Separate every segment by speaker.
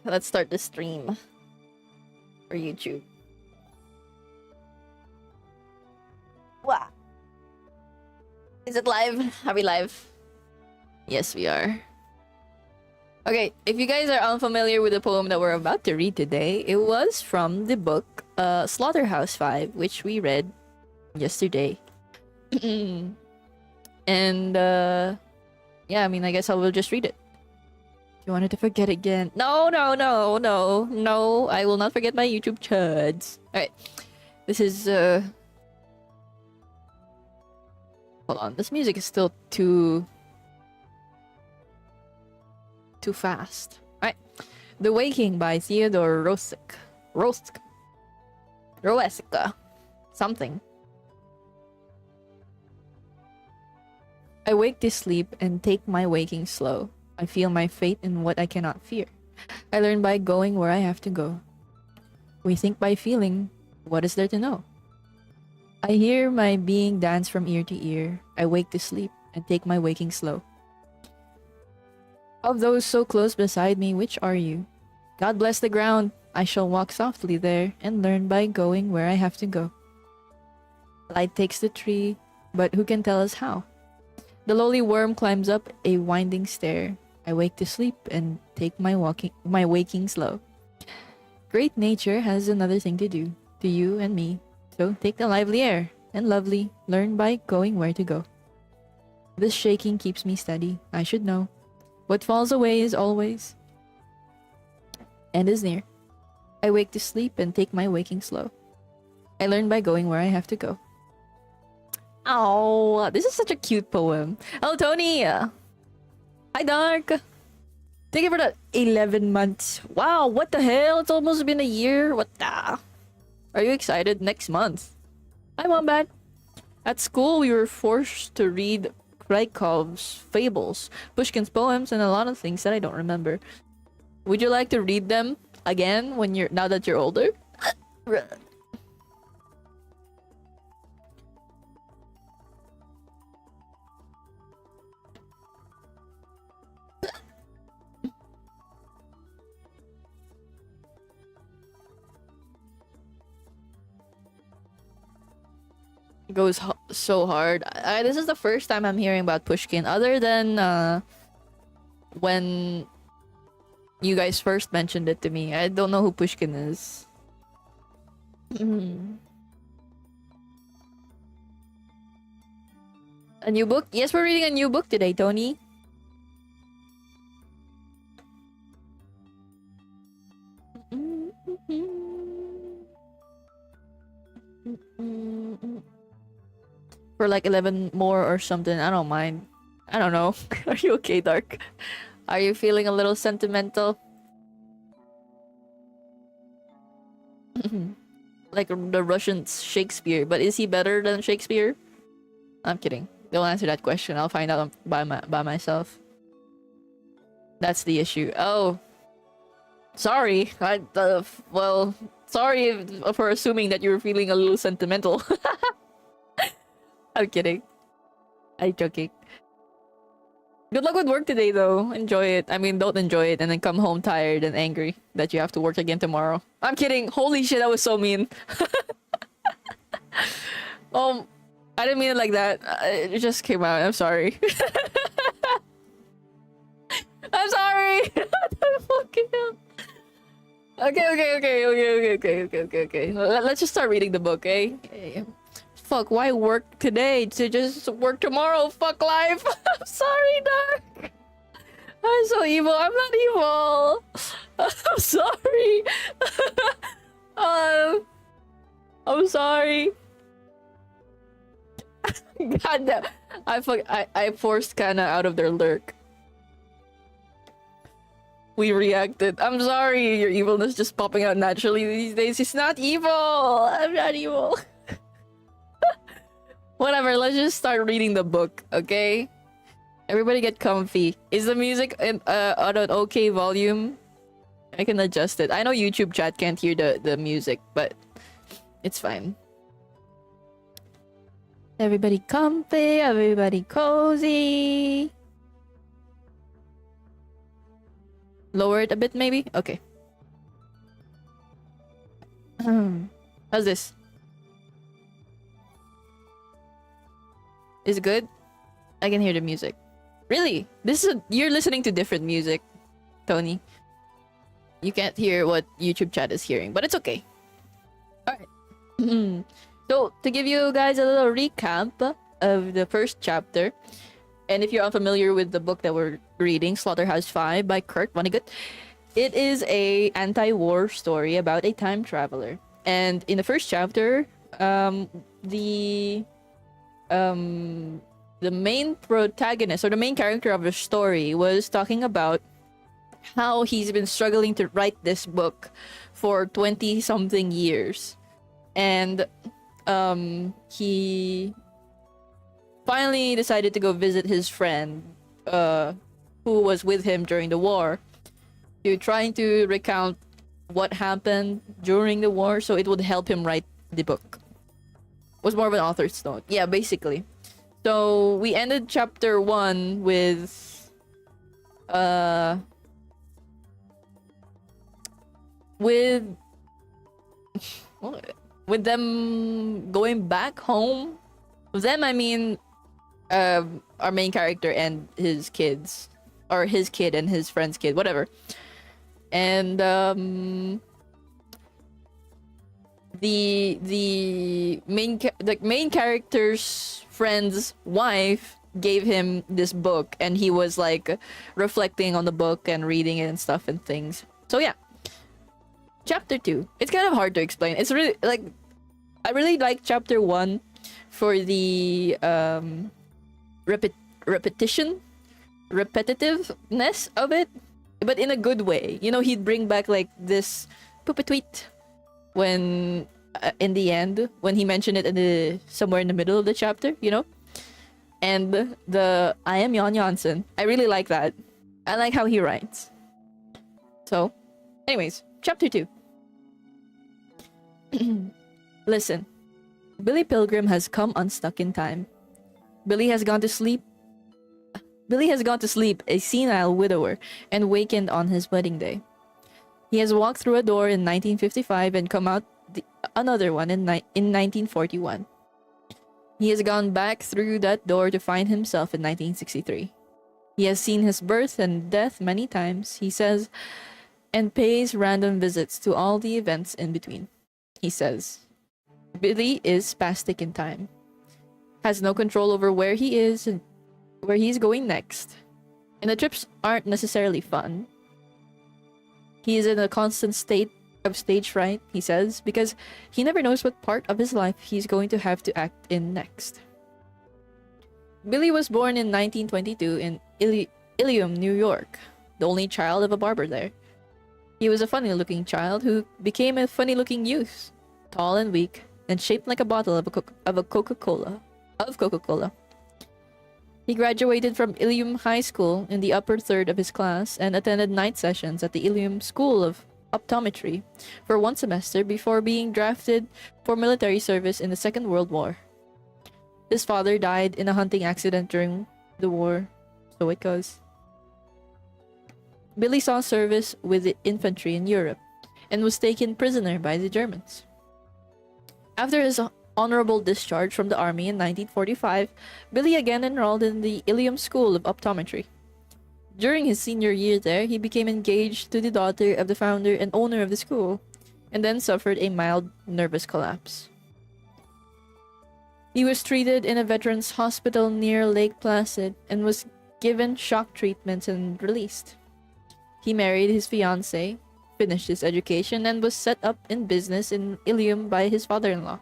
Speaker 1: let's start the stream for YouTube. Wow. Is it live? Are we live? Yes, we are. Okay, if you guys are unfamiliar with the poem that we're about to read today, it was from the book Slaughterhouse 5, which we read yesterday. And yeah, I mean, I guess I will just read it. You wanted to forget again? No, no, no, no, no. I will not forget my YouTube chuds. Alright. This is hold on. This music is still too fast. Alright. The Waking by Theodore Roeska. Something. I wake to sleep and take my waking slow. I feel my fate in what I cannot fear. I learn by going where I have to go. We think by feeling. What is there to know? I hear my being dance from ear to ear. I wake to sleep and take my waking slow. Of those so close beside me, which are you? God bless the ground. I shall walk softly there and learn by going where I have to go. Light takes the tree, but who can tell us how? The lowly worm climbs up a winding stair. I wake to sleep and take my waking slow. Great nature has another thing to do, to you and me. So take the lively air, and lovely, learn by going where to go. This shaking keeps me steady, I should know. What falls away is always, and is near. I wake to sleep and take my waking slow. I learn by going where I have to go. Oh, this is such a cute poem. Hello, Tony. Hi, Dark. Thank you for the 11 months. Wow, what the hell? It's almost been a year. What the? Are you excited? Next month. Hi, Wombat. At school, we were forced to read Kraikov's fables, Pushkin's poems, and a lot of things that I don't remember. Would you like to read them again now that you're older? Goes so hard. This is the first time I'm hearing about Pushkin, other than when you guys first mentioned it to me. I don't know who Pushkin is. A new book? Yes, we're reading a new book today, Tony. For like 11 more or something. I don't mind. I don't know. Are you okay, Dark? Are you feeling a little sentimental? Like the Russian Shakespeare. But is he better than Shakespeare? I'm kidding. Don't answer that question. I'll find out by myself. That's the issue. Oh. Sorry. Well, sorry for assuming that you were feeling a little sentimental. I'm kidding. I'm joking. Good luck with work today, though. Enjoy it. I mean, don't enjoy it and then come home tired and angry that you have to work again tomorrow. I'm kidding. Holy shit, that was so mean. I didn't mean it like that. It just came out. I'm sorry. I'm sorry. Fucking hell. Okay. Let's just start reading the book, eh? Fuck, why work today to just work tomorrow? Fuck life. I'm sorry, Dark. I'm so evil. I'm not evil. I'm sorry. I'm sorry. God damn. I forced Kana out of their lurk. We reacted. I'm sorry, your evilness just popping out naturally these days. It's not evil. I'm not evil. Whatever, let's just start reading the book, okay? Everybody get comfy. Is the music on an okay volume? I can adjust it. I know YouTube chat can't hear the music, but it's fine. Everybody comfy, everybody cozy. Lower it a bit, maybe? Okay. How's this? Is it good? I can hear the music. Really? You're listening to different music, Tony. You can't hear what YouTube chat is hearing, but it's okay. Alright. So, to give you guys a little recap of the first chapter, and if you're unfamiliar with the book that we're reading, Slaughterhouse-Five by Kurt Vonnegut, it is a anti-war story about a time traveler. And in the first chapter, the main protagonist or the main character of the story was talking about how he's been struggling to write this book for 20 something years. And he finally decided to go visit his friend who was with him during the war, to trying to recount what happened during the war so it would help him write the book. It was more of an author's note. Yeah, basically. So we ended chapter 1 with with them going back home. With them, I mean our main character and his kids, or his kid and his friend's kid, whatever. And the main character's friend's wife gave him this book, and he was like reflecting on the book and reading it and stuff and things. So yeah, chapter 2. It's kind of hard to explain. It's really like, I really like chapter 1 for the repetitiveness of it, but in a good way. You know, he'd bring back like this poop tweet when in the end, when he mentioned it in the somewhere in the middle of the chapter, you know. And the I am Jan Janssen, I really like that. I like how he writes. So anyways, chapter 2. Listen, Billy Pilgrim has come unstuck in time. Billy has gone to sleep, a senile widower, and wakened on his wedding day. He has walked through a door in 1955 and come out another one in 1941. He has gone back through that door to find himself in 1963. He has seen his birth and death many times, he says, and pays random visits to all the events in between. He says, Billy is spastic in time, has no control over where he is and where he's going next, and the trips aren't necessarily fun. He is in a constant state of stage fright, he says, because he never knows what part of his life he's going to have to act in next. Billy was born in 1922 in Ilium, New York, the only child of a barber there. He was a funny-looking child who became a funny-looking youth, tall and weak, and shaped like a bottle of Coca-Cola. He graduated from Ilium High School in the upper third of his class and attended night sessions at the Ilium School of Optometry for 1 semester before being drafted for military service in the Second World War. His father died in a hunting accident during the war, so it goes. Billy saw service with the infantry in Europe and was taken prisoner by the Germans. After his honorable discharge from the army in 1945, Billy again enrolled in the Ilium School of Optometry. During his senior year there, he became engaged to the daughter of the founder and owner of the school, and then suffered a mild nervous collapse. He was treated in a veterans hospital near Lake Placid and was given shock treatments and released. He married his fiancée, finished his education, and was set up in business in Ilium by his father-in-law.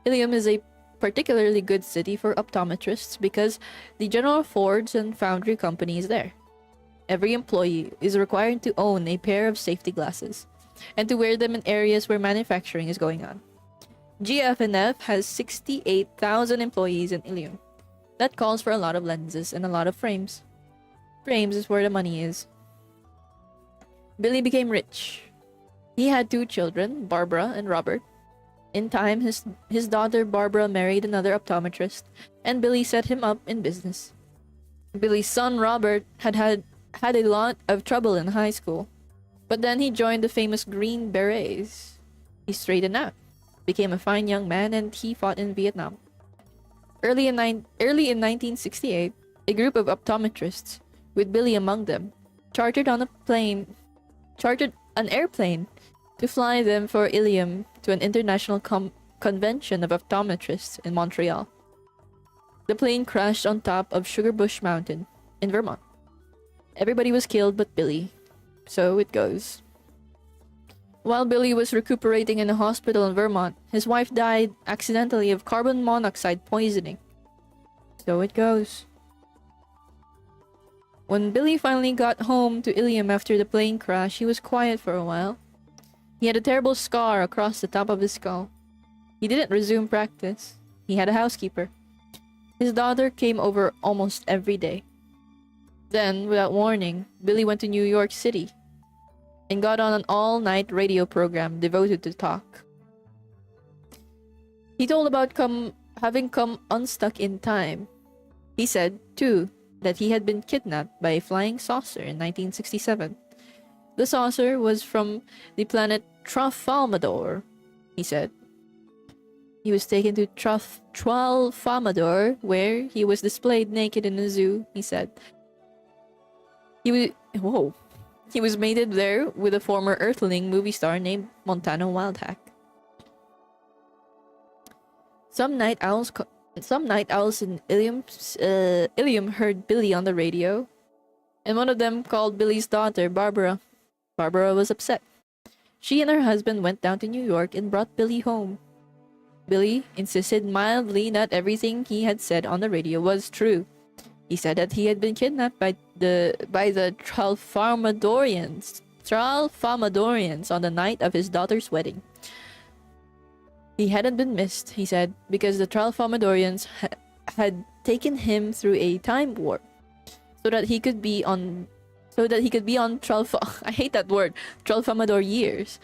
Speaker 1: Ilium is a particularly good city for optometrists because the General Fords and Foundry Company is there. Every employee is required to own a pair of safety glasses and to wear them in areas where manufacturing is going on. GF&F has 68,000 employees in Ilium. That calls for a lot of lenses and a lot of frames. Frames is where the money is. Billy became rich. He had 2 children, Barbara and Robert. In time, his daughter Barbara married another optometrist, and Billy set him up in business. Billy's son Robert had a lot of trouble in high school, but then he joined the famous Green Berets. He straightened out, became a fine young man, and he fought in Vietnam. Early in 1968, a group of optometrists, with Billy among them, chartered an airplane to fly them for Ilium to an international convention of optometrists in Montreal. The plane crashed on top of Sugarbush Mountain in Vermont. Everybody was killed but Billy. So it goes. While Billy was recuperating in a hospital in Vermont, his wife died accidentally of carbon monoxide poisoning. So it goes. When Billy finally got home to Ilium after the plane crash, he was quiet for a while. He had a terrible scar across the top of his skull. He didn't resume practice. He had a housekeeper. His daughter came over almost every day. Then, without warning, Billy went to New York City and got on an all-night radio program devoted to talk. He told about having come unstuck in time. He said, too, that he had been kidnapped by a flying saucer in 1967. The saucer was from the planet Tralfamadore, he said. He was taken to Tralfamadore, where he was displayed naked in a zoo, he said. He was mated there with a former Earthling movie star named Montana Wildhack. Some night owls in Ilium heard Billy on the radio, and one of them called Billy's daughter, Barbara. Barbara was upset. She and her husband went down to New York and brought Billy home. Billy insisted mildly not everything he had said on the radio was true. He said that he had been kidnapped by the Tralfamadorians on the night of his daughter's wedding. He hadn't been missed, he said, because the Tralfamadorians had taken him through a time warp so that he could be on I hate that word, Tralfamador years,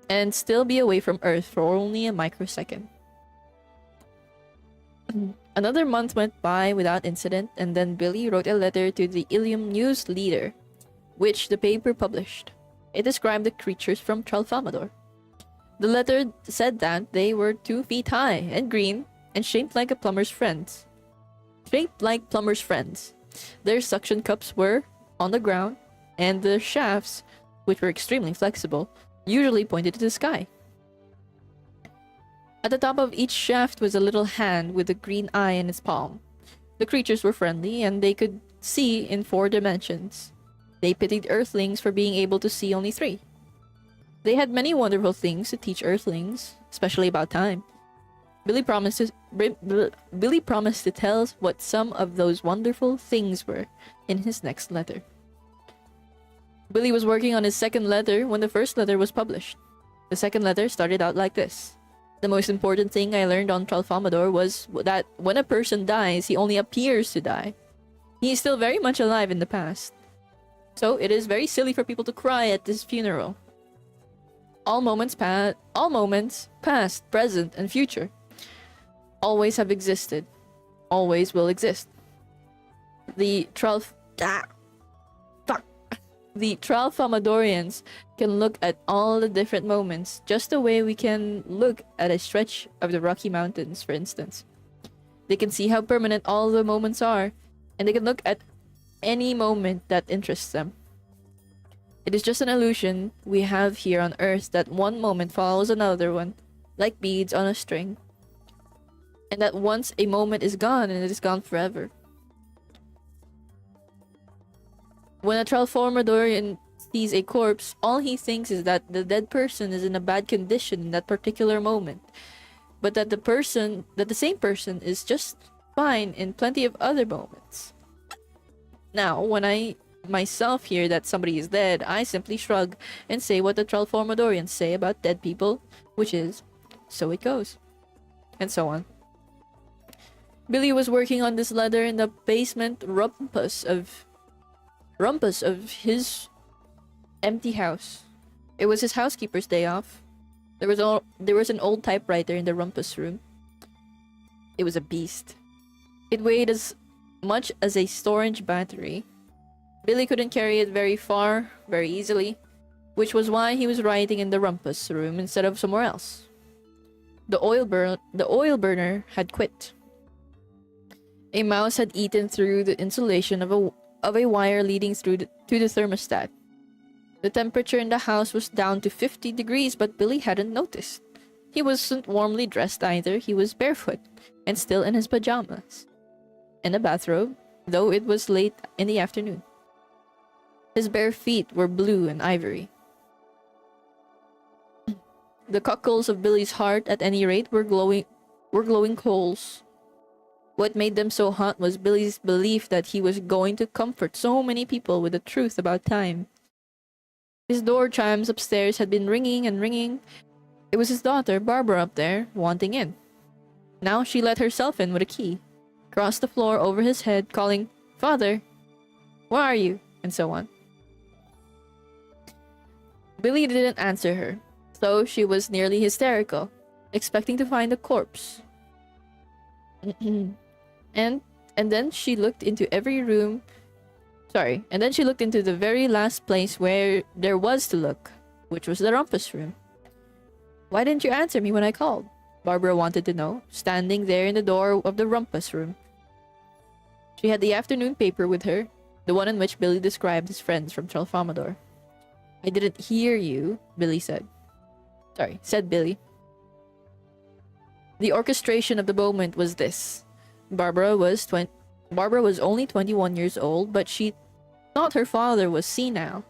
Speaker 1: and still be away from Earth for only a microsecond. Another month went by without incident, and then Billy wrote a letter to the Ilium News Leader, which the paper published. It described the creatures from Tralfamadore. The letter said that they were 2 feet high and green and shaped like plumber's friends. Their suction cups were on the ground, and the shafts, which were extremely flexible, usually pointed to the sky. At the top of each shaft was a little hand with a green eye in its palm. The creatures were friendly, and they could see in 4 dimensions. They pitied Earthlings for being able to see only 3. They had many wonderful things to teach Earthlings, especially about time. Billy promised to tell us what some of those wonderful things were in his next letter. Billy was working on his second letter when the first letter was published. The second letter started out like this. The most important thing I learned on Tralfamadore was that when a person dies, he only appears to die. He is still very much alive in the past. So it is very silly for people to cry at this funeral. All moments, past, present, and future, always have existed, always will exist. The Tralfamadorians can look at all the different moments, just the way we can look at a stretch of the Rocky Mountains, for instance. They can see how permanent all the moments are, and they can look at any moment that interests them. It is just an illusion we have here on Earth that one moment follows another one, like beads on a string, and that once a moment is gone, and it is gone forever. When a Tralfamadorian sees a corpse, all he thinks is that the dead person is in a bad condition in that particular moment, but that the same person is just fine in plenty of other moments. Now, when I myself hear that somebody is dead, I simply shrug and say what the Tralfamadorians say about dead people, which is, so it goes, and so on. Billy was working on this letter in the basement rumpus of his empty house. It was his housekeeper's day off. There was an old typewriter in the rumpus room. It was a beast. It weighed as much as a storage battery. Billy couldn't carry it very far, very easily. which was why he was writing in the rumpus room instead of somewhere else. The oil burner had quit. A mouse had eaten through the insulation of a wire leading through to the thermostat. The temperature in the house was down to 50 degrees, but Billy hadn't noticed. He wasn't warmly dressed either. He was barefoot and still in his pajamas. In a bathrobe, though it was late in the afternoon. His bare feet were blue and ivory. The cockles of Billy's heart, at any rate, were glowing coals. What made them so hot was Billy's belief that he was going to comfort so many people with the truth about time. His door chimes upstairs had been ringing and ringing. It was his daughter, Barbara, up there, wanting in. Now she let herself in with a key, crossed the floor over his head, calling, "Father, where are you?" and so on. Billy didn't answer her, so she was nearly hysterical, expecting to find a corpse. and then she looked into every room. And then she looked into the very last place where there was to look, which was the rumpus room. "Why didn't you answer me when I called?" Barbara wanted to know, standing there in the door of the rumpus room. She had the afternoon paper with her, the one in which Billy described his friends from Tralfamadore. "I didn't hear you," said Billy. The orchestration of the moment was this. Barbara was only 21 years old, but she thought her father was senile,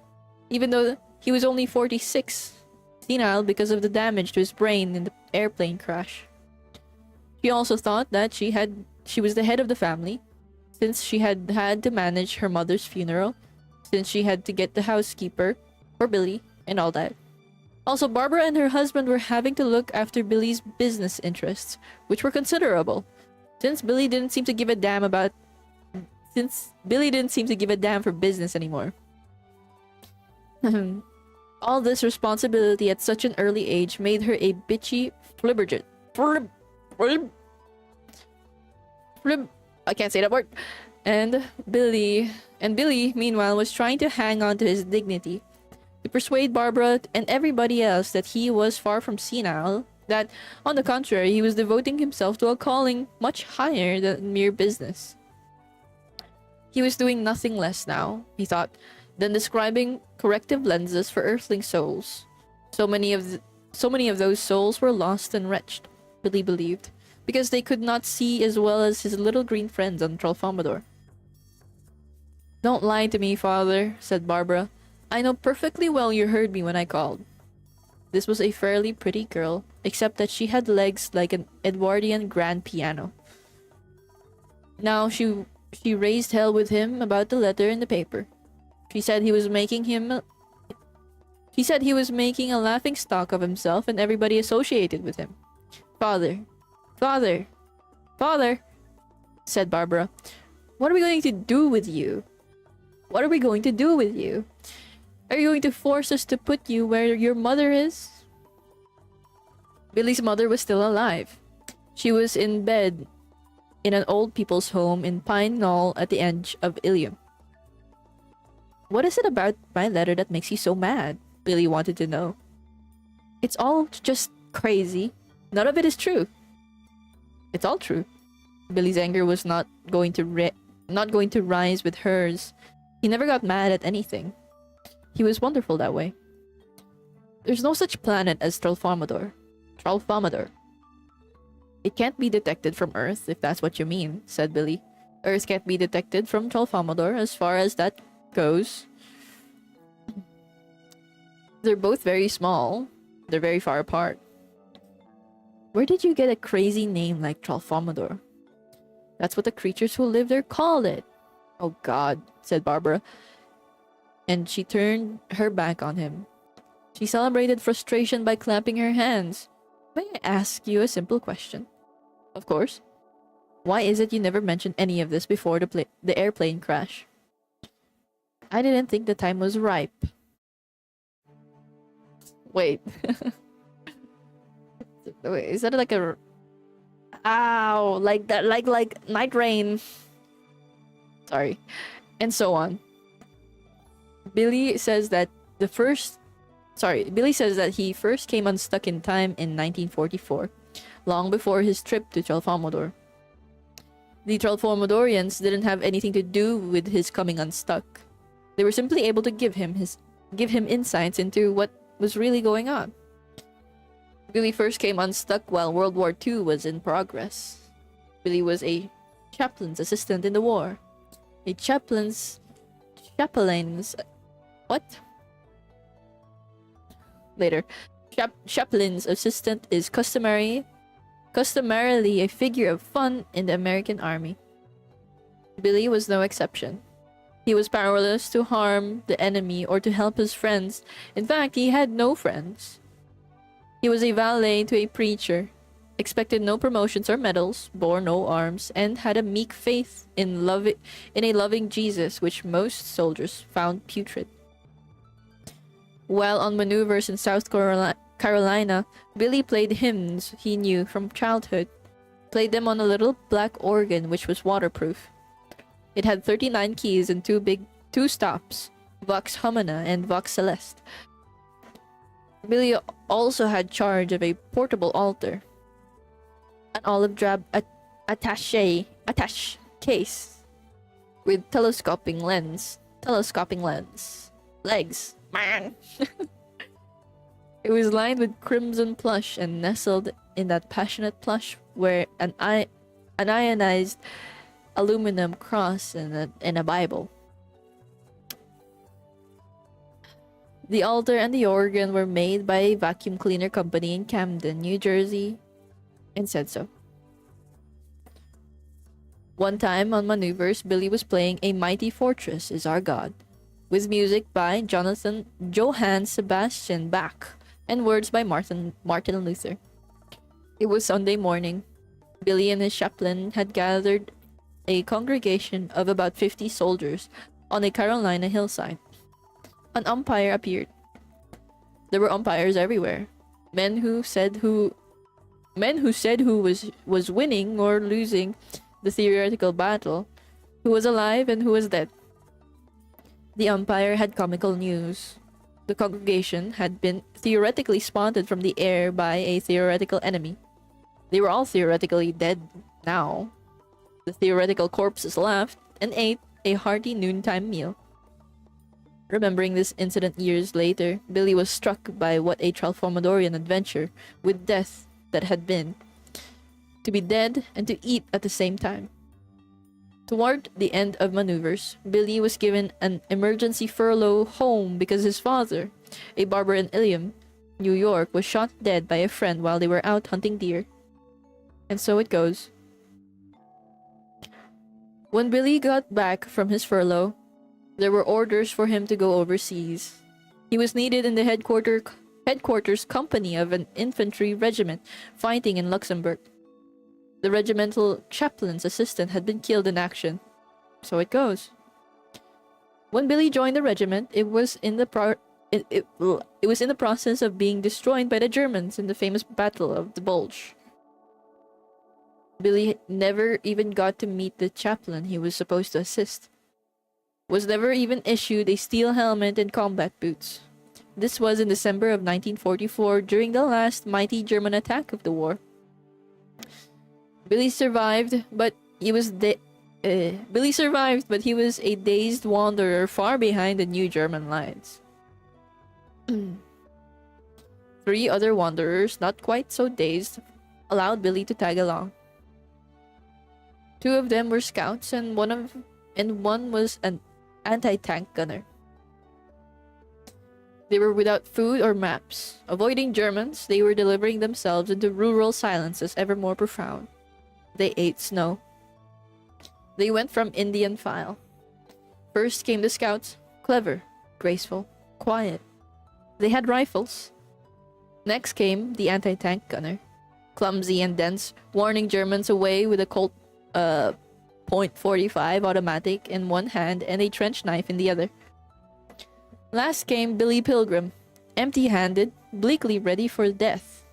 Speaker 1: even though he was only 46, senile because of the damage to his brain in the airplane crash. She also thought that she was the head of the family, since she had had to manage her mother's funeral, since she had to get the housekeeper for Billy, and all that. Also, Barbara and her husband were having to look after Billy's business interests, which were considerable, since Billy didn't seem to give a damn for business anymore. All this responsibility at such an early age made her a bitchy flibbergit. I can't say that word. And Billy, meanwhile, was trying to hang on to his dignity, to persuade Barbara and everybody else that he was far from senile, that, on the contrary, he was devoting himself to a calling much higher than mere business. He was doing nothing less now, he thought, than describing corrective lenses for earthling souls. So many of those souls were lost and wretched, Billy believed, because they could not see as well as his little green friends on Tralfamadore. "Don't lie to me, Father," said Barbara. "I know perfectly well you heard me when I called." This was a fairly pretty girl, except that she had legs like an Edwardian grand piano. Now she raised hell with him about the letter in the paper. She said he was making a laughing stock of himself and everybody associated with him. "Father, Father, Father," said Barbara. "What are we going to do with you? What are we going to do with you? Are you going to force us to put you where your mother is?" Billy's mother was still alive. She was in bed in an old people's home in Pine Knoll at the edge of Ilium. "What is it about my letter that makes you so mad?" Billy wanted to know. "It's all just crazy. None of it is true." "It's all true." Billy's anger was not going to rise with hers. He never got mad at anything. He was wonderful that way. "There's no such planet as Tralfamadore. It can't be detected from Earth, if that's what you mean," said Billy. "Earth can't be detected from Tralfamadore as far as that goes. They're both very small. They're very far apart." "Where did you get a crazy name like Tralfamadore?" "That's what the creatures who live there called it." "Oh God," said Barbara, and she turned her back on him. She celebrated frustration by clapping her hands. "May I ask you a simple question?" "Of course." "Why is it you never mentioned any of this before the airplane crash?" "I didn't think the time was ripe." Wait. Wait, is that like a... Ow! Like that, like night rain. Sorry. And so on. Billy says that the first Billy says that he first came unstuck in time in 1944, long before his trip to Tralfamadore. The Tralfamadorians didn't have anything to do with his coming unstuck. They were simply able to give him insights into what was really going on. Billy first came unstuck while World War II was in progress. Billy was a chaplain's assistant in the war. A chaplain's what? Later. Chaplain's assistant is customarily a figure of fun in the American Army. Billy was no exception. He was powerless to harm the enemy or to help his friends. In fact, he had no friends. He was a valet to a preacher, expected no promotions or medals, bore no arms, and had a meek faith in a loving Jesus, which most soldiers found putrid. While on maneuvers in South Carolina, Billy played hymns he knew from childhood, played them on a little black organ which was waterproof. It had 39 keys and two stops, Vox Humana and Vox Celeste. Billy also had charge of a portable altar, an olive drab attache case with telescoping lens. Legs. Man. It was lined with crimson plush, and nestled in that passionate plush were an ionized aluminum cross and a Bible. The altar and the organ were made by a vacuum cleaner company in Camden, New Jersey, and said so. One time on maneuvers, Billy was playing A Mighty Fortress Is Our God, with music by Johann Sebastian Bach and words by Martin Luther. It was Sunday morning. Billy and his chaplain had gathered a congregation of about 50 soldiers on a Carolina hillside. An umpire appeared. There were umpires everywhere. Men who said who was winning or losing the theoretical battle, who was alive and who was dead. The umpire had comical news. The congregation had been theoretically spotted from the air by a theoretical enemy. They were all theoretically dead now. The theoretical corpses laughed and ate a hearty noontime meal. Remembering this incident years later, Billy was struck by what a Tralfamadorian adventure with death that had been. To be dead and to eat at the same time. Toward the end of maneuvers, Billy was given an emergency furlough home because his father, a barber in Ilium, New York, was shot dead by a friend while they were out hunting deer. And so it goes. When Billy got back from his furlough, there were orders for him to go overseas. He was needed in the headquarters company of an infantry regiment fighting in Luxembourg. The regimental chaplain's assistant had been killed in action. So it goes. When Billy joined the regiment, it was in the process of being destroyed by the Germans in the famous Battle of the Bulge. Billy never even got to meet the chaplain he was supposed to assist. Was never even issued a steel helmet and combat boots. This was in December of 1944 during the last mighty German attack of the war. Billy survived, but he was a dazed wanderer far behind the new German lines. 3 other wanderers, not quite so dazed, allowed Billy to tag along. 2 of them were scouts, and one was an anti-tank gunner. They were without food or maps. Avoiding Germans, they were delivering themselves into rural silences ever more profound. They ate snow. They went from Indian file. First came the scouts, clever, graceful, quiet. They had rifles. Next came the anti-tank gunner, clumsy and dense, warning Germans away with a Colt .45 automatic in one hand and a trench knife in the other. Last came Billy Pilgrim, empty-handed, bleakly ready for death.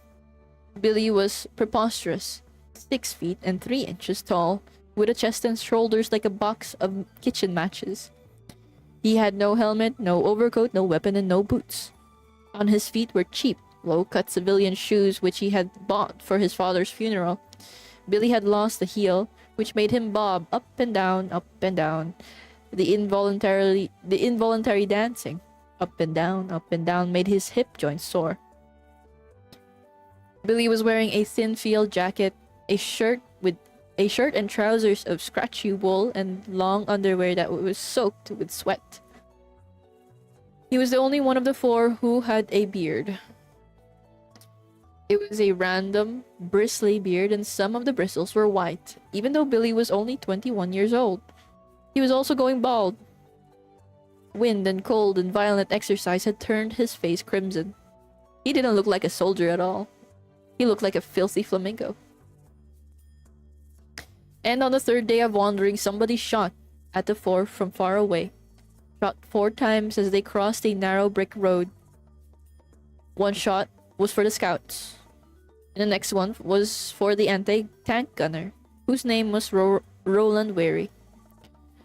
Speaker 1: Billy was preposterous, 6 feet and 3 inches tall, with a chest and shoulders like a box of kitchen matches. He had no helmet, no overcoat, no weapon, and no boots. On his feet were cheap, low-cut civilian shoes which he had bought for his father's funeral. Billy had lost the heel, which made him bob up and down, the involuntary dancing. Up and down, made his hip joints sore. Billy was wearing a thin field jacket, a shirt and trousers of scratchy wool, and long underwear that was soaked with sweat. He was the only one of the four who had a beard. It was a random, bristly beard, and some of the bristles were white, even though Billy was only 21 years old. He was also going bald. Wind and cold and violent exercise had turned his face crimson. He didn't look like a soldier at all. He looked like a filthy flamingo. And on the third day of wandering, somebody shot at the four from far away. Shot 4 times as they crossed a narrow brick road. One shot was for the scouts, and the next one was for the anti-tank gunner, whose name was Roland Wary.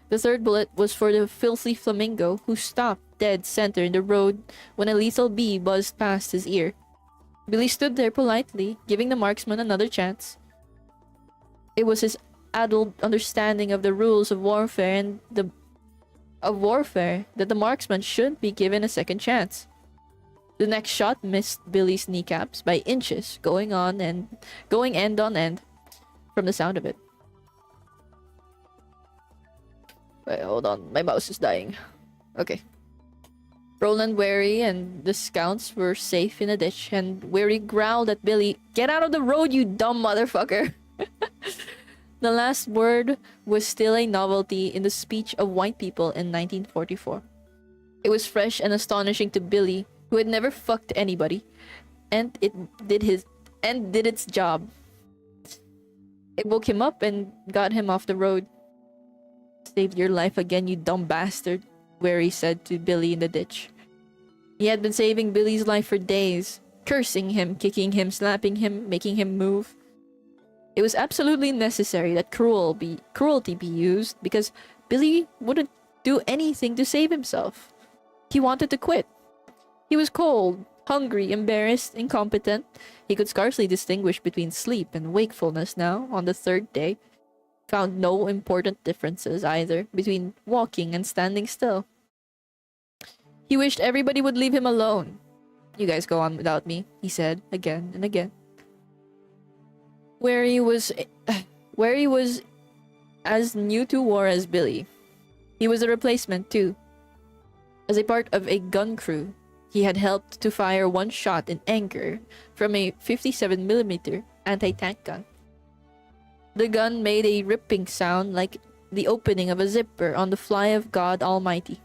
Speaker 1: The third bullet was for the filthy flamingo, who stopped dead center in the road when a lethal bee buzzed past his ear. Billy stood there politely, giving the marksman another chance. It was his adult understanding of the rules of warfare that the marksman should be given a second chance. The next shot missed Billy's kneecaps by inches, going end on end from the sound of it. Wait, hold on, my mouse is dying. Okay. Roland Wary and the scouts were safe in a ditch, and Wary growled at Billy, "Get out of the road, you dumb motherfucker!" The last word was still a novelty in the speech of white people in 1944. It was fresh and astonishing to Billy, who had never fucked anybody, and it did its job. It woke him up and got him off the road. "Saved your life again, you dumb bastard," Wary said to Billy in the ditch. He had been saving Billy's life for days, cursing him, kicking him, slapping him, making him move. It was absolutely necessary that cruelty be used, because Billy wouldn't do anything to save himself. He wanted to quit. He was cold, hungry, embarrassed, incompetent. He could scarcely distinguish between sleep and wakefulness now, on the third day. Found no important differences either between walking and standing still. He wished everybody would leave him alone. "You guys go on without me," he said again and again. Where he was as new to war as Billy. He was a replacement too. As a part of a gun crew, he had helped to fire one shot in anger from a 57mm anti-tank gun. The gun made a ripping sound like the opening of a zipper on the fly of God Almighty.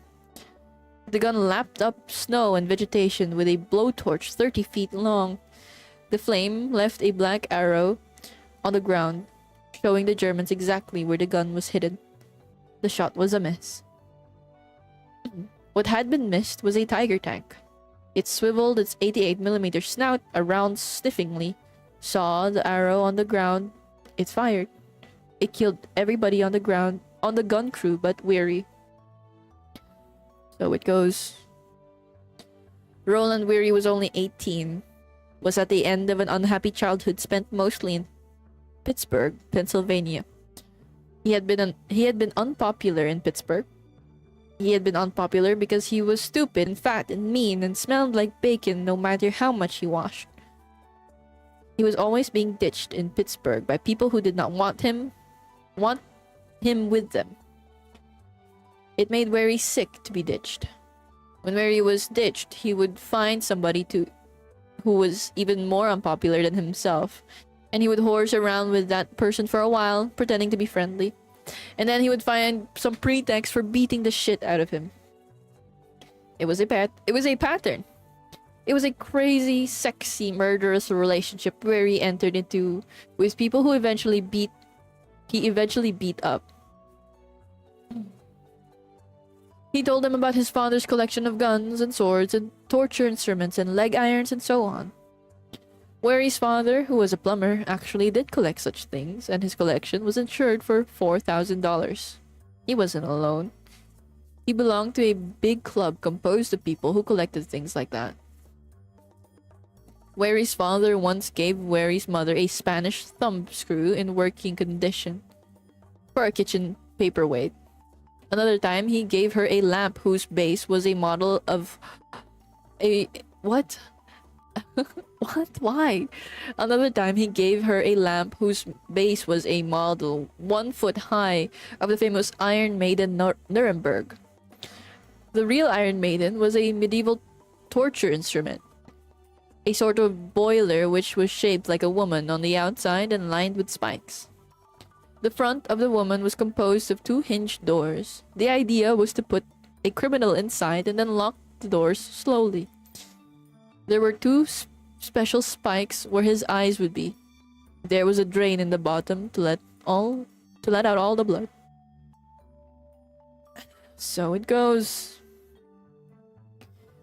Speaker 1: The gun lapped up snow and vegetation with a blowtorch 30 feet long. The flame left a black arrow on the ground, showing the Germans exactly where the gun was hidden. The shot was a miss. What had been missed was a Tiger tank. It swiveled its 88mm snout around sniffingly, saw the arrow on the ground. It fired. It killed everybody on the ground, on the gun crew but Weary. So it goes. Roland Weary was only 18, was at the end of an unhappy childhood spent mostly in Pittsburgh, Pennsylvania. He had been unpopular in Pittsburgh. He had been unpopular because he was stupid and fat and mean and smelled like bacon no matter how much he washed. He was always being ditched in Pittsburgh by people who did not want him with them. It made Wary sick to be ditched. When Wary was ditched, he would find somebody who was even more unpopular than himself, and he would horse around with that person for a while, pretending to be friendly. And then he would find some pretext for beating the shit out of him. It was a pattern. It was a crazy, sexy, murderous relationship where he entered into with people who eventually beat up. He told them about his father's collection of guns and swords and torture instruments and leg irons and so on. Wary's father, who was a plumber, actually did collect such things, and his collection was insured for $4,000. He wasn't alone. He belonged to a big club composed of people who collected things like that. Wary's father once gave Wary's mother a Spanish thumbscrew in working condition for a kitchen paperweight. Another time, he gave her a lamp whose base was a model of a... What? What? Why? Another time, he gave her a lamp whose base was a model 1 foot high of the famous Iron Maiden Nuremberg. The real Iron Maiden was a medieval torture instrument, a sort of boiler which was shaped like a woman on the outside and lined with spikes. The front of the woman was composed of 2 hinged doors. The idea was to put a criminal inside and then lock the doors slowly. There were 2 special spikes where his eyes would be. There was a drain in the bottom to let out all the blood. So it goes.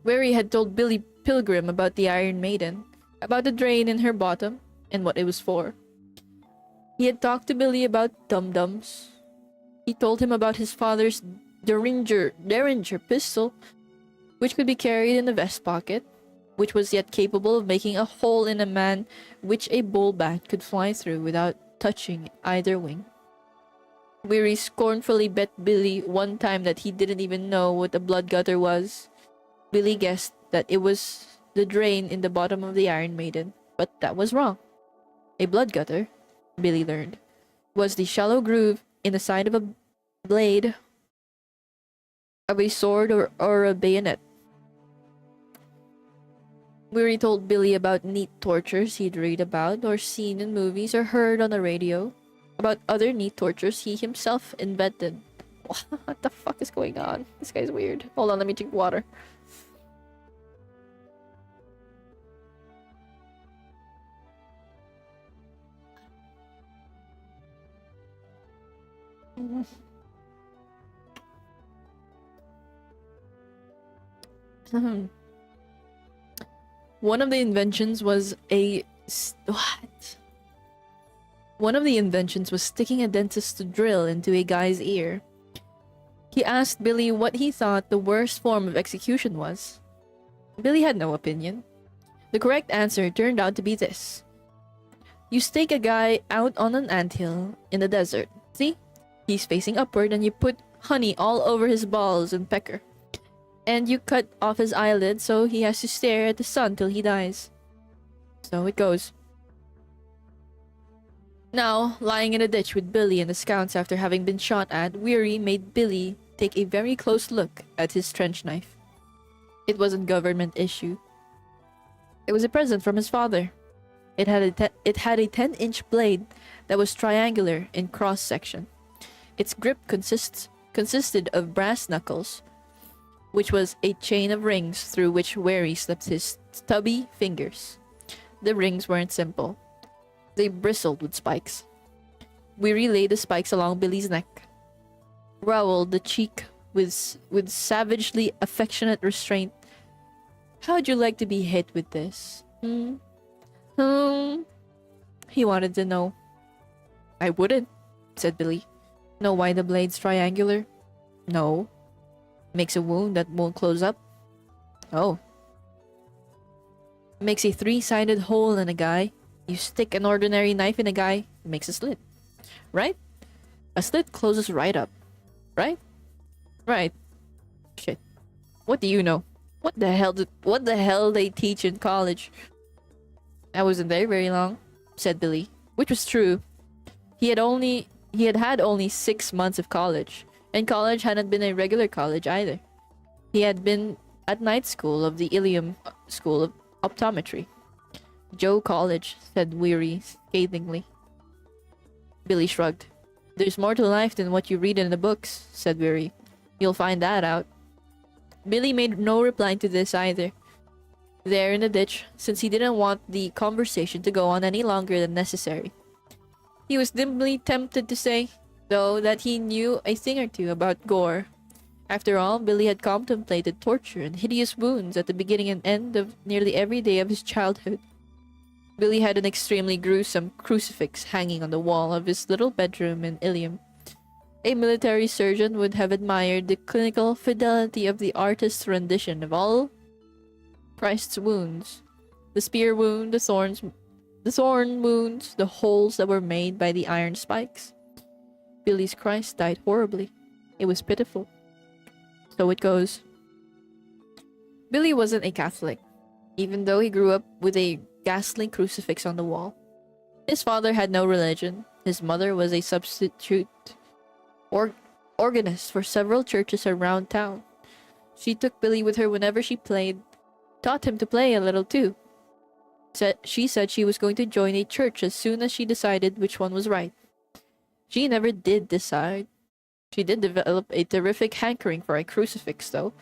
Speaker 1: Wary had told Billy Pilgrim about the Iron Maiden, about the drain in her bottom, and what it was for. He had talked to Billy about dum-dums. He told him about his father's Derringer pistol, which could be carried in a vest pocket, which was yet capable of making a hole in a man which a bull bat could fly through without touching either wing. Weary scornfully bet Billy one time that he didn't even know what a blood gutter was. Billy guessed that it was the drain in the bottom of the Iron Maiden, but that was wrong. A blood gutter, Billy learned, was the shallow groove in the side of a blade of a sword or a bayonet. Weary told Billy about neat tortures he'd read about or seen in movies or heard on the radio, about other neat tortures he himself invented. What the fuck is going on? This guy's weird. Hold on, let me drink water. One of the inventions was what? One of the inventions was sticking a dentist's drill into a guy's ear. He asked Billy what he thought the worst form of execution was. Billy had no opinion. The correct answer turned out to be this. You stake a guy out on an anthill in the desert. See? He's facing upward and you put honey all over his balls and pecker. And you cut off his eyelid so he has to stare at the sun till he dies. So it goes. Now, lying in a ditch with Billy and the scouts after having been shot at, Weary made Billy take a very close look at his trench knife. It wasn't government issue. It was a present from his father. It had a 10-inch blade that was triangular in cross-section. Its grip consisted of brass knuckles, which was a chain of rings through which Wary slipped his stubby fingers. The rings weren't simple. They bristled with spikes. Weary laid the spikes along Billy's neck, rowelled the cheek with savagely affectionate restraint. How'd you like to be hit with this? He wanted to know. I wouldn't, said Billy. Know why the blade's triangular? No. Makes a wound that won't close up? Oh. Makes a 3-sided hole in a guy. You stick an ordinary knife in a guy, it makes a slit. Right? A slit closes right up. Right? Right. Shit. What do you know? What the hell they teach in college? I wasn't there very long, said Billy, which was true. He had had only 6 months of college, and college hadn't been a regular college either. He had been at night school of the Ilium School of Optometry. Joe College, said Weary scathingly. Billy shrugged. There's more to life than what you read in the books, said Weary. You'll find that out. Billy made no reply to this either. There in the ditch, since he didn't want the conversation to go on any longer than necessary. He was dimly tempted to say, though, that he knew a thing or two about gore. After all, Billy had contemplated torture and hideous wounds at the beginning and end of nearly every day of his childhood. Billy had an extremely gruesome crucifix hanging on the wall of his little bedroom in Ilium. A military surgeon would have admired the clinical fidelity of the artist's rendition of all Christ's wounds. The spear wound, the thorn wounds, the holes that were made by the iron spikes. Billy's Christ died horribly. It was pitiful. So it goes. Billy wasn't a Catholic, even though he grew up with a ghastly crucifix on the wall. His father had no religion. His mother was a substitute organist for several churches around town. She took Billy with her whenever she played, taught him to play a little too. She said she was going to join a church as soon as she decided which one was right. She never did decide. She did develop a terrific hankering for a crucifix, though,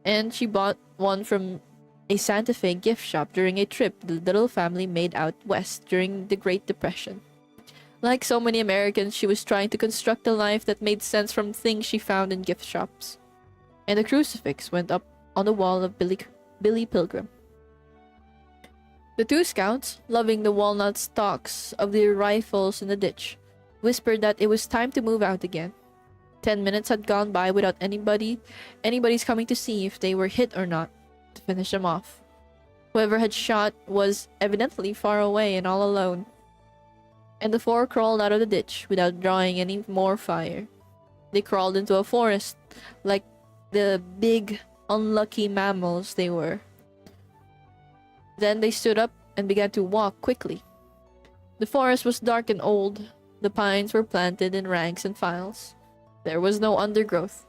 Speaker 1: and she bought one from a Santa Fe gift shop during a trip the little family made out west during the Great Depression. Like so many Americans, she was trying to construct a life that made sense from things she found in gift shops. And the crucifix went up on the wall of Billy Pilgrim. The two scouts, loving the walnut stalks of their rifles in the ditch, whispered that it was time to move out again. 10 minutes had gone by without anybody's coming to see if they were hit or not, to finish them off. Whoever had shot was evidently far away and all alone. And the four crawled out of the ditch without drawing any more fire. They crawled into a forest like the big, unlucky mammals they were. Then they stood up and began to walk quickly. The forest was dark and old. The pines were planted in ranks and files. There was no undergrowth.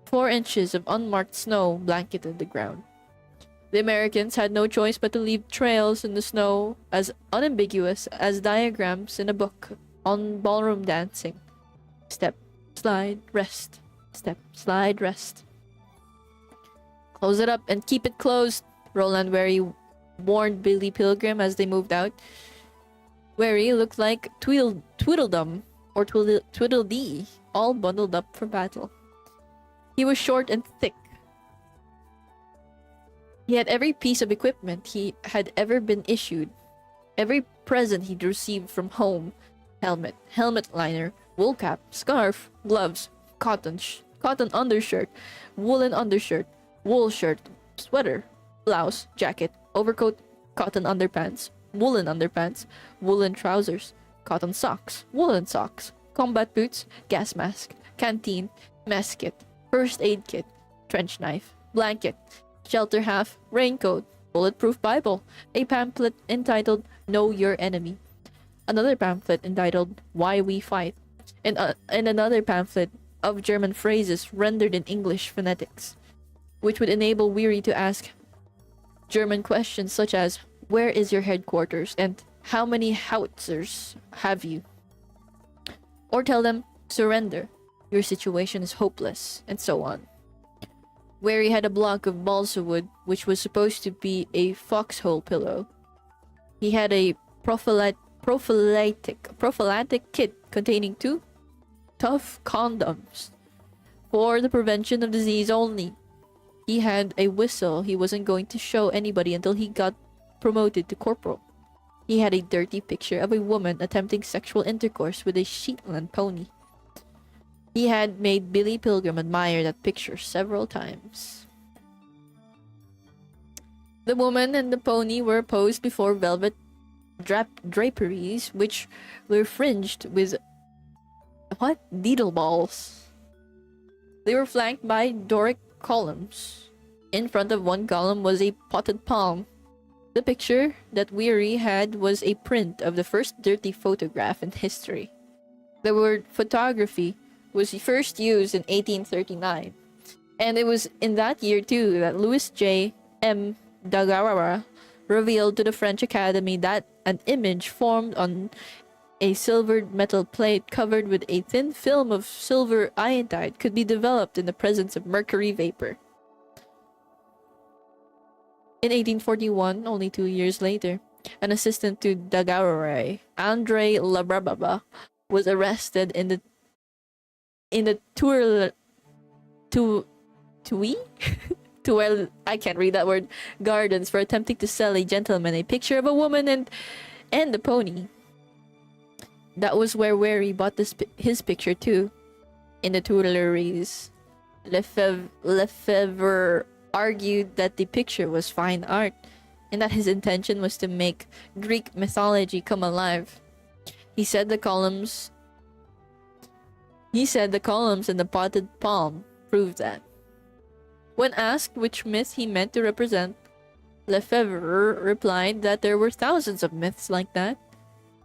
Speaker 1: 4 inches of unmarked snow blanketed the ground. The Americans had no choice but to leave trails in the snow as unambiguous as diagrams in a book on ballroom dancing. Step, slide, rest. Step, slide, rest. Close it up and keep it closed, Roland Wary warned Billy Pilgrim as they moved out. Wary looked like Tweedledum or Tweedledee, all bundled up for battle. He was short and thick. He had every piece of equipment he had ever been issued, every present he'd received from home: helmet liner, wool cap, scarf, gloves, cotton undershirt, woolen undershirt, wool shirt, sweater, blouse, jacket, overcoat, cotton underpants, woolen trousers, cotton socks, woolen socks, combat boots, gas mask, canteen, mess kit, first aid kit, trench knife, blanket, shelter half, raincoat, bulletproof Bible, a pamphlet entitled Know Your Enemy, another pamphlet entitled Why We Fight, and another pamphlet of German phrases rendered in English phonetics, which would enable Weary to ask German questions such as, "Where is your headquarters?" and "How many howitzers have you?" Or tell them, "Surrender, your situation is hopeless," and so on. Wary had a block of balsa wood, which was supposed to be a foxhole pillow. He had a prophylactic kit containing 2 tough condoms for the prevention of disease only. He had a whistle he wasn't going to show anybody until he got promoted to corporal. He had a dirty picture of a woman attempting sexual intercourse with a Shetland pony. He had made Billy Pilgrim admire that picture several times. The woman and the pony were posed before velvet draperies, which were fringed with needle balls. They were flanked by Doric columns. In front of one column was a potted palm. The picture that Weary had was a print of the first dirty photograph in history. The word photography was first used in 1839, and it was in that year too that Louis J. M. Daguerre revealed to the French Academy that an image formed on a silvered metal plate covered with a thin film of silver iodide could be developed in the presence of mercury vapor. In 1841, only 2 years later, an assistant to Daguerre, André Labrababa, was arrested in the I can't read that word, gardens for attempting to sell a gentleman a picture of a woman and a pony. That was where Wary bought his picture too, in the Tuileries. Lefebvre argued that the picture was fine art, and that his intention was to make Greek mythology come alive. He said the columns and the potted palm proved that. When asked which myth he meant to represent, Lefebvre replied that there were thousands of myths like that,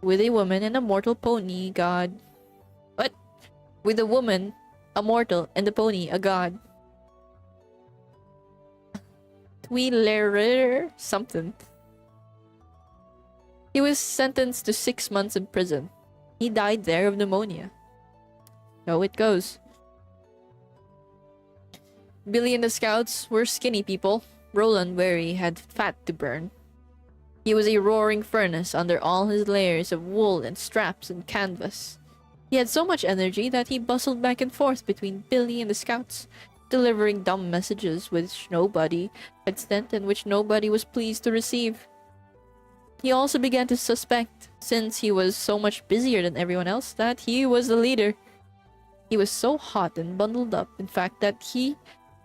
Speaker 1: with a woman and a mortal pony god. What? With a woman, a mortal, and the pony a god. Tweelerer something. He was sentenced to 6 months in prison. He died there of pneumonia. So it goes. Billy and the scouts were skinny people. Roland Wary had fat to burn. He was a roaring furnace under all his layers of wool and straps and canvas. He had so much energy that he bustled back and forth between Billy and the scouts, delivering dumb messages which nobody had sent and which nobody was pleased to receive. He also began to suspect, since he was so much busier than everyone else, that he was the leader. He was so hot and bundled up, in fact, that he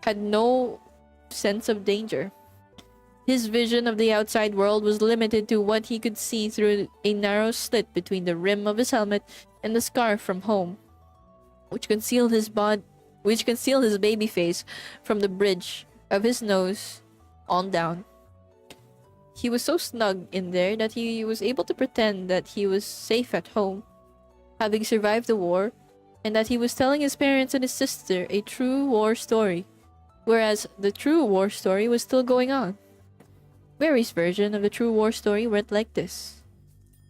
Speaker 1: had no sense of danger. His vision of the outside world was limited to what he could see through a narrow slit between the rim of his helmet and the scarf from home, which concealed his baby face from the bridge of his nose on down. He was so snug in there that he was able to pretend that he was safe at home, having survived the war, and that he was telling his parents and his sister a true war story, whereas the true war story was still going on. Wary's version of the true war story went like this.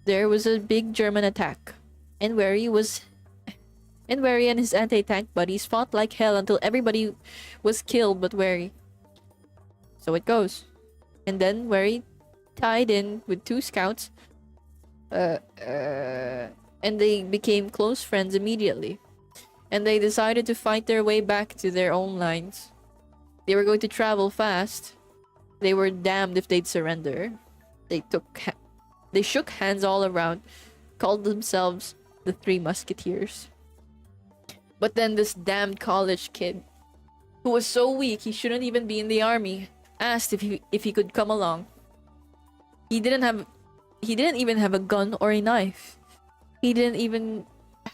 Speaker 1: There was a big German attack, and Wary and his anti-tank buddies fought like hell until everybody was killed but Wary. So it goes. And then Wary tied in with 2 scouts, and they became close friends immediately. And they decided to fight their way back to their own lines. They were going to travel fast. They were damned if they'd surrender. They shook hands all around, called themselves the Three Musketeers. But then this damned college kid, who was so weak he shouldn't even be in the army, asked if he could come along. He didn't even have a gun or a knife. He didn't even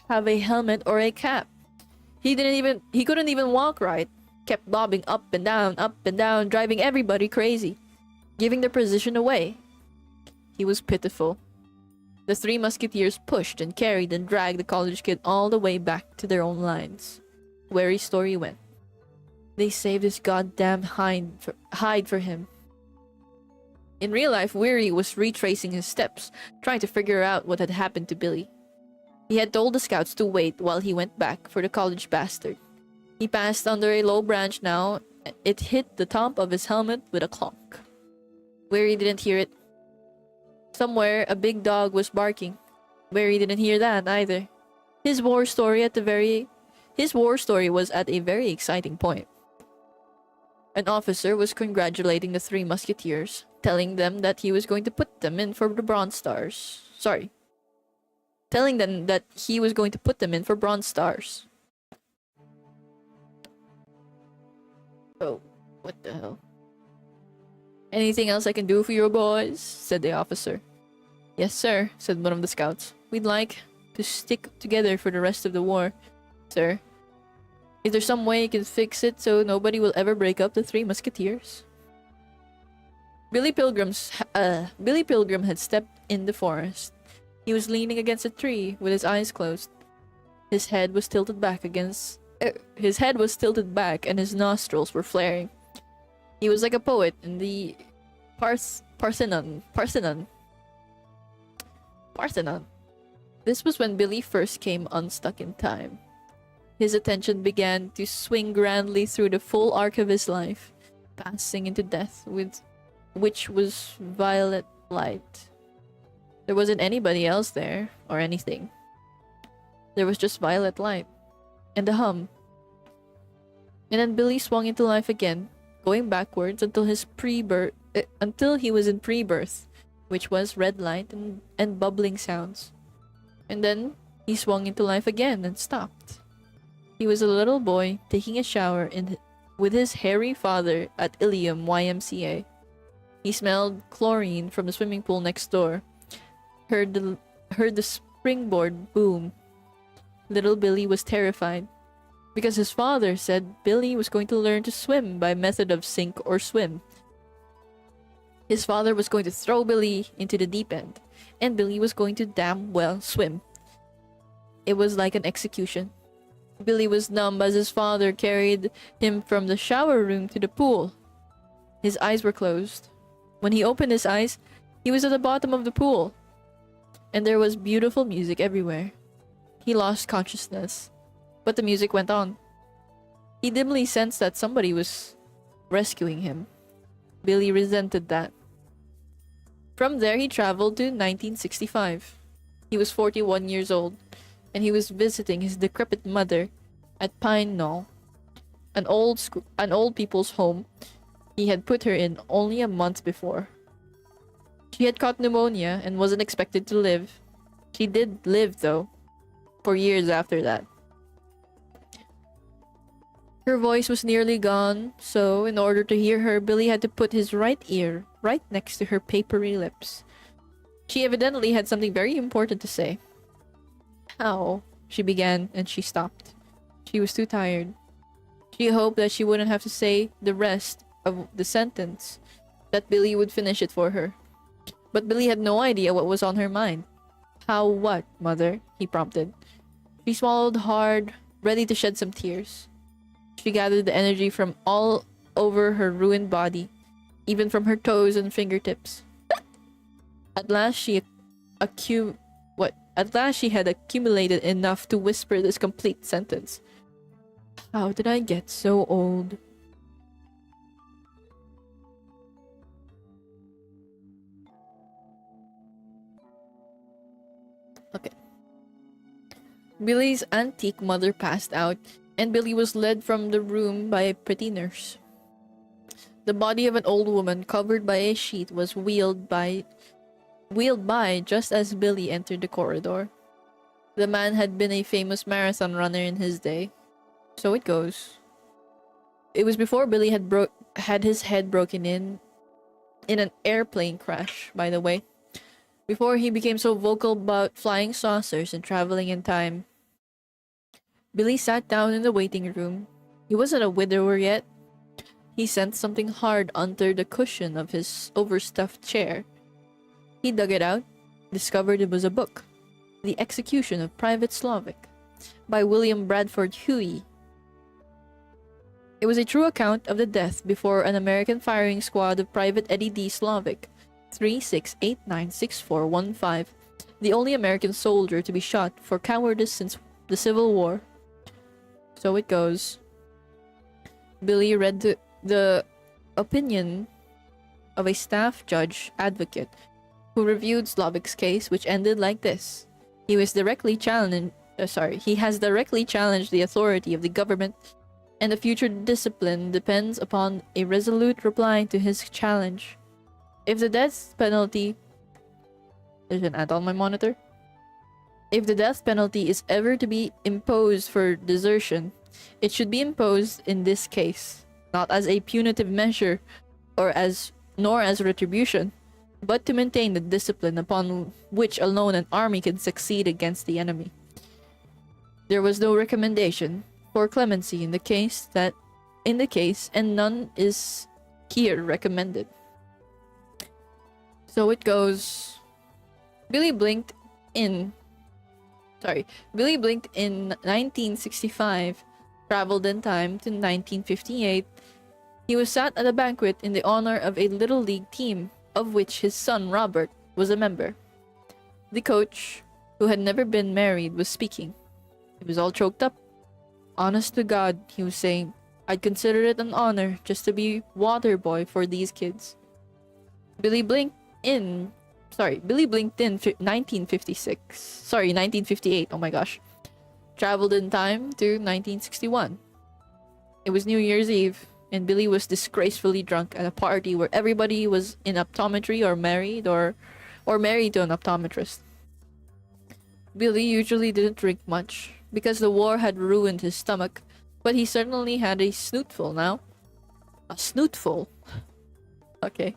Speaker 1: have a helmet or a cap. He couldn't even walk right. Kept bobbing up and down, driving everybody crazy, giving their position away. He was pitiful. The 3 musketeers pushed and carried and dragged the college kid all the way back to their own lines. Wary's story went. They saved his goddamn hide for him. In real life, Weary was retracing his steps, trying to figure out what had happened to Billy. He had told the scouts to wait while he went back for the college bastard. He passed under a low branch now. It hit the top of his helmet with a clonk. Weary didn't hear it. Somewhere, a big dog was barking. Weary didn't hear that either. His war story was at a very exciting point. An officer was congratulating the 3 musketeers, telling them that he was going to put them in for the Bronze Stars. Telling them that he was going to put them in for Bronze Stars. Oh, what the hell? Anything else I can do for you boys? Said the officer. Yes, sir, said one of the scouts. We'd like to stick together for the rest of the war, sir. Is there some way you can fix it so nobody will ever break up the 3 musketeers? Billy Pilgrim had stepped in the forest. He was leaning against a tree with his eyes closed. His head was tilted back and his nostrils were flaring. He was like a poet in the Parthenon. This was when Billy first came unstuck in time. His attention began to swing grandly through the full arc of his life, passing into death, which was violet light. There wasn't anybody else there, or anything. There was just violet light, and a hum. And then Billy swung into life again, going backwards until he was in pre-birth, which was red light and bubbling sounds. And then he swung into life again and stopped. He was a little boy taking a shower with his hairy father at Ilium YMCA. He smelled chlorine from the swimming pool next door, heard the springboard boom. Little Billy was terrified because his father said Billy was going to learn to swim by method of sink or swim. His father was going to throw Billy into the deep end, and Billy was going to damn well swim. It was like an execution. Billy was numb as his father carried him from the shower room to the pool. His eyes were closed. When he opened his eyes, he was at the bottom of the pool, and there was beautiful music everywhere. He lost consciousness, but the music went on. He dimly sensed that somebody was rescuing him. Billy resented that. From there, he traveled to 1965. He was 41 years old, and he was visiting his decrepit mother at Pine Knoll, an old people's home he had put her in only a month before. She had caught pneumonia and wasn't expected to live. She did live, though, for years after that. Her voice was nearly gone, so in order to hear her, Billy had to put his right ear right next to her papery lips. She evidently had something very important to say. "How?" she began, and she stopped. She was too tired. She hoped that she wouldn't have to say the rest of the sentence, that Billy would finish it for her. But Billy had no idea what was on her mind. "How what, mother?" he prompted. She swallowed hard, ready to shed some tears. She gathered the energy from all over her ruined body, even from her toes and fingertips. At last she At last she had accumulated enough to whisper this complete sentence. "How did I get so old?" Okay. Billy's antique mother passed out, and Billy was led from the room by a pretty nurse. The body of an old woman covered by a sheet was wheeled by just as Billy entered the corridor. The man had been a famous marathon runner in his day. So it goes. It was before Billy had his head broken in an airplane crash, by the way. Before he became so vocal about flying saucers and traveling in time. Billy sat down in the waiting room. He wasn't a widower yet. He sensed something hard under the cushion of his overstuffed chair. He dug it out, discovered it was a book, The Execution of Private Slavic, by William Bradford Huey. It was a true account of the death before an American firing squad of Private Eddie D. Slavic, 36896415, the only American soldier to be shot for cowardice since the Civil War. So it goes. Billy read the opinion of a staff judge advocate who reviewed Slavic's case, which ended like this. He has directly challenged the authority of the government, and the future discipline depends upon a resolute reply to his challenge. If the death penalty... There's an ad on my monitor. If the death penalty is ever to be imposed for desertion, it should be imposed in this case, not as a punitive measure nor as retribution, but to maintain the discipline upon which alone an army can succeed against the enemy. There was no recommendation for clemency in the case, and none is here recommended. So it goes. Billy blinked in 1965, traveled in time to 1958. He was sat at a banquet in the honor of a little league team, of which his son Robert was a member. The coach, who had never been married, was speaking. He was all choked up. "Honest to God," he was saying, "I'd consider it an honor just to be water boy for these kids." Billy blinked in 1958, oh my gosh. Traveled in time to 1961. It was New Year's Eve, and Billy was disgracefully drunk at a party where everybody was in optometry or married to an optometrist. Billy usually didn't drink much because the war had ruined his stomach, but he certainly had a snootful now. A snootful. Okay.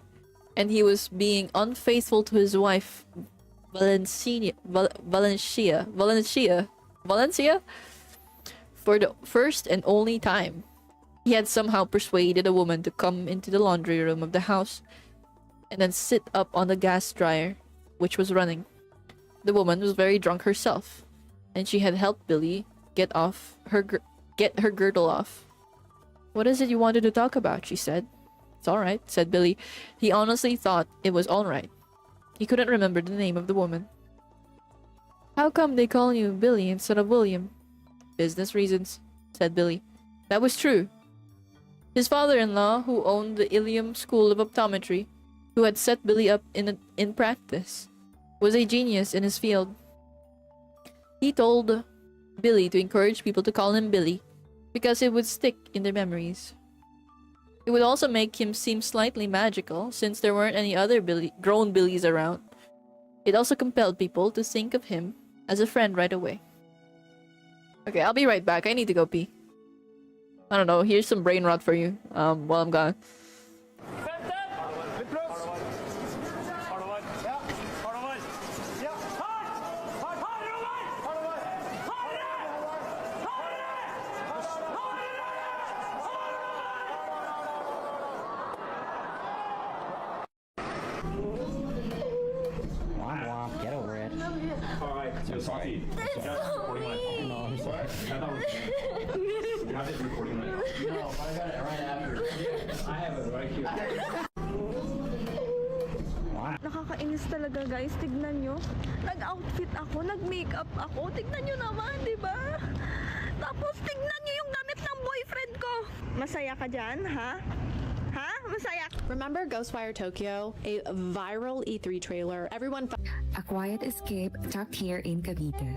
Speaker 1: and he was being unfaithful to his wife, Valencia, for the first and only time. He had somehow persuaded a woman to come into the laundry room of the house and then sit up on the gas dryer, which was running. The woman was very drunk herself, and she had helped Billy get her girdle off. "What is it you wanted to talk about?" she said. "It's all right," said Billy. He honestly thought it was all right. He couldn't remember the name of the woman. "How come they call you Billy instead of William?" "Business reasons," said Billy. That was true. His father-in-law, who owned the Ilium School of Optometry, who had set Billy up in practice, was a genius in his field. He told Billy to encourage people to call him Billy, because it would stick in their memories. It would also make him seem slightly magical, since there weren't any other grown Billies around. It also compelled people to think of him as a friend right away. Okay, I'll be right back. I need to go pee. I don't know, here's some brain rot for you, while I'm gone.
Speaker 2: Get over it.
Speaker 3: Alright, so sorry. You got this recording right?
Speaker 2: No, I'm sorry.
Speaker 3: I thought you got this recording right?
Speaker 2: No, I got it right after.
Speaker 3: I have it right here.
Speaker 4: Nakakainis talaga guys, tignan nyo. Nag-outfit ako, nag-makeup ako. Tignan nyo naman, di ba? Tapos tignan nyo yung damit ng boyfriend ko. Masaya ka dyan, ha? Ha? Masaya ka?
Speaker 5: Remember Ghostwire Tokyo, a viral E3 trailer? Everyone
Speaker 6: A quiet escape tucked here in Cavite.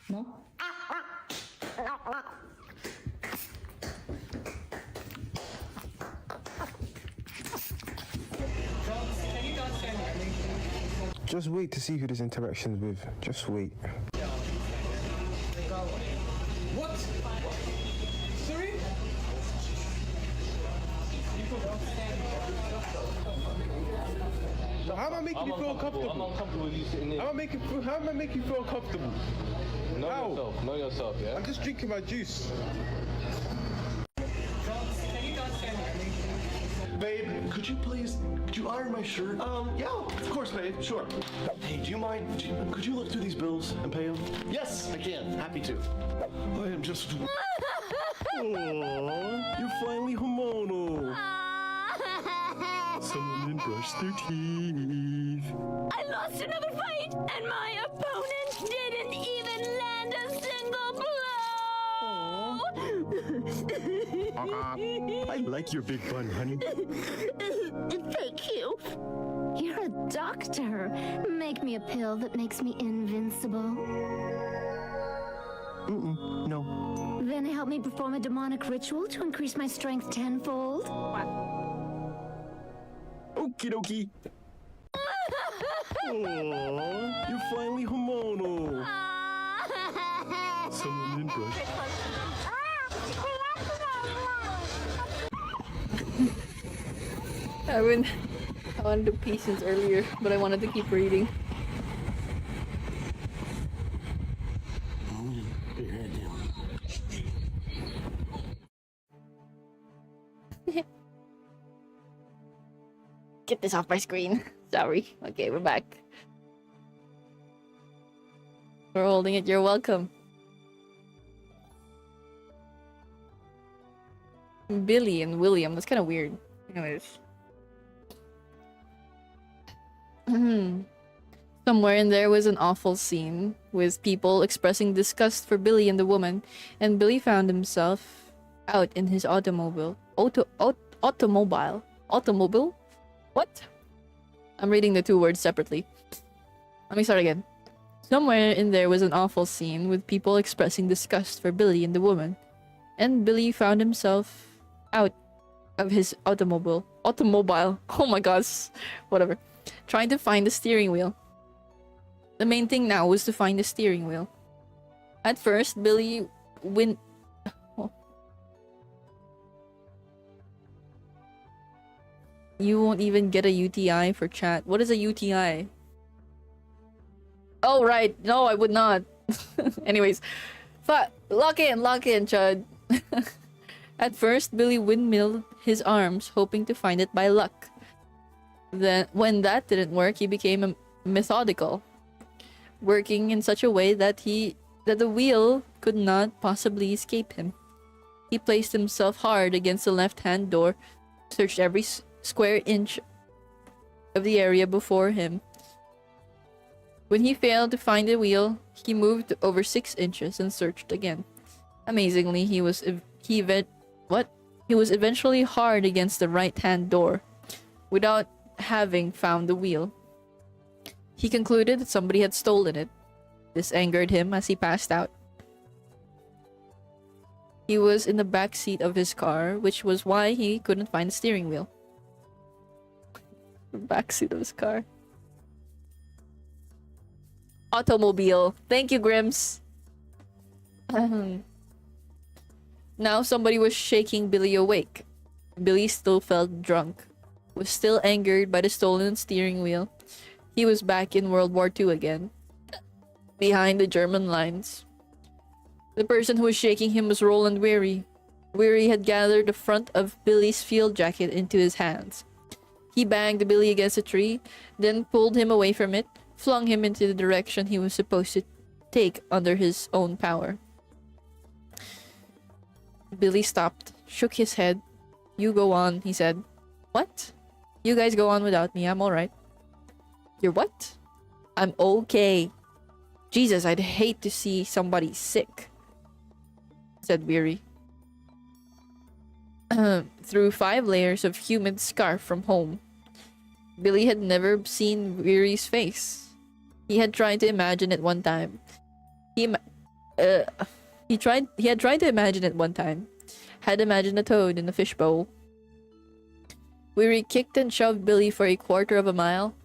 Speaker 6: No?
Speaker 7: Just wait to see who this interaction's with. Just wait.
Speaker 8: What? Siri?
Speaker 7: How am I making you feel comfortable?
Speaker 9: I'm uncomfortable with you sitting there.
Speaker 7: How am I making you feel comfortable? How?
Speaker 9: Know yourself, yeah?
Speaker 7: I'm just drinking my juice.
Speaker 8: Babe, could you iron my shirt? Yeah, of course, babe, sure. Hey, do you mind, could you look through these bills and pay them? Yes, I can, happy to. I am just... Aww, you're finally hormonal. Someone didn't brush their teeth.
Speaker 4: I lost another fight, and my opponent didn't even land a single blow.
Speaker 8: I like your big bun, honey.
Speaker 4: Thank you. You're a doctor. Make me a pill that makes me invincible.
Speaker 8: No.
Speaker 4: Then help me perform a demonic ritual to increase my strength tenfold.
Speaker 8: Okie dokie. Aww, you're finally hormonal. Someone didn't brush.
Speaker 1: I wanted to pee since earlier, but I wanted to keep reading.
Speaker 8: Put your head down.
Speaker 1: Get this off my screen. Sorry. Okay, we're back. We're holding it. You're welcome. Billy and William. That's kind of weird. Anyways. Somewhere in there was an awful scene with people expressing disgust for Billy and the woman, and Billy found himself out in his automobile. Automobile? What? I'm reading the two words separately. Let me start again. Somewhere in there was an awful scene with people expressing disgust for Billy and the woman, and Billy found himself out of his automobile. Oh my gosh. Whatever. Trying to find the steering wheel. The main thing now was to find the steering wheel. At first, Billy went... You won't even get a UTI for chat. What is a UTI? Oh, right. No, I would not. Anyways. Lock in, Chud. At first, Billy windmilled his arms, hoping to find it by luck. Then, when that didn't work, he became methodical, working in such a way that the wheel could not possibly escape him. He placed himself hard against the left-hand door, searched every square inch of the area before him. When he failed to find the wheel, he moved over 6 inches and searched again. Amazingly, he was eventually hard against the right-hand door, without having found the wheel. He concluded that somebody had stolen it. This angered him as he passed out. He was in the back seat of his car, which was why he couldn't find the steering wheel. The back seat of his car. Automobile. Thank you, Grims. Now somebody was shaking Billy awake. Billy still felt drunk, was still angered by the stolen steering wheel. He was back in World War II again, behind the German lines. The person who was shaking him was Roland Weary. Weary had gathered the front of Billy's field jacket into his hands. He banged Billy against a tree, then pulled him away from it, flung him into the direction he was supposed to take under his own power. Billy stopped, shook his head. "You go on," he said. "What? You guys go on without me. I'm alright." "You're what?" "I'm okay." "Jesus, I'd hate to see somebody sick," said Weary. Through 5 layers of humid scarf from home. Billy had never seen Weary's face. He had tried to imagine it one time. He had tried to imagine it one time. Had imagined a toad in a fishbowl. Weary kicked and shoved Billy for a quarter of a mile.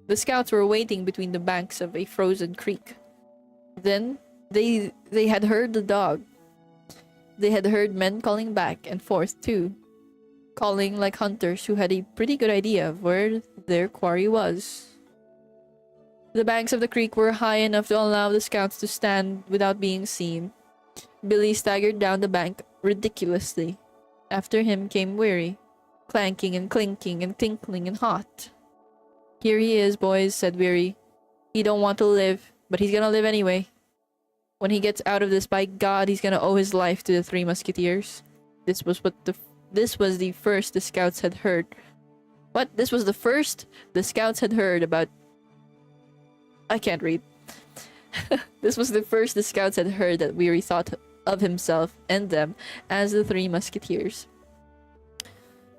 Speaker 1: The scouts were waiting between the banks of a frozen creek. Then they had heard the dog. They had heard men calling back and forth too, calling like hunters who had a pretty good idea of where their quarry was. The banks of the creek were high enough to allow the scouts to stand without being seen. Billy staggered down the bank ridiculously. After him came Weary, clanking and clinking and tinkling and hot. "Here he is, boys," said Weary. "He don't want to live, but he's gonna live anyway. When he gets out of this, by God, he's gonna owe his life to the 3 Musketeers." This was the first the scouts had heard. What? This was the first the scouts had heard about... I can't read. This was the first the scouts had heard that Weary thought of himself and them as the 3 Musketeers.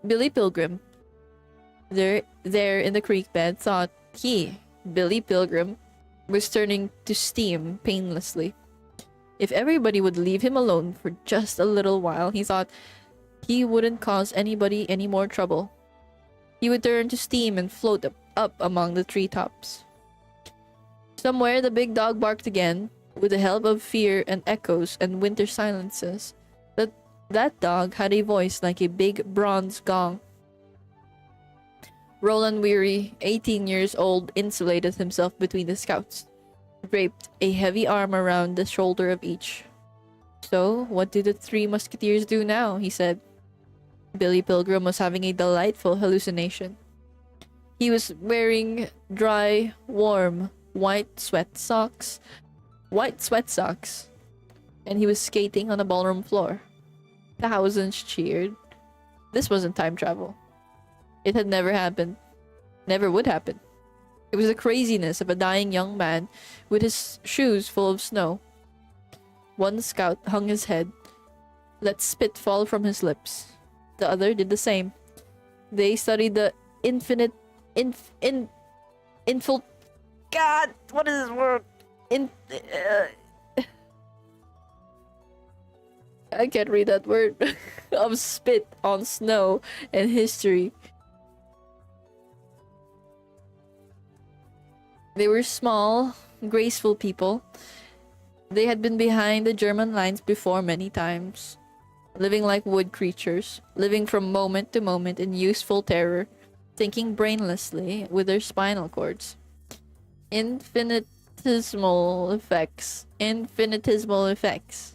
Speaker 1: Billy Pilgrim, there in the creek bed, thought he, Billy Pilgrim, was turning to steam painlessly. If everybody would leave him alone for just a little while, he thought, he wouldn't cause anybody any more trouble. He would turn to steam and float up among the treetops. Somewhere the big dog barked again, with the help of fear and echoes and winter silences. That dog had a voice like a big bronze gong. Roland Weary, 18 years old, insulated himself between the scouts, draped a heavy arm around the shoulder of each. "So, what do the 3 Musketeers do now?" he said. Billy Pilgrim was having a delightful hallucination. He was wearing dry, warm, white sweat socks, and he was skating on a ballroom floor. Thousands cheered. This wasn't time travel. It had never happened. Never would happen. It was the craziness of a dying young man with his shoes full of snow. One scout hung his head, let spit fall from his lips. The other did the same. They studied the God, what is this word? I can't read that word. Of spit on snow and history. They were small, graceful people. They had been behind the German lines before many times, living like wood creatures, living from moment to moment in useful terror, thinking brainlessly with their spinal cords. Infinitesimal effects. Infinitesimal effects.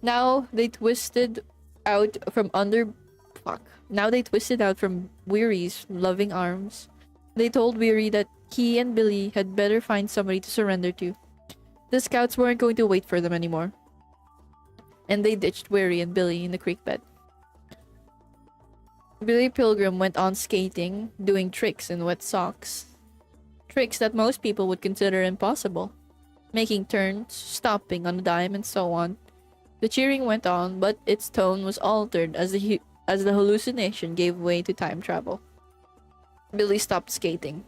Speaker 1: Now they twisted out from under. Fuck. Now they twisted out from Weary's loving arms. They told Weary that he and Billy had better find somebody to surrender to. The scouts weren't going to wait for them anymore. And they ditched Weary and Billy in the creek bed. Billy Pilgrim went on skating, doing tricks in wet socks. Tricks that most people would consider impossible. Making turns, stopping on a dime, and so on. The cheering went on, but its tone was altered as the hallucination gave way to time travel. Billy stopped skating,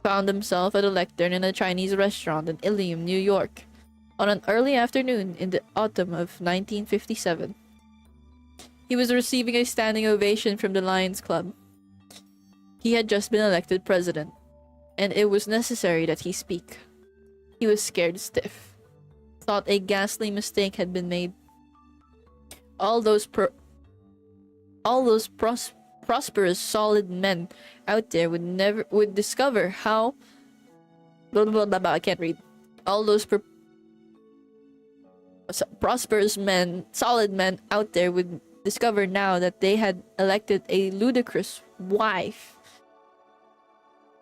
Speaker 1: found himself at a lectern in a Chinese restaurant in Ilium, New York, on an early afternoon in the autumn of 1957. He was receiving a standing ovation from the Lions Club. He had just been elected president, and it was necessary that he speak. He was scared stiff, thought a ghastly mistake had been made. All those prosperous, solid men out there would discover how. Blah, blah, blah, blah, I can't read. All those prosperous men, solid men out there would discover now that they had elected a ludicrous wife.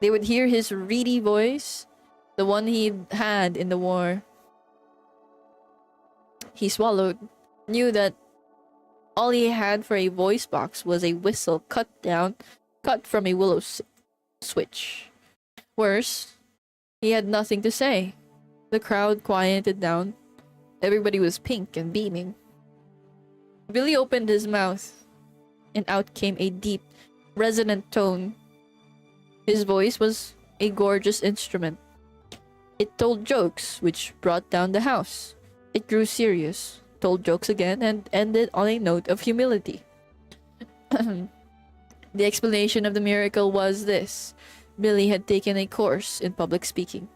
Speaker 1: They would hear his reedy voice, the one he had in the war. He swallowed, knew that all he had for a voice box was a whistle cut from a willow switch. Worse, he had nothing to say. The crowd quieted down. Everybody was pink and beaming. Billy opened his mouth, and out came a deep, resonant tone. His voice was a gorgeous instrument. It told jokes, which brought down the house. It grew serious, told jokes again, and ended on a note of humility. The explanation of the miracle was this: Billy had taken a course in public speaking.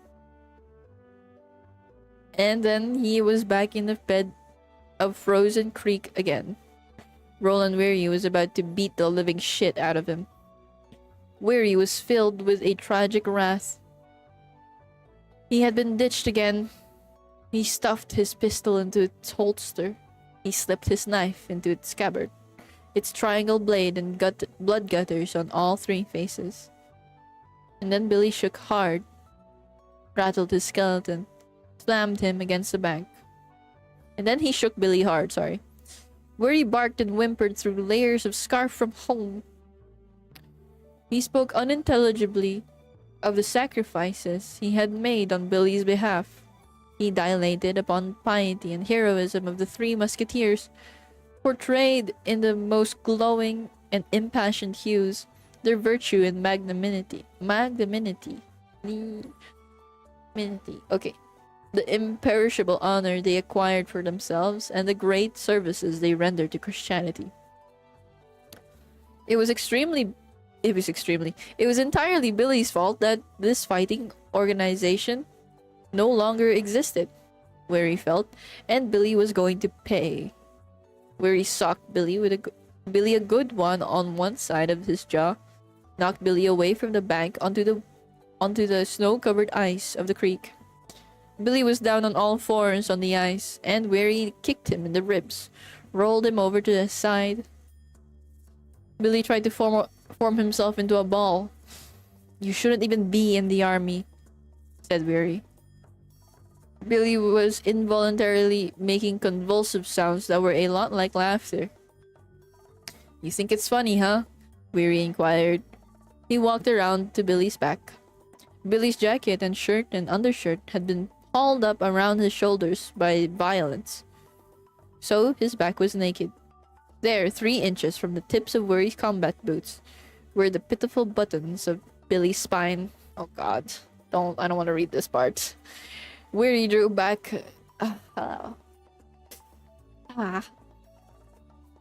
Speaker 1: And then he was back in the bed of Frozen Creek again. Roland Weary was about to beat the living shit out of him. Weary was filled with a tragic wrath. He had been ditched again. He stuffed his pistol into its holster. He slipped his knife into its scabbard, its triangle blade and blood gutters on all three faces. And then Billy shook hard, rattled his skeleton, slammed him against the bank. And then he shook Billy hard, where he barked and whimpered through layers of scarf from home. He spoke unintelligibly of the sacrifices he had made on Billy's behalf. He dilated upon piety and heroism of the three musketeers, portrayed in the most glowing and impassioned hues, their virtue and magnanimity. Okay. The imperishable honor they acquired for themselves and the great services they rendered to Christianity. It was entirely Billy's fault that this fighting organization no longer existed, where he felt, and Billy was going to pay. Where he socked Billy with Billy a good one on one side of his jaw, knocked Billy away from the bank onto the snow-covered ice of the creek. Billy was down on all fours on the ice, and Weary kicked him in the ribs, rolled him over to the side. Billy tried to form himself into a ball. "You shouldn't even be in the army," said Weary. Billy was involuntarily making convulsive sounds that were a lot like laughter. "You think it's funny, huh?" Weary inquired. He walked around to Billy's back. Billy's jacket and shirt and undershirt had been hauled up around his shoulders by violence, so his back was naked. There, 3 inches from the tips of Weary's combat boots, were the pitiful buttons of Billy's spine. Oh God, I don't want to read this part. Weary drew back.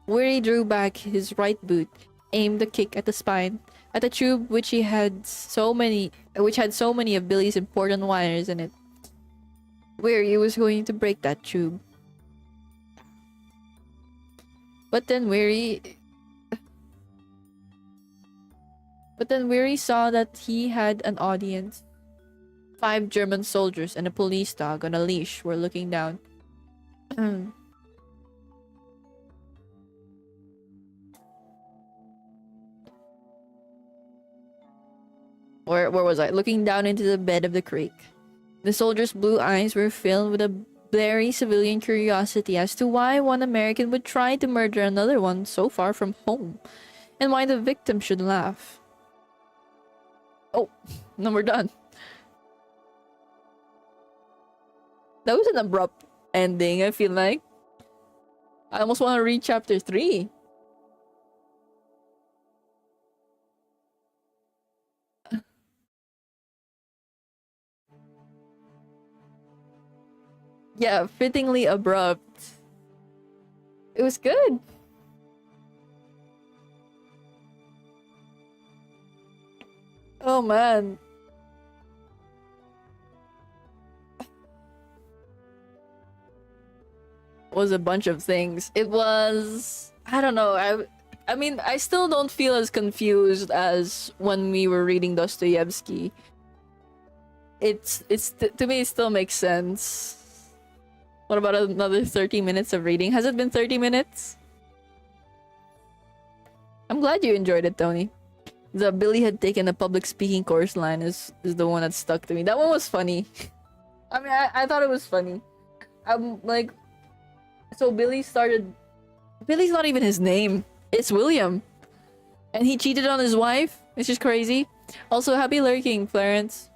Speaker 1: Weary drew back his right boot, aimed a kick at the spine, at the tube which had so many of Billy's important wires in it. Weary was going to break that tube. But then Weary saw that he had an audience. 5 German soldiers and a police dog on a leash were looking down. Where was I? Looking down into the bed of the creek. The soldiers' blue eyes were filled with a blurry civilian curiosity as to why one American would try to murder another one so far from home, and why the victim should laugh. Oh, no, we're done. That was an abrupt ending, I feel like. I almost want to read chapter 3. Yeah, fittingly abrupt. It was good. Oh man. Was a bunch of things. It was, I don't know. I mean, I still don't feel as confused as when we were reading Dostoevsky. To me it still makes sense. What about another 30 minutes of reading? Has it been 30 minutes? I'm glad you enjoyed it, Tony. The Billy had taken a public speaking course line is the one that stuck to me. That one was funny. I mean, I thought it was funny. I'm like, so Billy's not even his name. It's William. And he cheated on his wife. It's just crazy. Also, happy lurking, Clarence.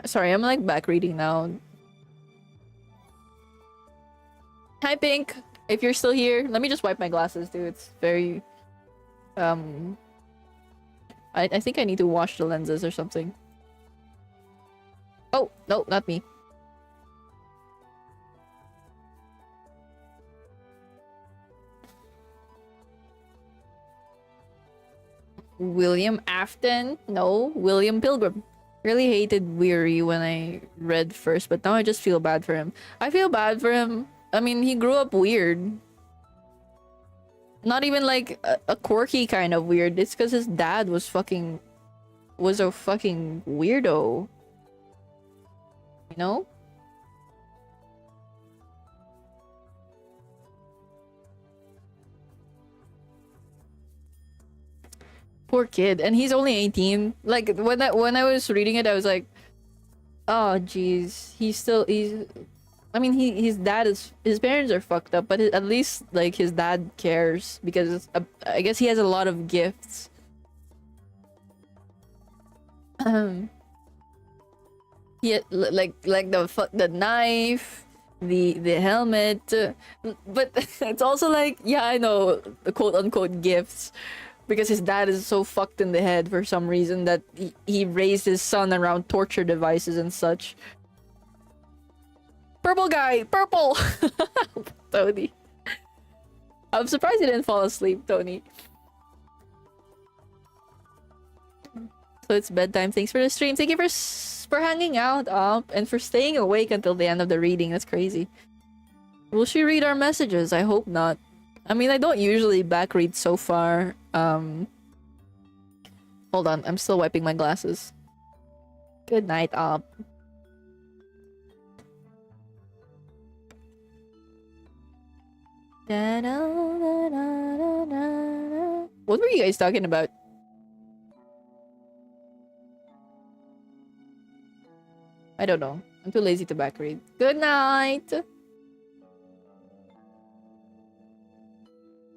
Speaker 1: Sorry, I'm like back reading now. Hi, Pink. If you're still here, let me just wipe my glasses, dude. It's very... I think I need to wash the lenses or something. Oh, no, not me. William Afton? No, William Pilgrim. Really hated Weary when I read first, but now I just feel bad for him. I feel bad for him. I mean, he grew up weird. Not even like a quirky kind of weird. It's because his dad was a fucking weirdo. You know? Poor kid. And he's only 18. Like when I was reading it, I was like, oh jeez. I mean, his parents are fucked up, but at least like his dad cares because I guess he has a lot of gifts. Yeah, like the knife, the helmet, but it's also like, yeah, I know, the quote unquote gifts, because his dad is so fucked in the head for some reason that he raised his son around torture devices and such. Purple guy! Purple! Tony. I'm surprised you didn't fall asleep, Tony. So it's bedtime. Thanks for the stream. Thank you for hanging out and for staying awake until the end of the reading. That's crazy. Will she read our messages? I hope not. I mean, I don't usually back read so far. Hold on. I'm still wiping my glasses. Good night, What were you guys talking about? I don't know. I'm too lazy to back read. Good night!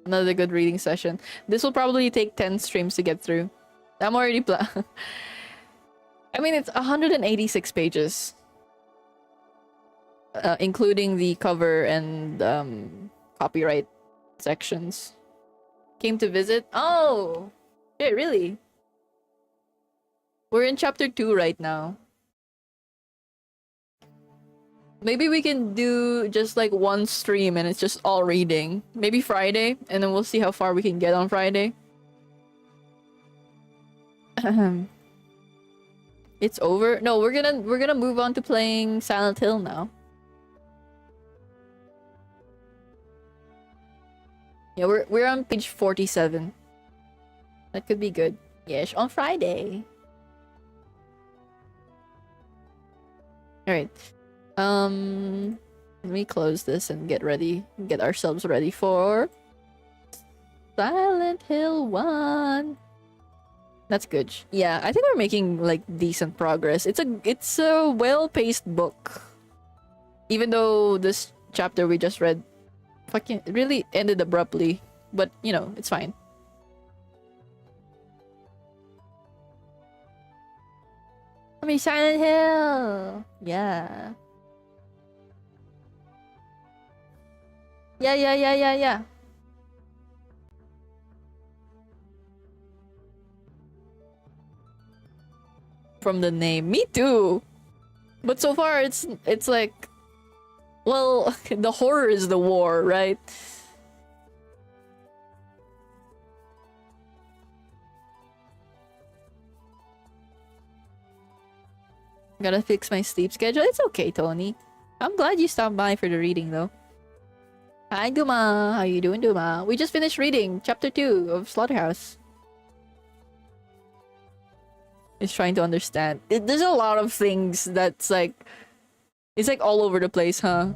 Speaker 1: Another good reading session. This will probably take 10 streams to get through. I'm already I mean, it's 186 pages. Including the cover and copyright sections. Came to visit? Oh! Shit, really? We're in chapter 2 right now. Maybe we can do just like one stream and it's just all reading. Maybe Friday, and then we'll see how far we can get on Friday. It's over. No, we're gonna move on to playing Silent Hill now. Yeah, we're on page 47. That could be good. Yes, on Friday. All right. Let me close this and get ready. Get ourselves ready for Silent Hill 1. That's good. Yeah, I think we're making like decent progress. It's a well-paced book. Even though this chapter we just read fucking really ended abruptly, but you know, it's fine. I mean, Silent Hill. Yeah. Yeah. From the name. Me too. But so far it's like, well, the horror is the war, right? Gotta fix my sleep schedule. It's okay, Tony. I'm glad you stopped by for the reading though. Hi Duma, how you doing, Duma? We just finished reading chapter 2 of Slaughterhouse. Is trying to understand. There's a lot of things that's like, it's like all over the place, huh?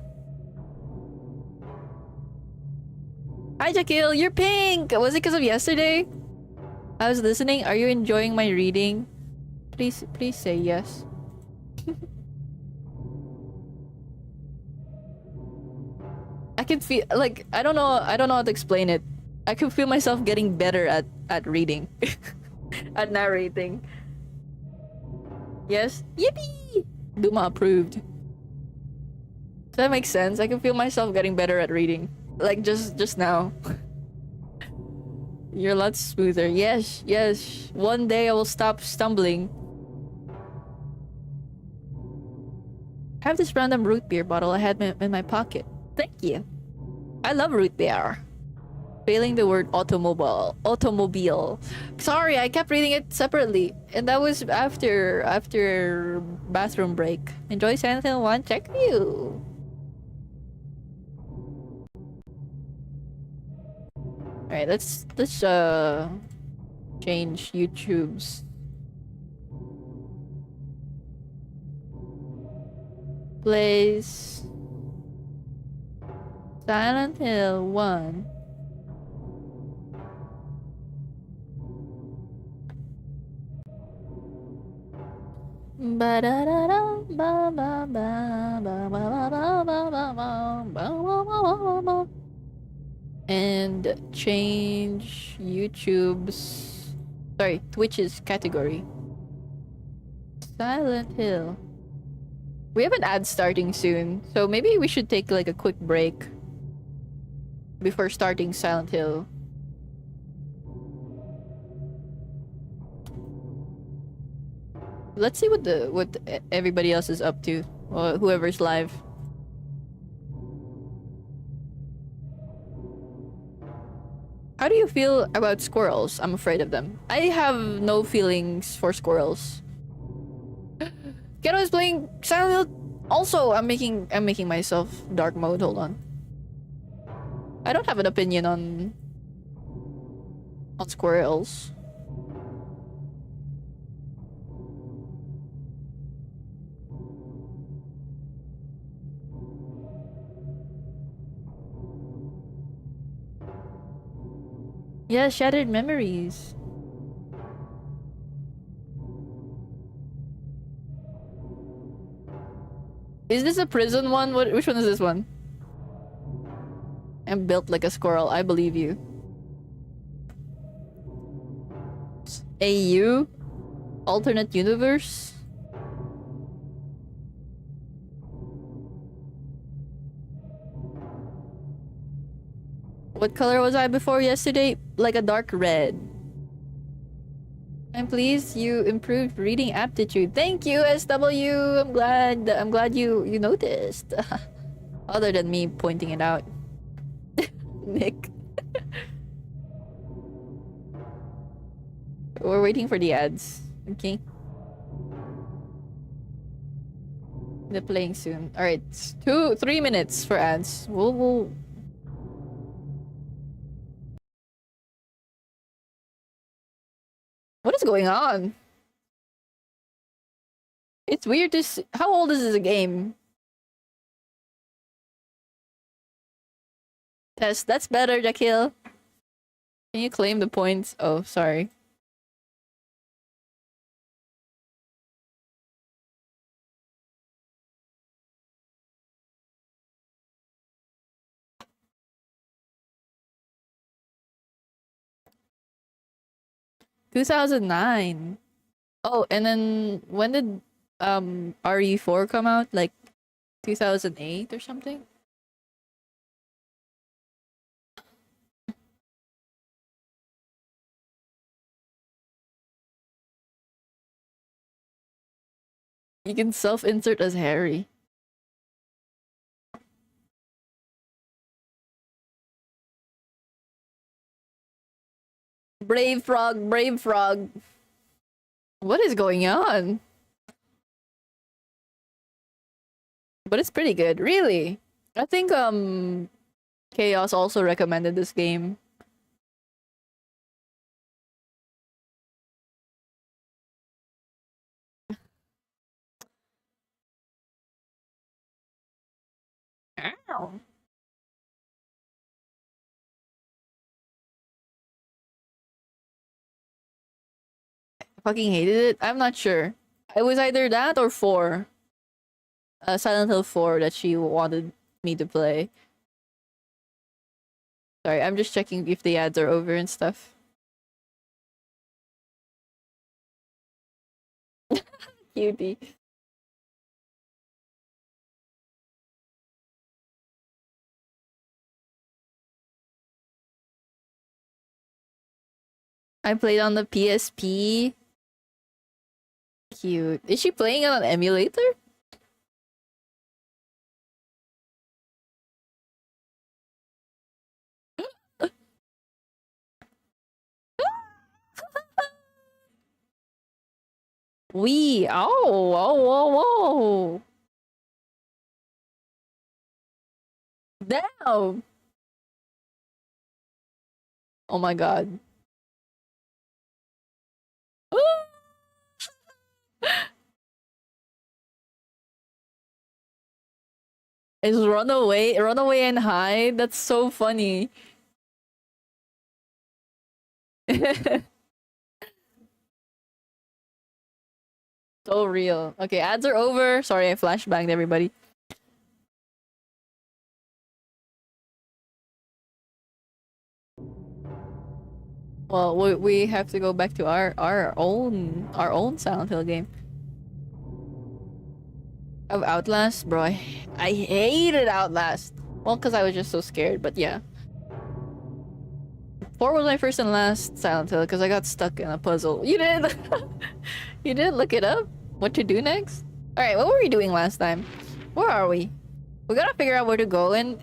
Speaker 1: Hi Jakil, you're pink! Was it because of yesterday? I was listening. Are you enjoying my reading? Please say yes. I can feel like I don't know how to explain it. I can feel myself getting better at reading. At narrating. Yes? Yippee! Duma approved. Does that make sense? I can feel myself getting better at reading. Like just now. You're a lot smoother. Yes. One day I will stop stumbling. I have this random root beer bottle I had in my pocket. Thank you. I love root beer. Failing the word automobile. Sorry, I kept reading it separately. And that was after bathroom break. Enjoy Silent Hill 1. Check you. Alright, let's change YouTube's plays Silent Hill 1. And change Twitch's category. Silent Hill. We have an ad starting soon, so maybe we should take like a quick break before starting Silent Hill. Let's see what everybody else is up to, or whoever's live. How do you feel about squirrels? I'm afraid of them. I have no feelings for squirrels. Keno is playing Silent Hill. Also, I'm making myself dark mode. Hold on. I don't have an opinion on squirrels. Yeah, shattered memories. Is this a prison one? Which one is this one? I'm built like a squirrel. I believe you. AU? Alternate universe? What color was I before yesterday? Like a dark red. I'm pleased you improved reading aptitude. Thank you, SW. I'm glad you noticed. Other than me pointing it out. Nick. Where waiting for the ads. Okay. They're playing soon. All right, 3 minutes for ads. We'll. What is going on? It's weird to see. How old is this game? Test. That's better, Jakil. Can you claim the points? Oh, sorry. "2009." Oh, and then when did RE4 come out? Like 2008 or something? You can self-insert as Harry. Brave frog, brave frog. What is going on? But it's pretty good, really. I think Chaos also recommended this game. Ow. Fucking hated it. I'm not sure. It was either that or 4. Silent Hill 4 that she wanted me to play. Sorry, I'm just checking if the ads are over and stuff. Cutie. I played on the PSP. Cute. Is she playing on an emulator? We. Oh, whoa, whoa, whoa. Damn. Oh my god. It's run away and hide. That's so funny. So real. Okay, ads are over. Sorry, I flashbanged everybody. Well, we have to go back to our own Silent Hill game. Of Outlast, bro. I hated Outlast. Well, because I was just so scared, but yeah. 4 was my first and last Silent Hill because I got stuck in a puzzle. You did? You did look it up? What to do next? Alright, what were we doing last time? Where are we? We gotta figure out where to go, and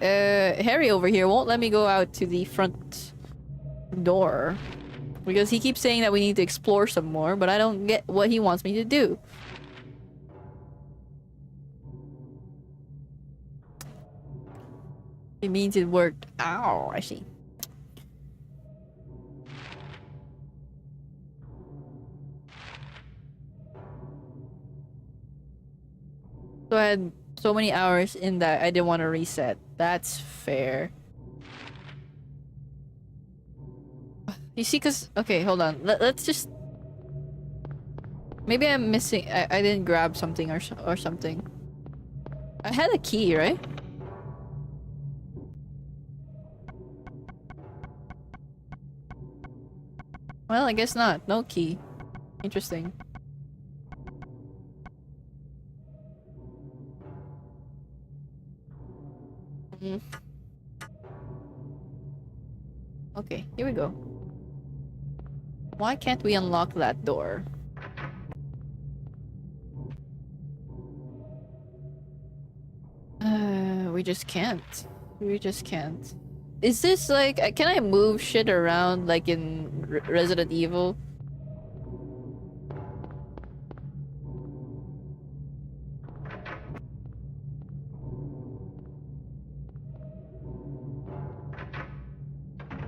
Speaker 1: Harry over here won't let me go out to the front door. Because he keeps saying that we need to explore some more, but I don't get what he wants me to do. It means it worked. Ow, I see. So I had so many hours in that I didn't want to reset. That's fair. You see, cause okay, hold on. Let's just. Maybe I'm missing. I didn't grab something or something. I had a key, right? Well, I guess not. No key. Interesting. Okay, here we go. Why can't we unlock that door? We just can't. We just can't. Is this like, can I move shit around like in Resident Evil?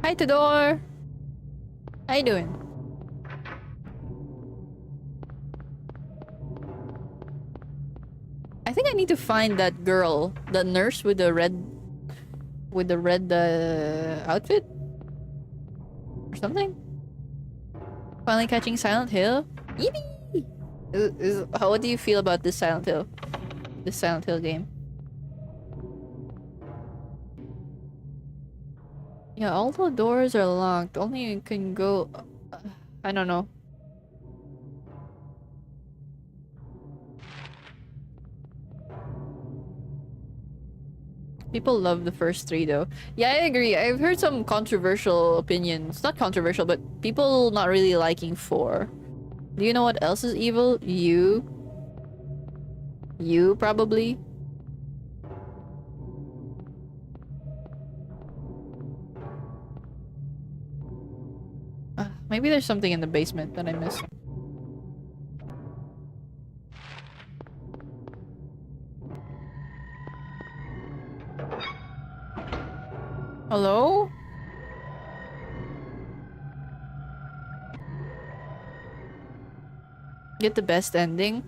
Speaker 1: Hi, Tador. How you doing? I think I need to find that girl, the nurse with the red outfit or something. Finally catching Silent Hill. Yippee! What do you feel about this Silent Hill? This Silent Hill game? Yeah, all the doors are locked. Only you can go. I don't know. People love the first three though. Yeah, I agree. I've heard some controversial opinions. Not controversial, but people not really liking 4. Do you know what else is evil? You. You, probably. Maybe there's something in the basement that I missed. Hello? Get the best ending?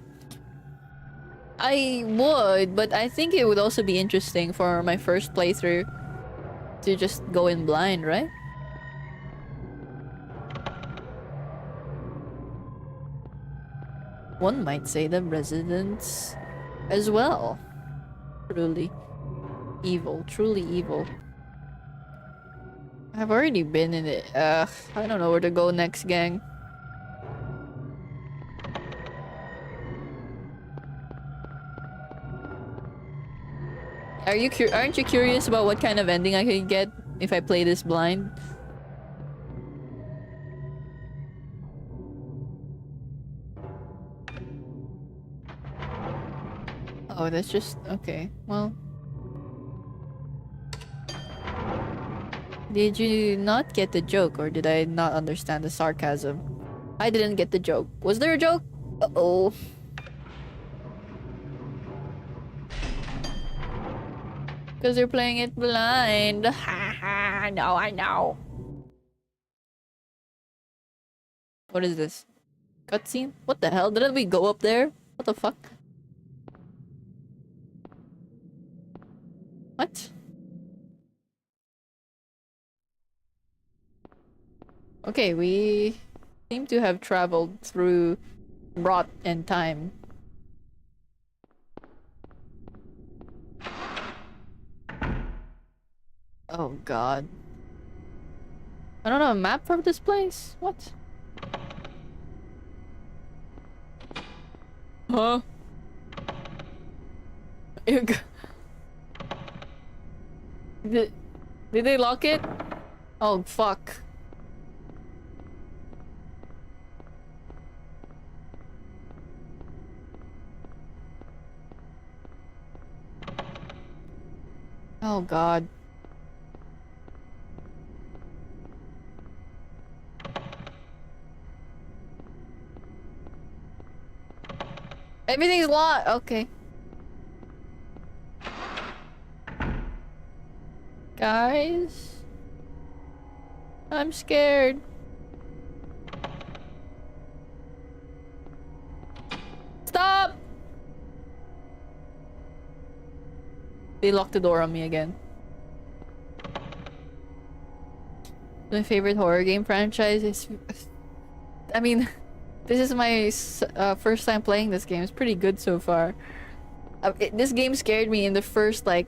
Speaker 1: I would, but I think it would also be interesting for my first playthrough to just go in blind, right? One might say the residents as well. Truly evil, truly evil. I've already been in it. I don't know where to go next, gang. Aren't you curious about what kind of ending I could get if I play this blind? Oh, that's just okay. Well, did you not get the joke, or did I not understand the sarcasm? I didn't get the joke. Was there a joke? Uh-oh. Because you're playing it blind. Haha, no, I know. What is this? Cutscene? What the hell? Didn't we go up there? What the fuck? What? Okay, we seem to have traveled through rot and time. Oh god. I don't know a map for this place? What? Huh? Did they lock it? Oh fuck. Oh god. Everything's locked. Okay. Guys, I'm scared. Stop! They locked the door on me again. My favorite horror game franchise is... I mean, this is my first time playing this game. It's pretty good so far. This game scared me in the first, like,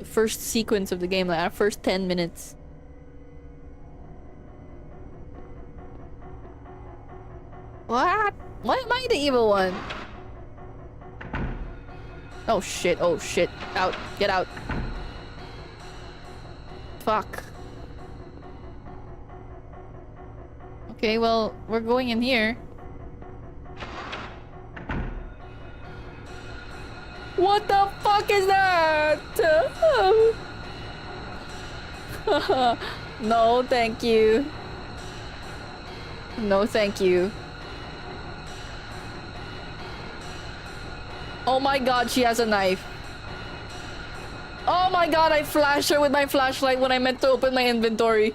Speaker 1: first sequence of the game, like our first 10 minutes. What? Why am I the evil one? Oh shit, oh shit. Out, get out. Fuck. Okay, well, we're going in here. What the fuck is that? No, thank you. No, thank you. Oh my god, she has a knife. Oh my god, I flashed her with my flashlight when I meant to open my inventory.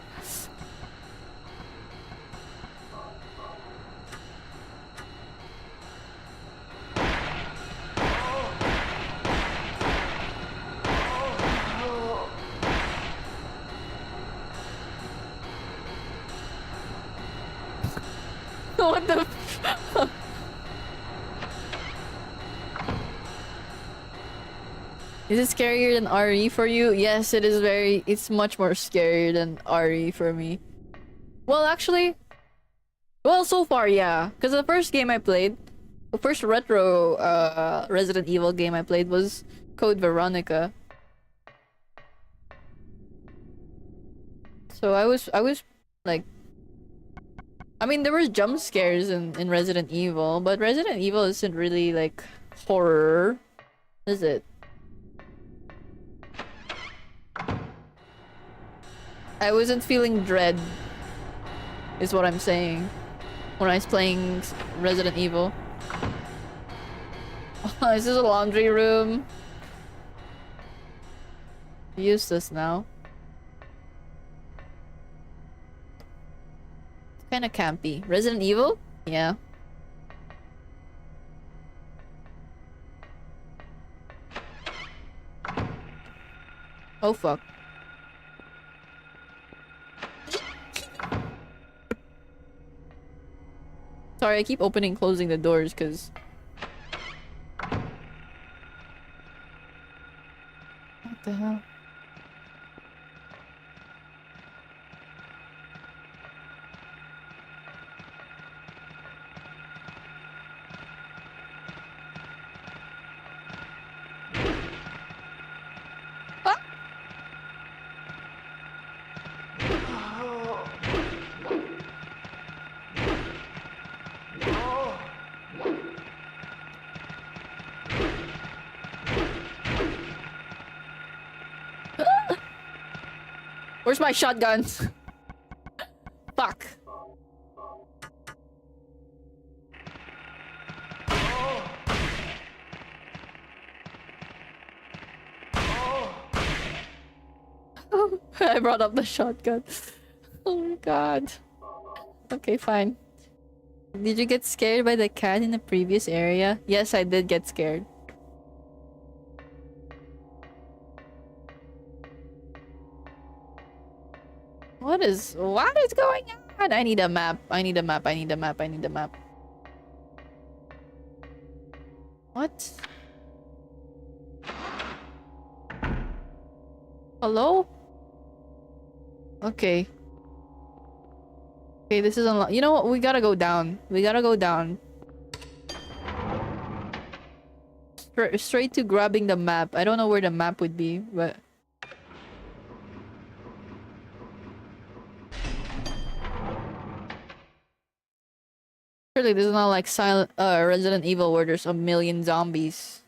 Speaker 1: What the f- Is it scarier than RE for you? Yes, it is it's much more scarier than RE for me. Well, actually, well, so far, yeah. Because the first game I played, the first retro Resident Evil game I played was Code Veronica. So I was like, I mean, there was jump scares in Resident Evil, but Resident Evil isn't really like horror, is it? I wasn't feeling dread, is what I'm saying, when I was playing Resident Evil. Is this a laundry room? Useless now. Kinda campy. Resident Evil? Yeah. Oh fuck. Sorry, I keep opening and closing the doors because... What the hell? Where's my shotguns? Fuck. I brought up the shotgun. Oh my god. Okay, fine. Did you get scared by the cat in the previous area? Yes, I did get scared. What is going on? I need a map. I need a map. I need a map. I need a map. What? Hello? Okay. Okay, this is unlocked. You know what? We gotta go down. We gotta go down. Straight to grabbing the map. I don't know where the map would be, but... Surely this is not like silent Resident Evil where there's a million zombies.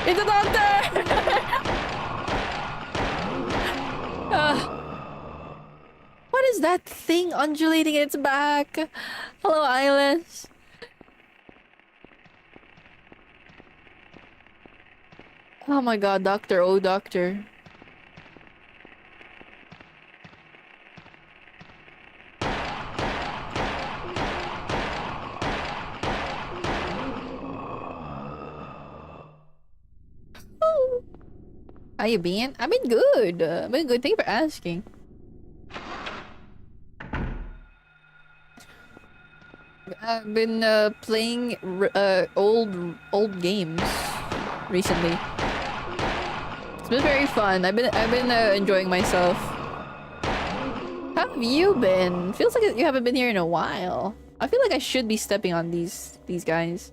Speaker 1: It's a doctor! What is that thing undulating its back? Hello, Eyeless. Oh my god, doctor, oh doctor. How you been? I've been good. I've been good. Thank you for asking. I've been playing old games recently. It's been very fun. I've been enjoying myself. How have you been? Feels like you haven't been here in a while. I feel like I should be stepping on these guys.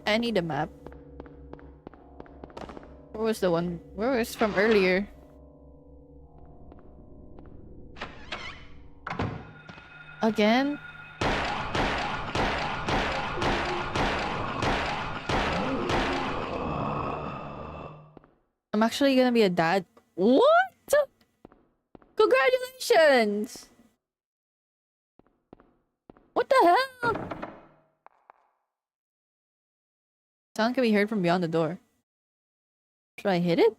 Speaker 1: I need a map. Where was the one? Where was from earlier? Again? I'm actually gonna be a dad. What? Congratulations! What the hell? Sound can be heard from beyond the door. Should I hit it?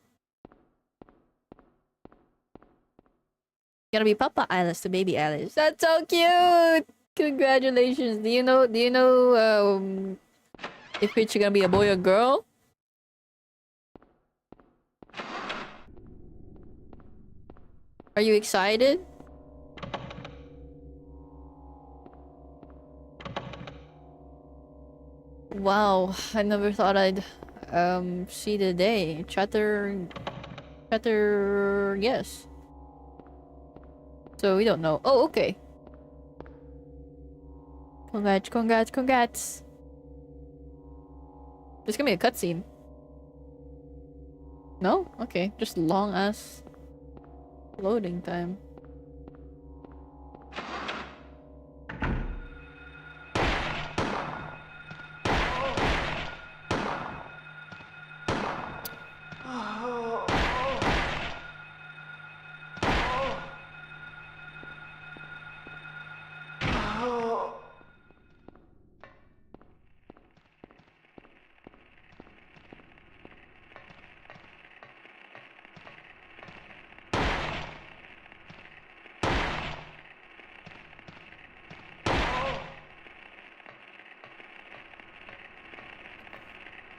Speaker 1: Gonna be Papa Alice to Baby Alice. That's so cute! Congratulations. Do you know, if it's gonna be a boy or girl? Are you excited? Wow, I never thought I'd see the day. Chatter, yes. So we don't know. Oh, okay. Congrats. There's gonna be a cutscene. No? Okay, just long ass loading time.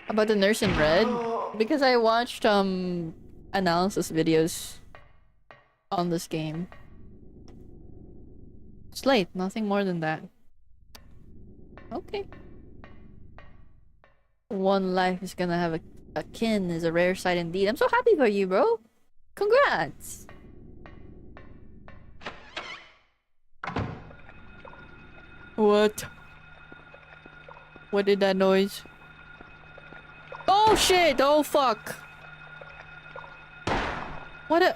Speaker 1: About the nurse in red? Because I watched analysis videos on this game. Slate, nothing more than that. Okay. One life is gonna have a kin is a rare sight indeed. I'm so happy for you, bro. Congrats. What? What did that noise? Oh shit! Oh fuck! What a...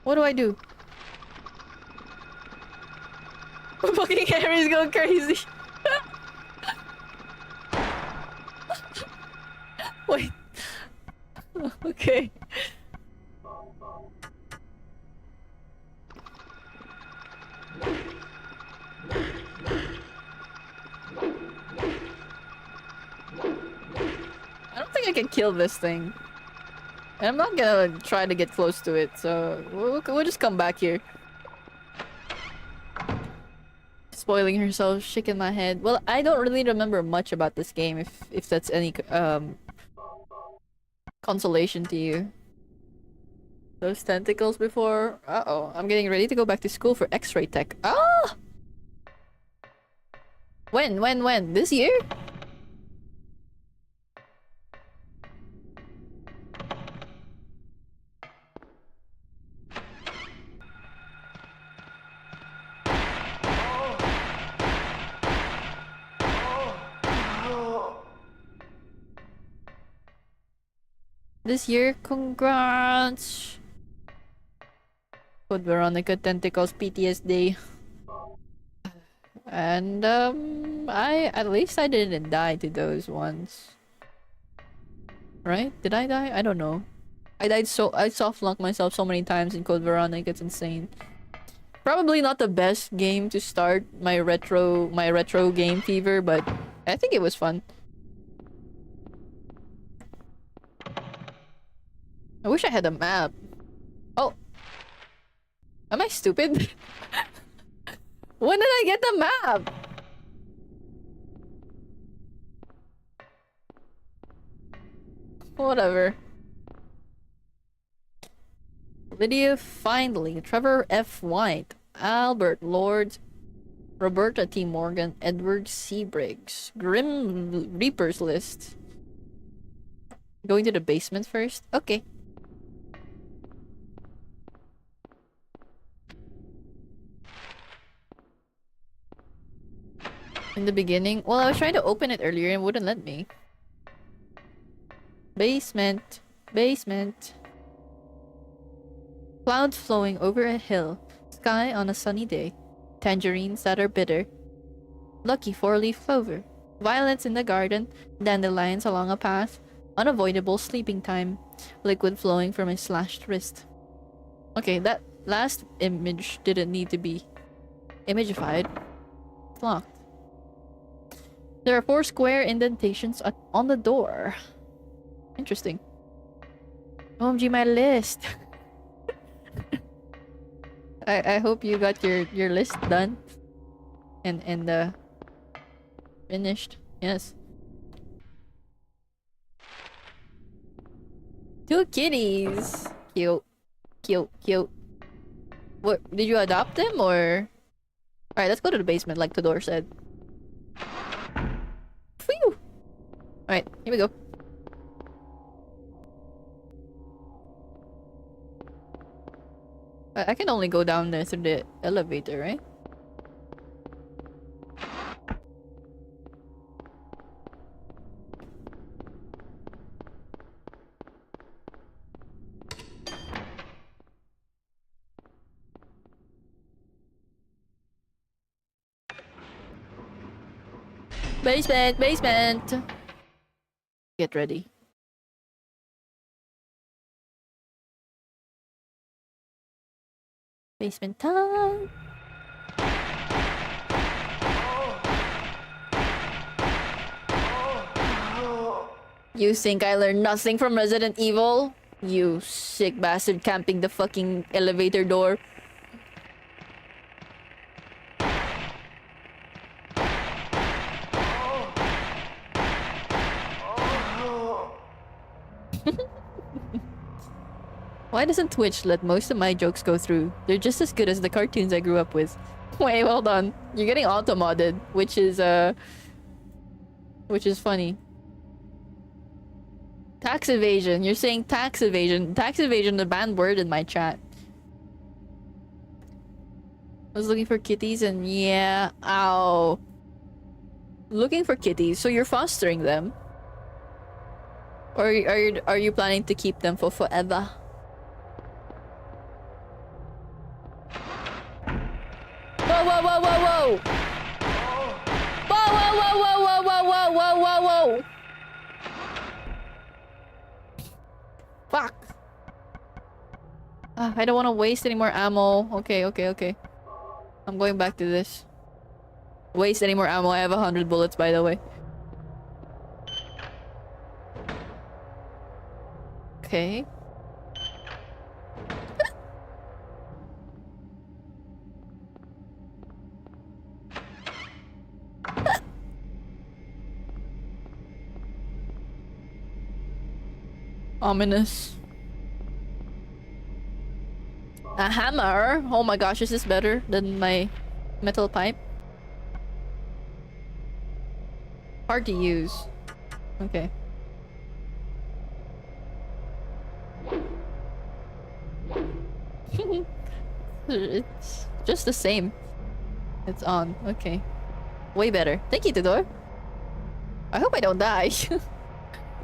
Speaker 1: What do I do? Fucking Harry's going crazy. Wait. Okay. I don't think I can kill this thing. And I'm not gonna try to get close to it, so we'll just come back here. Spoiling herself, shaking my head. Well, I don't really remember much about this game, if that's any consolation to you. Those tentacles before. Uh-oh, I'm getting ready to go back to school for X-ray tech. Ah! When? This year? This year? Congrats! Code Veronica Tentacles PTSD. And, at least I didn't die to those ones. Right? Did I die? I don't know. I soft-locked myself so many times in Code Veronica, it's insane. Probably not the best game to start my retro game fever, but I think it was fun. I wish I had a map. Oh. Am I stupid? When did I get the map? Whatever. Lydia Findley, Trevor F. White, Albert Lord, Roberta T. Morgan, Edward C. Briggs. Grim Reaper's list. Going to the basement first? Okay. In the beginning? Well, I was trying to open it earlier and it wouldn't let me. Basement. Clouds flowing over a hill. Sky on a sunny day. Tangerines that are bitter. Lucky four-leaf clover. Violets in the garden. Dandelions along a path. Unavoidable sleeping time. Liquid flowing from a slashed wrist. Okay, that last image didn't need to be imagified. It's locked. There are 4 square indentations on the door. Interesting. OMG, my list. I hope you got your list done. And finished. Yes. 2 kitties. Cute. Cute, cute. What, did you adopt them or? Alright, let's go to the basement like Tudor said. Phew! Alright, here we go. I can only go down there through the elevator, right? Basement! Basement! Get ready. Basement time! You think I learned nothing from Resident Evil? You sick bastard camping the fucking elevator door. Why doesn't Twitch let most of my jokes go through? They're just as good as the cartoons I grew up with. Wait, hold on. You're getting auto-modded, which is funny. Tax evasion. You're saying tax evasion. Tax evasion, the banned word in my chat. I was looking for kitties and yeah, ow. Looking for kitties, so you're fostering them? Or are you planning to keep them for forever? Whoa, whoa, whoa, whoa, whoa! Whoa, whoa, whoa, whoa, whoa, whoa, whoa, whoa, whoa! Fuck! I don't want to waste any more ammo. Okay, okay, okay. I'm going back to this. Waste any more ammo. I have 100 bullets, by the way. Okay. Ominous. A hammer? Oh my gosh, is this better than my metal pipe? Hard to use. Okay. It's just the same. It's on. Okay. Way better. Thank you, Tudor. I hope I don't die.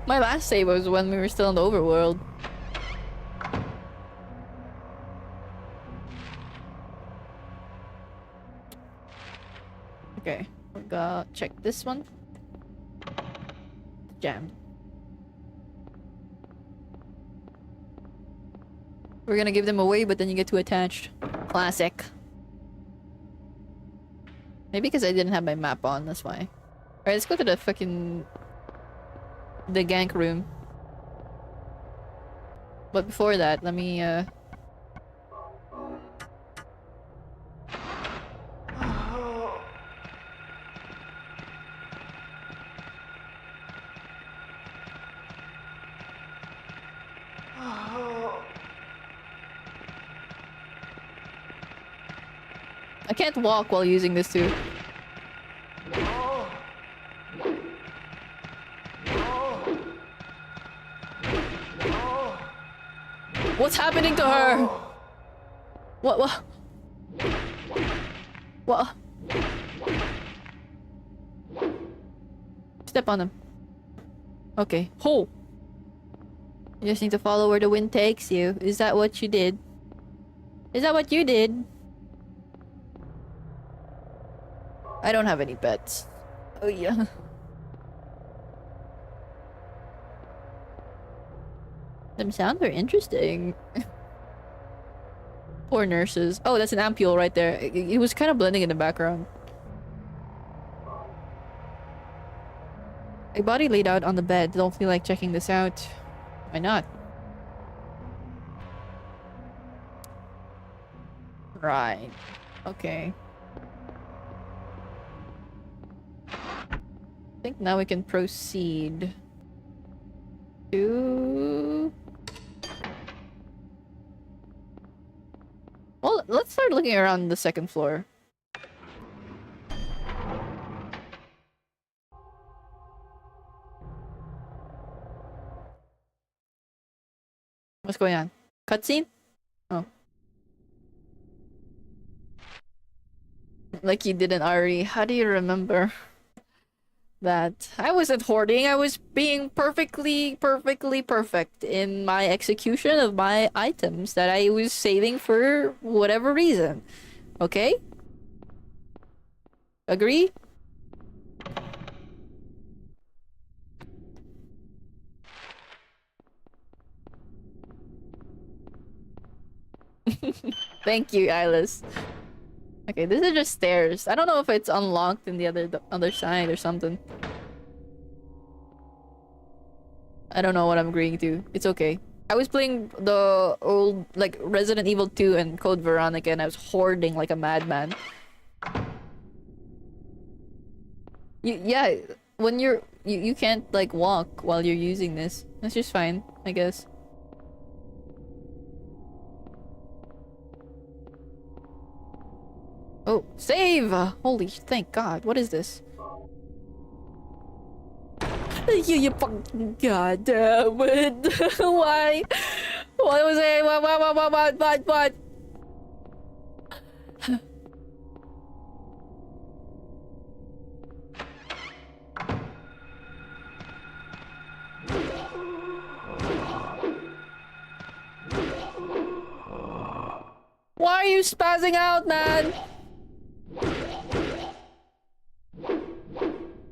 Speaker 1: My last save was when we were still in the overworld. Okay. We got check this one. Jammed. We're gonna give them away, but then you get too attached. Classic. Maybe because I didn't have my map on, that's why. Alright, let's go to the fucking... the gank room. But before that, let me, I can't walk while using this too. What's happening to her? What? What? Step on him. Okay. Ho! You just need to follow where the wind takes you. Is that what you did? Is that what you did? I don't have any pets. Oh yeah. Them sounds are interesting. Poor nurses. Oh, that's an ampule right there. It was kind of blending in the background. A body laid out on the bed. Don't feel like checking this out. Why not? Right. Okay. I think now we can proceed to... Well, let's start looking around the second floor. What's going on? Cutscene? Oh. Like you didn't already. How do you remember that? I wasn't hoarding. I was being perfectly perfect in my execution of my items that I was saving for whatever reason. Okay? Agree? Thank you, Ilis. Okay, this is just stairs. I don't know if it's unlocked in the other side or something. I don't know what I'm agreeing to. It's okay. I was playing the old, like, Resident Evil 2 and Code Veronica, and I was hoarding like a madman. Yeah, when you can't, like, walk while you're using this. That's just fine, I guess. Oh, save! Holy, thank God. What is this? You fucking goddamn it. Why? What was it? What? Why are you spazzing out, man?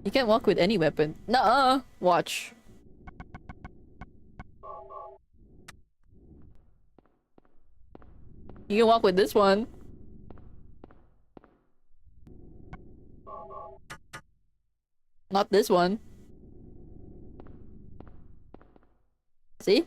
Speaker 1: You can't walk with any weapon. Nuh-uh. Watch. You can walk with this one. Not this one. See?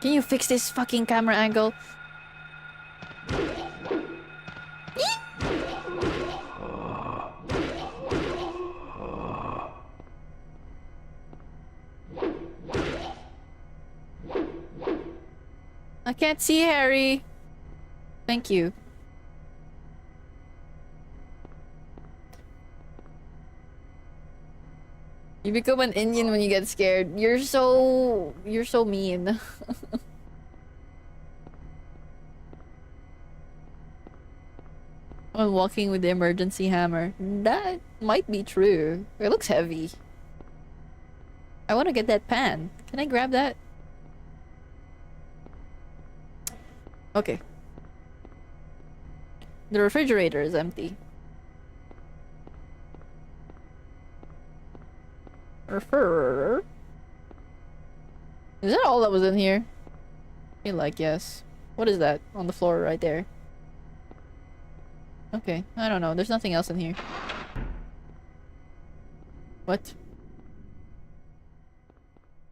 Speaker 1: Can you fix this fucking camera angle? I can't see Harry. Thank you. You become an Indian when you get scared. You're so mean. I'm walking with the emergency hammer. That might be true. It looks heavy. I want to get that pan. Can I grab that? Okay. The refrigerator is empty. Refer. Is that all that was in here? I feel like yes. What is that on the floor right there? Okay, I don't know. There's nothing else in here. What?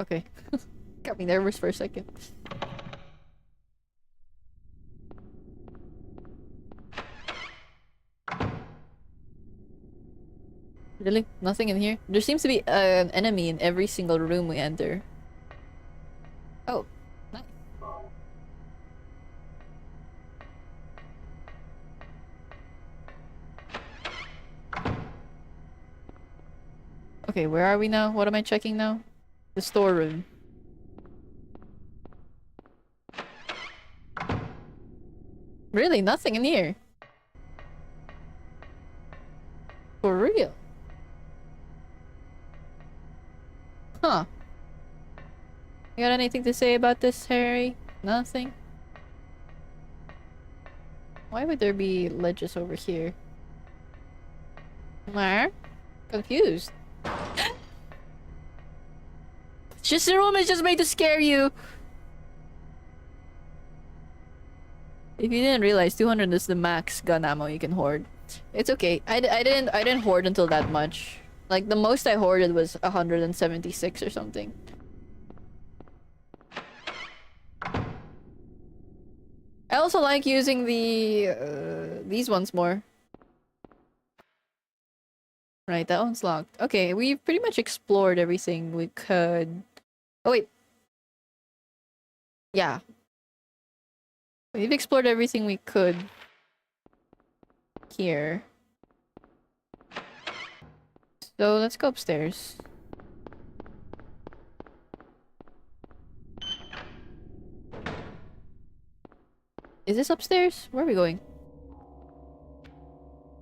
Speaker 1: Okay. Got me nervous for a second. Really? Nothing in here? There seems to be an enemy in every single room we enter. Oh, nice. Okay, where are we now? What am I checking now? The storeroom. Really, nothing in here. For real. Huh. You got anything to say about this, Harry? Nothing? Why would there be ledges over here? Where? Confused. It's just the room is just made to scare you. If you didn't realize, 200 is the max gun ammo you can hoard. It's okay. I didn't hoard until that much. Like the most I hoarded was 176 or something. I also like using the these ones more. Right, that one's locked. Okay, we've pretty much explored everything we could. Oh wait. Yeah. We've explored everything we could here. So let's go upstairs. Is this upstairs? Where are we going?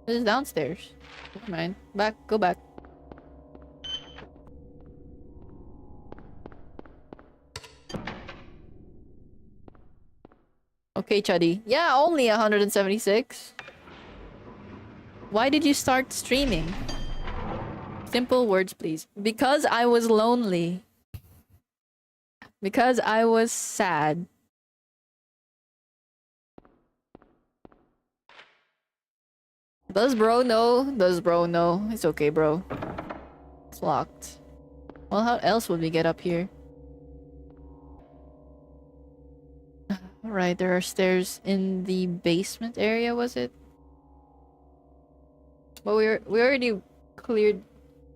Speaker 1: This is downstairs. Never mind. Back. Go back. Okay, Chuddy. Yeah, only 176. Why did you start streaming? Simple words, please. Because I was lonely. Because I was sad. Does bro know? Does bro know? It's okay, bro. It's locked. Well, how else would we get up here? Alright, there are stairs in the basement area, was it? But we already cleared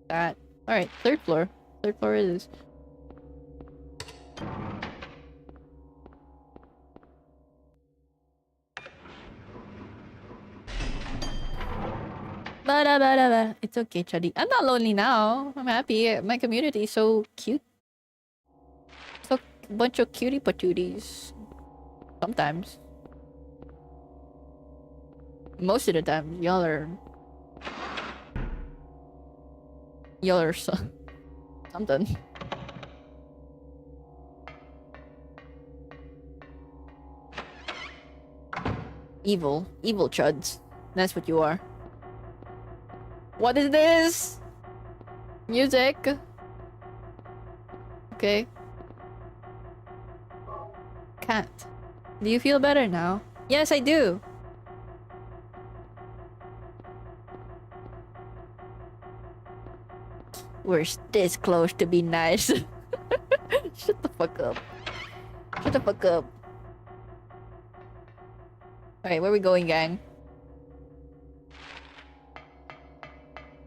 Speaker 1: that. Alright, third floor. Third floor it is. Ba-da-ba-da-ba. It's okay, Chuddy. I'm not lonely now. I'm happy. My community is so cute. So bunch of cutie patooties. Sometimes. Most of the time, y'all are something. Evil chuds. That's what you are. What is this? Music. Okay. Cat. Do you feel better now? Yes, I do. We're this close to be nice. Shut the fuck up. Shut the fuck up. Alright, where are we going, gang?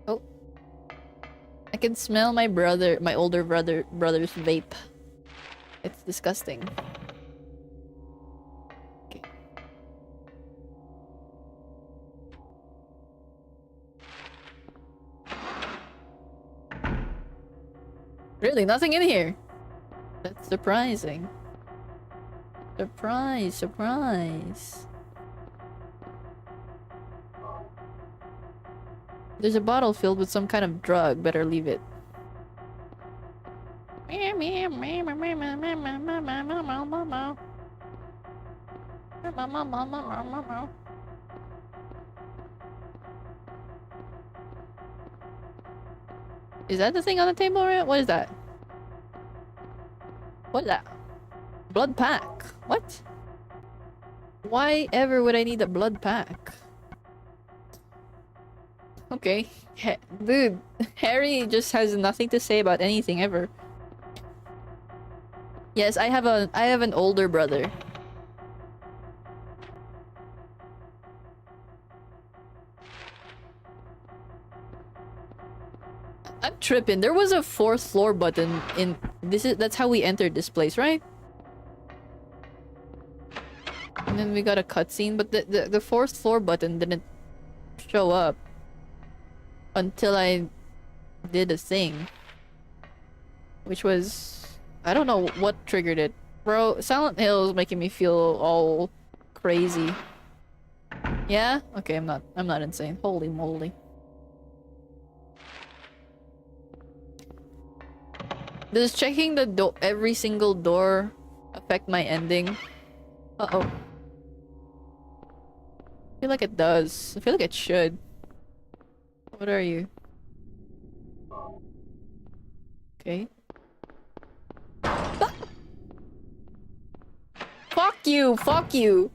Speaker 1: Oh. I can smell my older brother's vape. It's disgusting. Okay. Really, nothing in here. That's surprising. Surprise. There's a bottle filled with some kind of drug. Better leave it. Is that the thing on the table, right? What is that? What is that? Blood pack. What? Why ever would I need a blood pack? Okay. Dude, Harry just has nothing to say about anything ever. Yes, I have an older brother. I'm tripping. There was a 4th floor button in that's how we entered this place, right? And then we got a cutscene, but the 4th floor button didn't show up until I did a thing. Which was... I don't know what triggered it. Bro, Silent Hill is making me feel all crazy. Yeah? Okay, I'm not insane. Holy moly. Does checking the door, every single door, affect my ending? Uh-oh. I feel like it does. I feel like it should. What are you? Okay. Ah! Fuck you! Fuck you!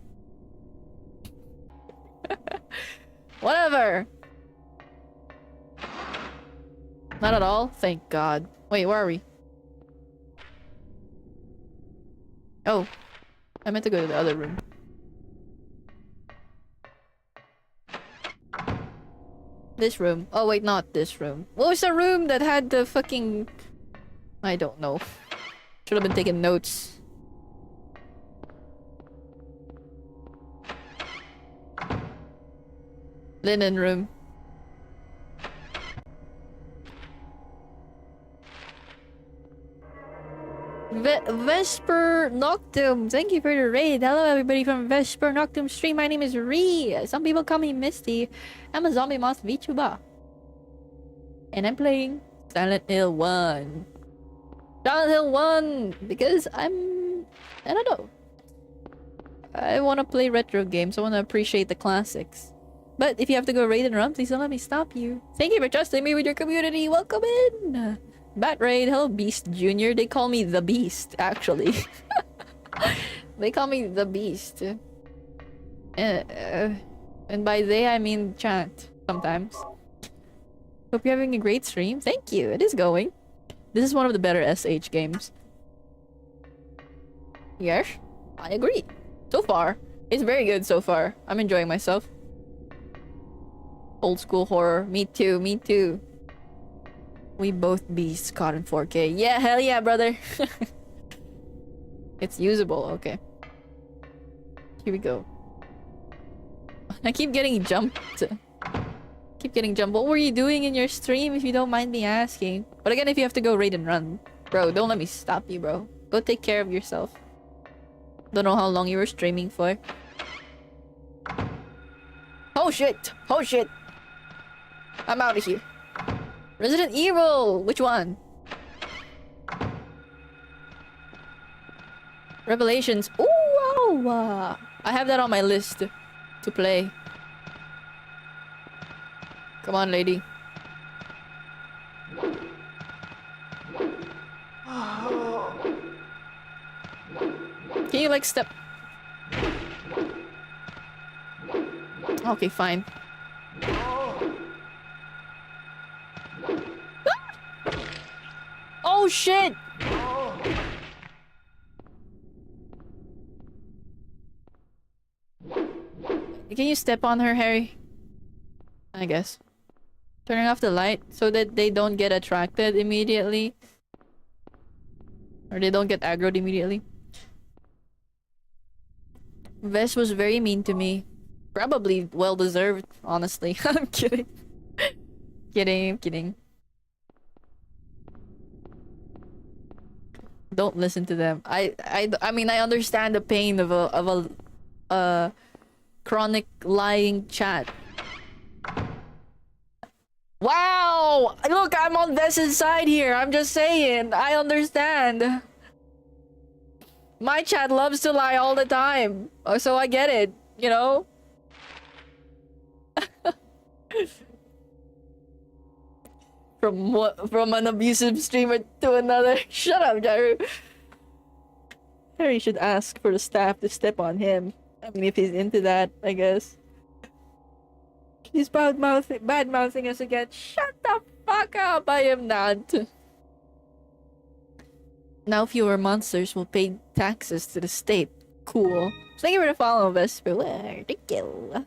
Speaker 1: Whatever! Not at all? Thank God. Wait, where are we? Oh. I meant to go to the other room. This room. Oh wait, not this room. What was the room that had the fucking... I don't know. Should have been taking notes. Linen room. Vesper Noctum, thank you for the raid. Hello everybody from Vesper Noctum stream. My name is Ree. Some people call me Misty. I'm a zombie moth VTuber. And I'm playing Silent Hill 1. Silent Hill 1! Because I don't know. I want to play retro games. I want to appreciate the classics. But if you have to go raid and run, please don't let me stop you. Thank you for trusting me with your community. Welcome in! Bat Raid, hello Beast Jr. They call me the Beast, actually. They call me the Beast. And by they, I mean chat, sometimes. Hope you're having a great stream. Thank you, it is going. This is one of the better SH games. Yes, I agree. So far, it's very good so far. I'm enjoying myself. Old school horror. Me too, me too. We both beasts caught in 4K. Yeah, hell yeah, brother. It's usable, okay. Here we go. I keep getting jumped. Keep getting jumped. What were you doing in your stream, if you don't mind me asking? But again, if you have to go raid and run. Bro, don't let me stop you, bro. Go take care of yourself. Don't know how long you were streaming for. Oh shit! Oh shit! I'm out of here. Resident Evil! Which one? Revelations. Ooh, wow. I have that on my list to play. Come on, lady. Can you like step? Okay, fine. Oh shit! Can you step on her, Harry? I guess. Turning off the light so that they don't get attracted immediately. Or they don't get aggroed immediately. Vess was very mean to me. Probably well deserved, honestly. I'm kidding. Kidding, I'm kidding. Don't listen to them. I mean, I understand the pain of a chronic lying chat. Wow! Look, I'm on Vess's side here. I'm just saying. I understand. My chat loves to lie all the time. So I get it, you know? From an abusive streamer to another. Shut up, Jaru. Harry should ask for the staff to step on him. I mean, if he's into that, I guess. He's bad-mouthing us again. Shut the fuck up! I am not. Now fewer monsters will pay taxes to the state. Cool. Thank you for the follow, Vesper. Thank you.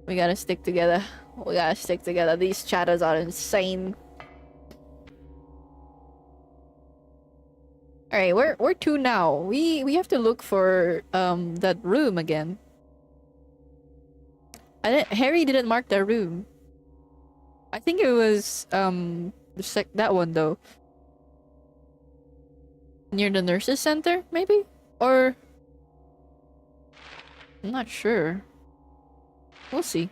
Speaker 1: We gotta stick together. We gotta stick together. These chatters are insane. Alright, we're two now. We have to look for that room again. Harry didn't mark that room. I think it was that one though. Near the nurses center, maybe? Or I'm not sure. We'll see.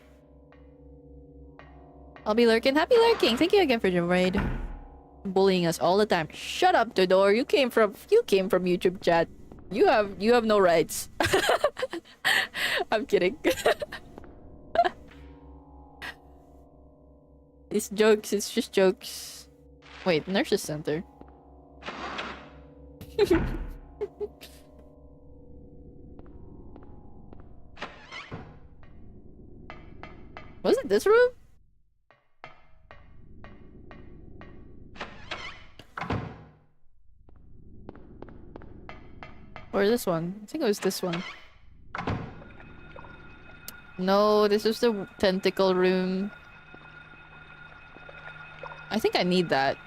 Speaker 1: I'll be lurking. Happy lurking! Thank you again for the raid. Bullying us all the time. Shut up, Todor. You came from YouTube chat. You have no rights. I'm kidding. It's jokes. It's just jokes. Wait, nurses center. Was it this room? Or this one? I think it was this one. No, this is the tentacle room. I think I need that.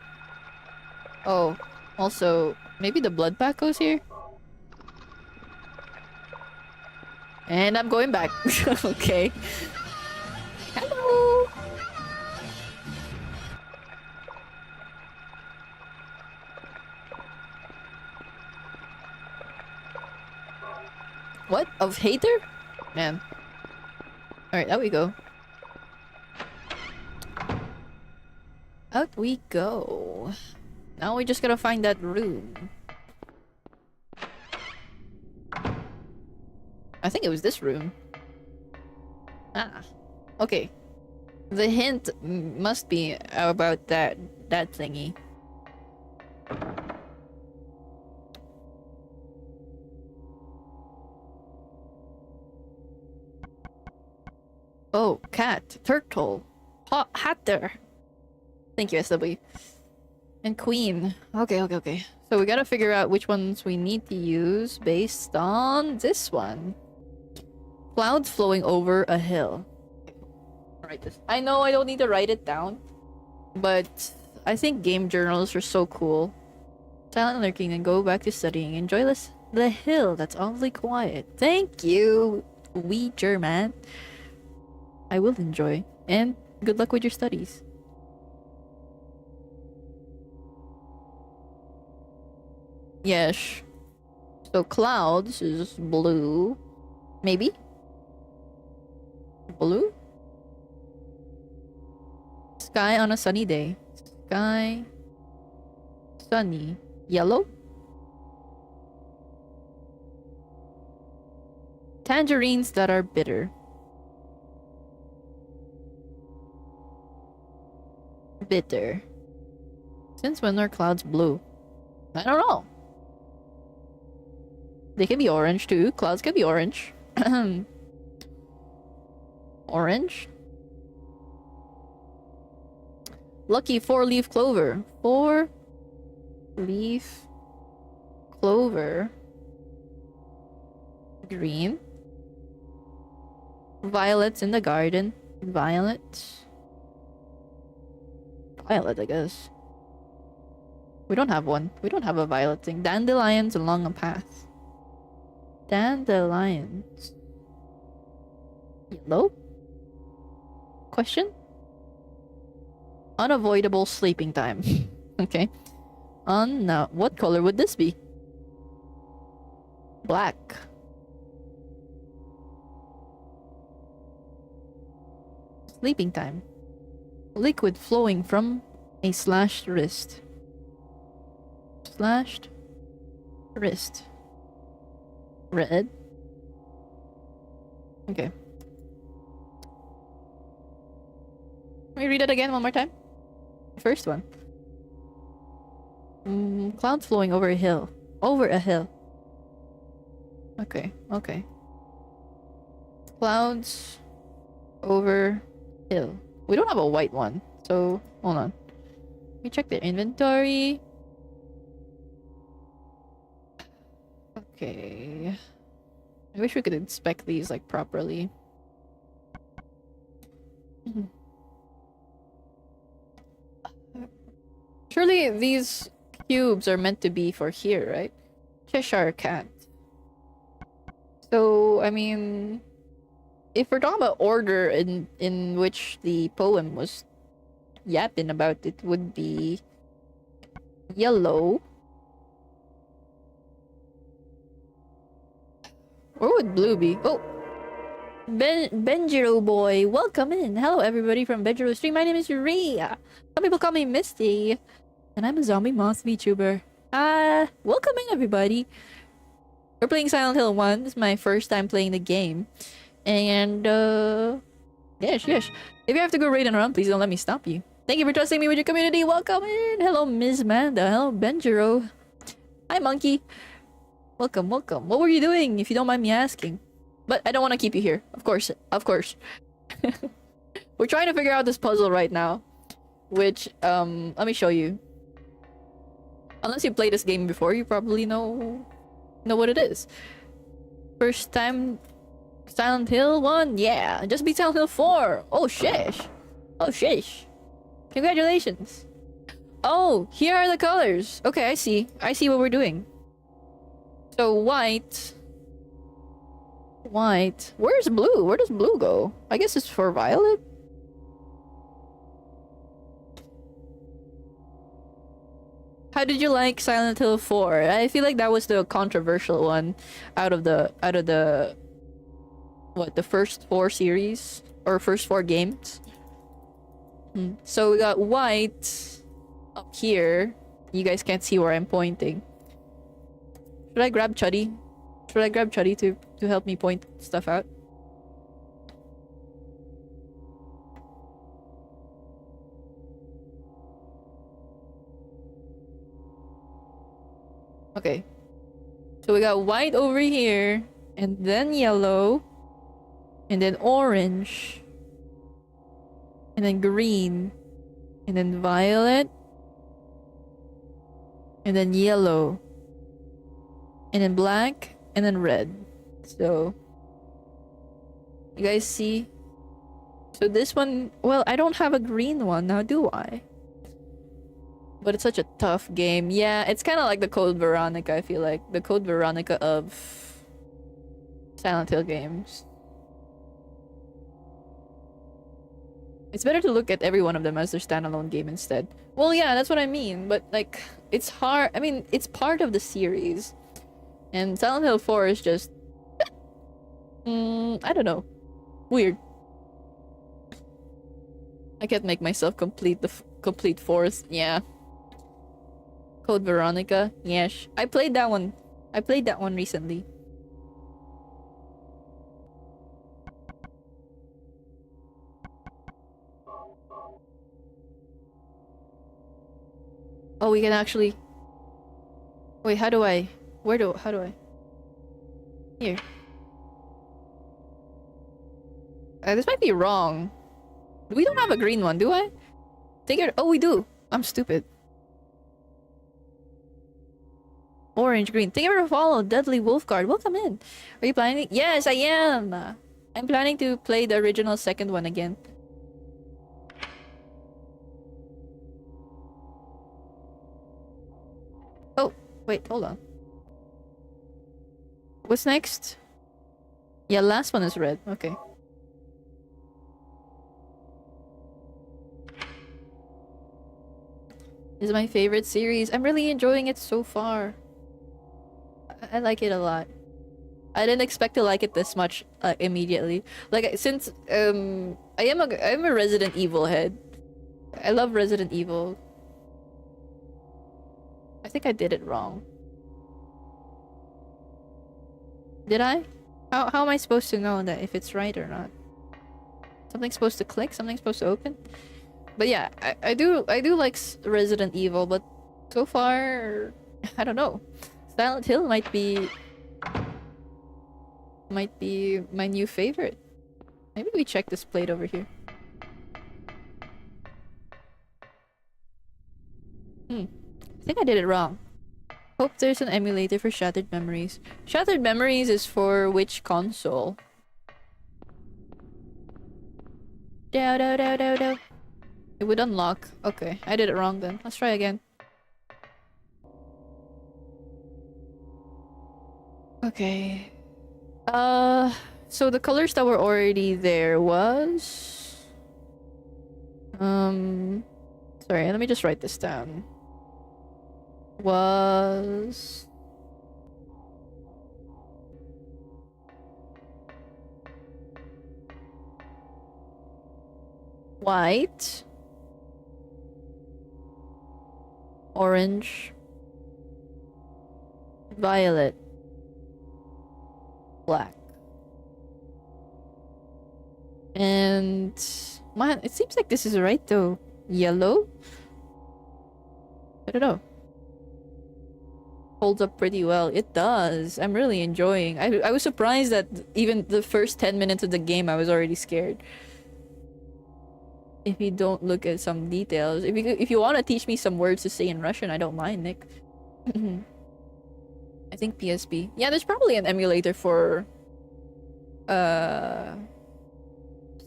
Speaker 1: Oh, also, maybe the blood pack goes here? And I'm going back. Okay. Hello! What? Of hater? Man. Alright, out we go. Out we go. Now we just gotta find that room. I think it was this room. Ah. Okay. The hint must be about that thingy. Oh, cat, turtle, hatter. Thank you, SW. And queen. Okay. So we gotta figure out which ones we need to use based on this one. Clouds flowing over a hill. Write this. I know I don't need to write it down, but I think game journals are so cool. Silent lurking and go back to studying. Enjoy the hill that's awfully quiet. Thank you, wee German. I will enjoy. And good luck with your studies. Yes. So clouds is blue. Maybe? Blue? Sky on a sunny day. Sky. Sunny. Yellow? Tangerines that are bitter. Bitter. Since when are clouds blue? I don't know. They can be orange too. Clouds can be orange. Orange? Lucky 4-leaf clover. 4-leaf clover. Green. Violets in the garden. Violet, I guess. We don't have one. We don't have a violet thing. Dandelions along a path. Dandelions. Yellow? Question? Unavoidable sleeping time. Okay. What color would this be? Black. Sleeping time. Liquid flowing from a slashed wrist. Slashed wrist. Red. Okay. Let me read it again one more time. First one. Clouds flowing over a hill. Over a hill. Okay. Clouds over hill. We don't have a white one, so hold on. Let me check the inventory. Okay. I wish we could inspect these like properly. Surely these cubes are meant to be for here, right? Cheshire Cat. So, I mean, if we're talking about order in which the poem was yapping about, it would be yellow. Where would blue be? Oh, Benjiro boy, welcome in. Hello everybody from Benjiro Stream. My name is Ria. Some people call me Misty. And I'm a zombie moth VTuber. Welcome in everybody. We're playing Silent Hill 1. This is my first time playing the game. And yes. If you have to go raid and run, please don't let me stop you. Thank you for trusting me with your community. Welcome in. Hello, Ms. Manda. Hello, Benjiro. Hi, Monkey. Welcome. What were you doing, if you don't mind me asking? But I don't want to keep you here. Of course. We're trying to figure out this puzzle right now. Which, let me show you. Unless you played this game before, you probably know what it is. First time Silent Hill 1? Yeah. Just beat Silent Hill 4. Oh, shish. Congratulations. Oh, here are the colors. Okay, I see what we're doing. So white. Where's blue? Where does blue go? I guess it's for violet. How did you like Silent Hill 4? I feel like that was the controversial one out of the what, the first 4 series or first 4 games. So we got white up here. You guys can't see where I'm pointing. Should I grab Chuddy? To help me point stuff out? Okay. So we got white over here, and then yellow, and then orange, and then green, and then violet, and then yellow, and then black, and then red. So you guys see? So this one, well, I don't have a green one now, do I? But it's such a tough game. Yeah, it's kind of like the Code Veronica, I feel like. The Code Veronica of Silent Hill games. It's better to look at every one of them as their standalone game instead. Well, yeah, that's what I mean. But, like, it's hard. I mean, it's part of the series. And Silent Hill 4 is just... I don't know. Weird. I can't make myself complete the complete 4th. Yeah. Code Veronica. Yes. I played that one. Recently. Oh, we can actually... Wait, how do I... How do I... Here. This might be wrong. We don't have a green one, do I? Take it... Oh, we do. I'm stupid. Orange, green. Thank you for follow, Dudley Wolfguard. Welcome in. Are you planning? Yes, I am. I'm planning to play the original second one again. Oh, wait, hold on. What's next? Yeah, last one is red. Okay. This is my favorite series. I'm really enjoying it so far. I like it a lot. I didn't expect to like it this much immediately. Like, since I'm a Resident Evil head. I love Resident Evil. I think I did it wrong. Did I? How am I supposed to know that if it's right or not? Something's supposed to click, something's supposed to open. But yeah, I do like Resident Evil, but so far I don't know. Silent Hill might be my new favorite. Maybe we check this plate over here. I think I did it wrong. Hope there's an emulator for Shattered Memories. Shattered Memories is for which console? It would unlock. Okay, I did it wrong then. Let's try again. Okay. So the colors that were already there was... Sorry, let me just write this down. Was... white, orange, violet, black. And man, it seems like this is right though. Yellow? I don't know. Holds up pretty well. It does. I'm really enjoying. I was surprised that even the first 10 minutes of the game I was already scared. If you don't look at some details. If you want to teach me some words to say in Russian, I don't mind, Nick. I think PSP. Yeah, there's probably an emulator for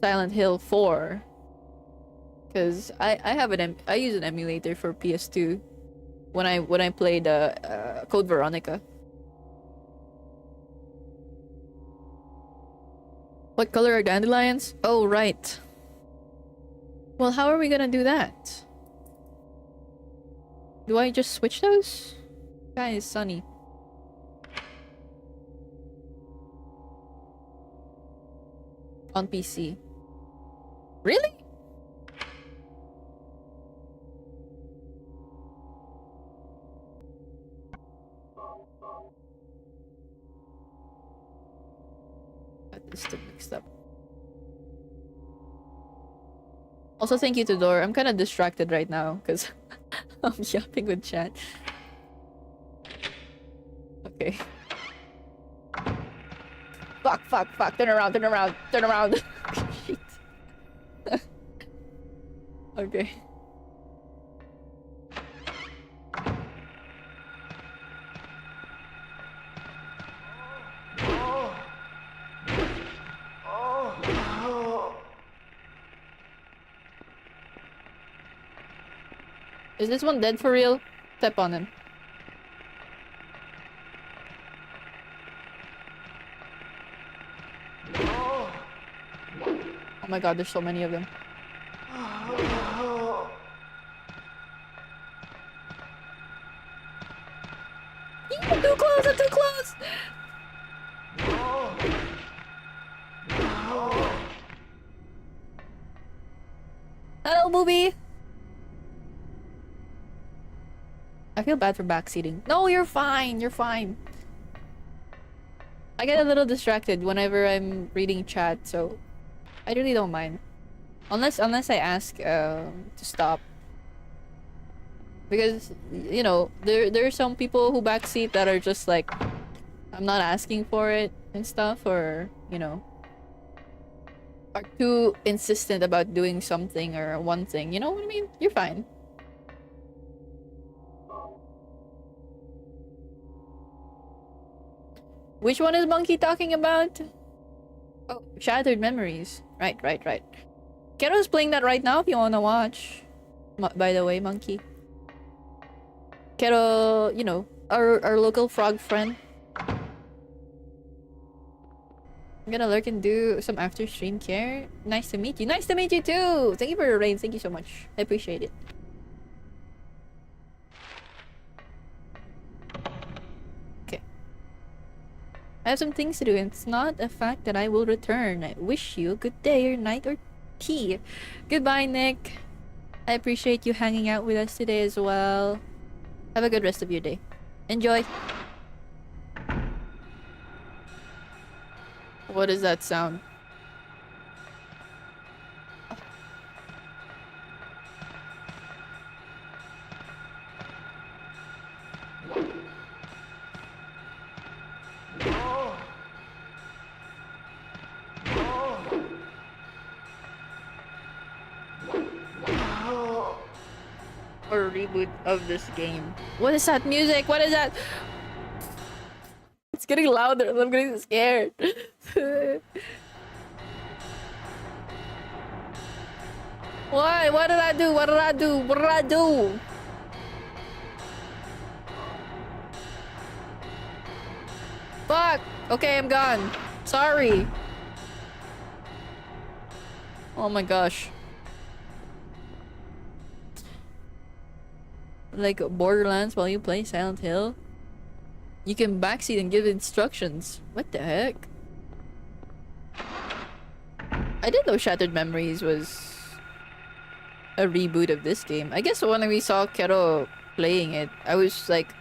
Speaker 1: Silent Hill 4. Cause I use an emulator for PS2 when I played Code Veronica. What color are dandelions? Oh right. Well, how are we gonna do that? Do I just switch those? Sky is sunny. On PC. Really? Got this still mixed up. Also, thank you to Dor. I'm kind of distracted right now because I'm yapping with chat. Okay. Fuck. Turn around. Shit. Okay. Is this one dead for real? Step on him. Oh my god, there's so many of them. I'm too close! Hello, booby! I feel bad for backseating. No, you're fine. I get a little distracted whenever I'm reading chat, so I really don't mind. Unless I ask to stop. Because, you know, there are some people who backseat that are just like, I'm not asking for it and stuff, or, you know, are too insistent about doing something or one thing. You know what I mean? You're fine. Which one is Monkey talking about? Oh, Shattered Memories. Right. Kero's playing that right now if you wanna watch. By the way, Monkey. Kero, you know, our local frog friend. I'm gonna lurk and do some after stream care. Nice to meet you. Nice to meet you too! Thank you for your raid. Thank you so much. I appreciate it. I have some things to do, and it's not a fact that I will return. I wish you a good day or night or tea. Goodbye, Nick. I appreciate you hanging out with us today as well. Have a good rest of your day. Enjoy. What is that sound? Or reboot of this game. What is that music? What is that? It's getting louder. I'm getting scared. Why? What did I do? What did I do? What did I do? Fuck. Okay, I'm gone. Sorry. Oh my gosh. Like Borderlands while you play Silent Hill? You can backseat and give instructions. What the heck? I didn't know Shattered Memories was a reboot of this game. I guess when we saw Kero playing it, I was like,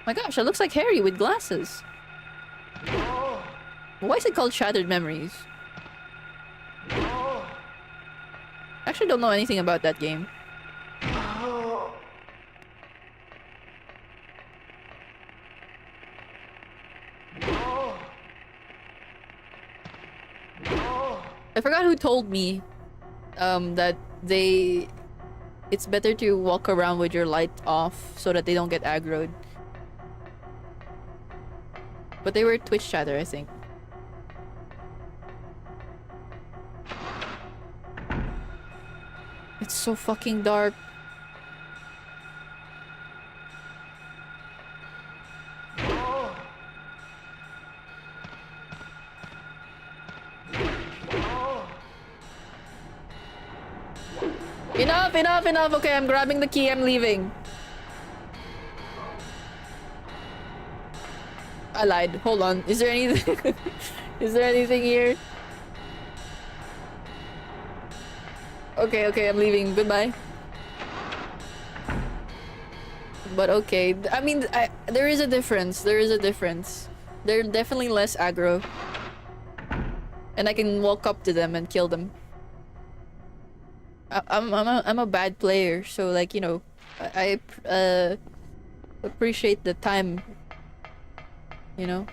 Speaker 1: my gosh, it looks like Harry with glasses. Why is it called Shattered Memories? I actually don't know anything about that game. I forgot who told me that it's better to walk around with your light off so that they don't get aggroed. But they were Twitch chatter, I think. It's so fucking dark. Enough, enough, enough. Okay, I'm grabbing the key. I'm leaving. I lied. Hold on. Is there anything? Is there anything here? Okay, okay, I'm leaving. Goodbye. But okay. I mean, there is a difference. There is a difference. They're definitely less aggro. And I can walk up to them and kill them. I'm a bad player, so like, you know, I appreciate the time, you know,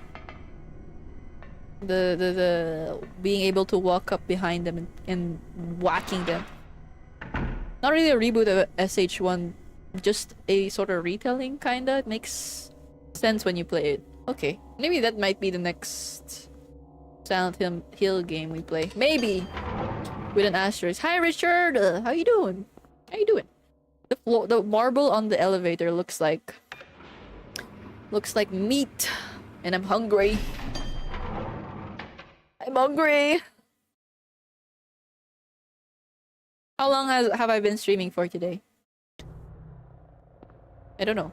Speaker 1: the being able to walk up behind them and whacking them. Not really a reboot of SH1, just a sort of retelling kinda. It makes sense when you play it. Okay, maybe that might be the next Silent Hill game we play. Maybe. With an asterisk. Hi Richard! How you doing? How you doing? The marble on the elevator looks like meat. And I'm hungry. I'm hungry! How long have I been streaming for today? I don't know.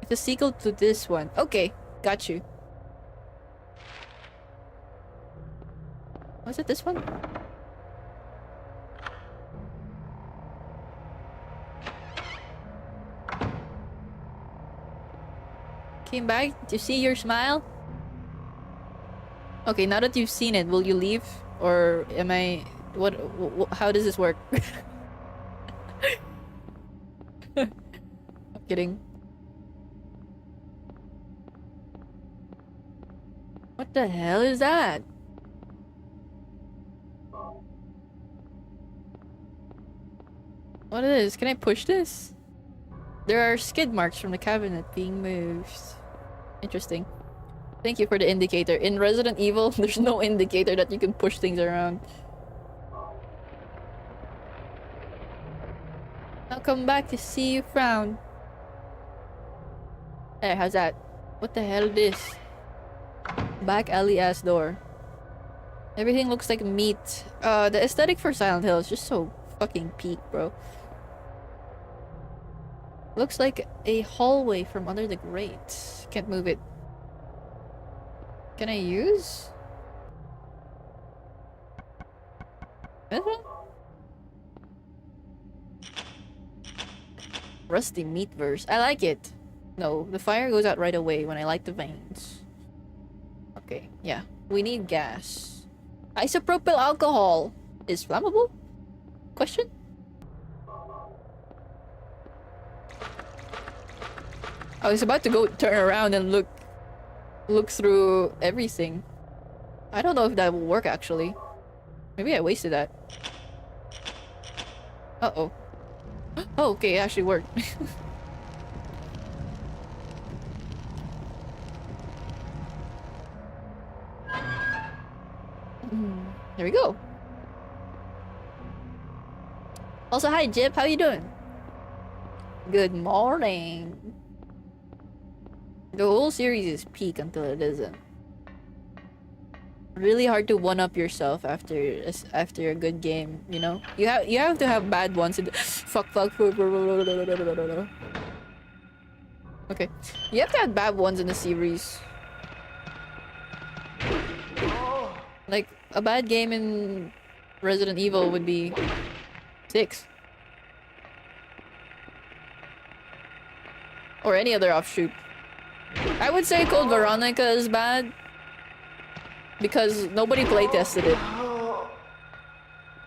Speaker 1: It's a sequel to this one. Okay, got you. Was it this one? Came back to see your smile? Okay, now that you've seen it, will you leave? Or am I... What how does this work? I'm kidding. What the hell is that? What is this? Can I push this? There are skid marks from the cabinet being moved. Interesting. Thank you for the indicator. In Resident Evil, there's no indicator that you can push things around. I'll come back to see you frown. There, how's that? What the hell is this? Back alley ass door. Everything looks like meat. The aesthetic for Silent Hill is just so fucking peak, bro. Looks like a hallway from under the grate. Can't move it. Can I use? This one? Rusty meat verse. I like it. No, the fire goes out right away when I light the veins. Okay, yeah. We need gas. Isopropyl alcohol is flammable? Question? I was about to go turn around and look through everything. I don't know if that will work actually. Maybe I wasted that. Uh-oh. Oh, okay, it actually worked. There we go. Also, hi Jip, how you doing? Good morning. The whole series is peak until it isn't. Really hard to one-up yourself after a good game, you know? You have to have bad ones and fuck. Okay. You have to have bad ones in the series. Like a bad game in Resident Evil would be 6. Or any other offshoot. I would say Code Veronica is bad. Because nobody playtested it.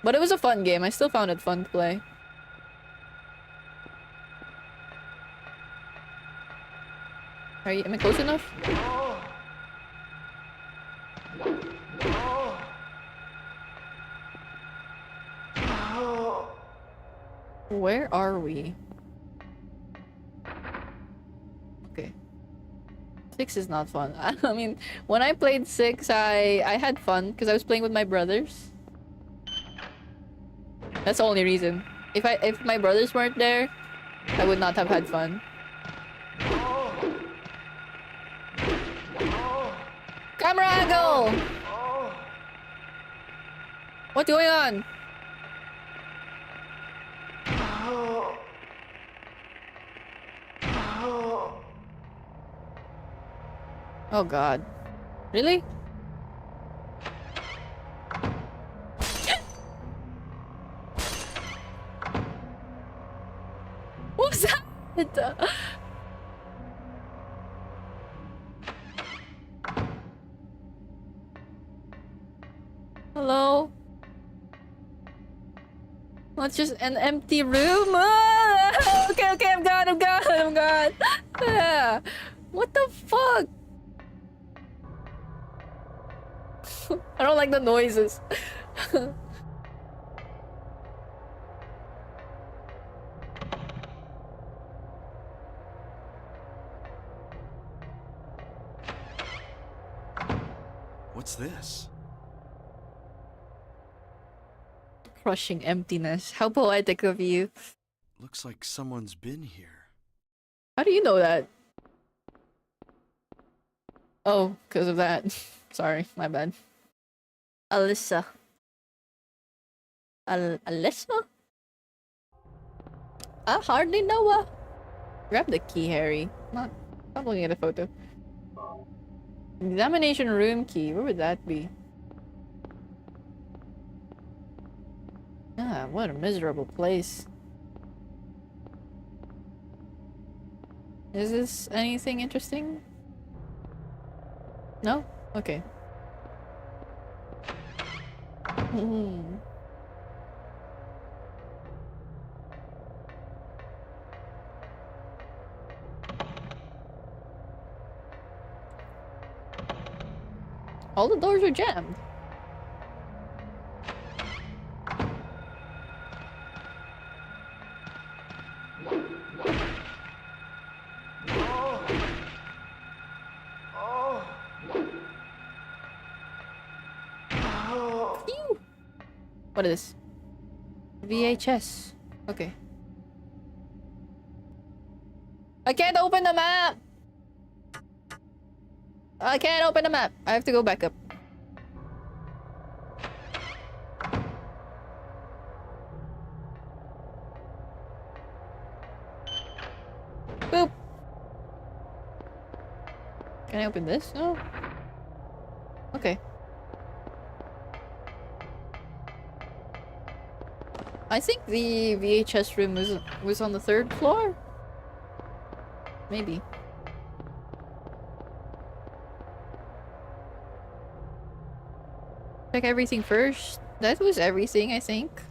Speaker 1: But it was a fun game. I still found it fun to play. Am I close enough? Where are we? Okay. 6 is not fun. I mean, when I played 6, I had fun because I was playing with my brothers. That's the only reason. If my brothers weren't there, I would not have had fun. Camera angle! What's going on? Oh god. Really? What was that? Hello? Oh, it's just an empty room? Ah! Okay, okay, I'm gone. Ah, what the fuck? I don't like the noises.
Speaker 9: What's this?
Speaker 1: Crushing emptiness. How poetic of you.
Speaker 9: Looks like someone's been here.
Speaker 1: How do you know that? Oh, because of that. Sorry, my bad. Alyssa. Alyssa? I hardly know her. Grab the key, Harry. Stop looking at the photo. Examination room key. Where would that be? Ah, what a miserable place. Is this anything interesting? No? Okay. All the doors are jammed. Phew. What is this? VHS. Okay. I can't open the map! I can't open the map. I have to go back up. Boop. Can I open this? No. Okay. I think the VHS room was on the 3rd floor? Maybe. Check everything first. That was everything, I think.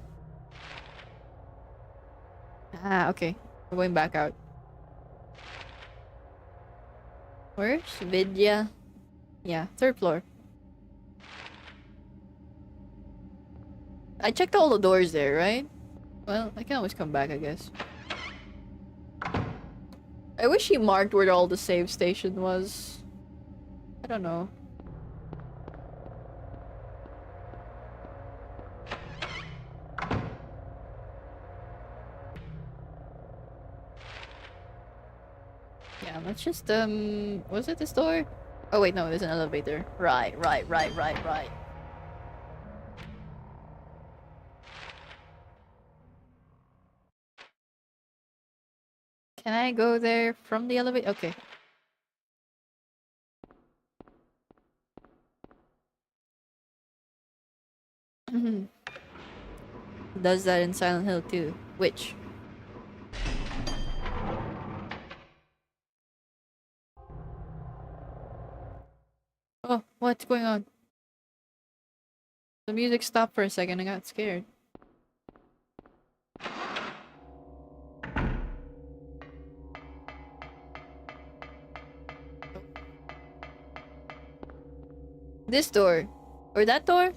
Speaker 1: Ah, okay. We're going back out. Where's Vidya? Yeah, 3rd floor. I checked all the doors there, right? Well, I can always come back, I guess. I wish he marked where all the save station was. I don't know. Yeah, let's just, was it this door? Oh wait, no, there's an elevator. Right. Can I go there from the elevator? Okay. Does that in Silent Hill too. Which? Oh, what's going on? The music stopped for a second. I got scared. This door. Or that door?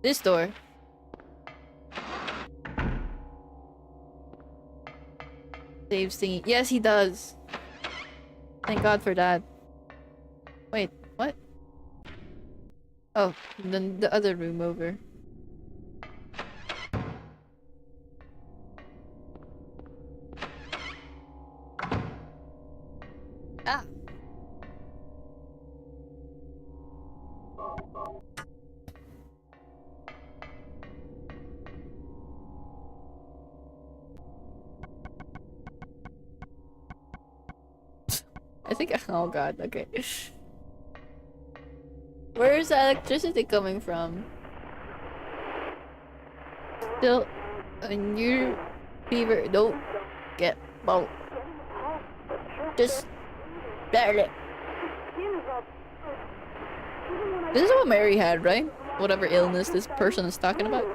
Speaker 1: This door. Saves thingy. Yes, he does. Thank God for that. Wait, what? Oh, then the other room over. Ah! I think- oh god, okay. Where is the electricity coming from? Still a new fever. Don't get both. Just barely. This is what Mary had, right? Whatever illness this person is talking about.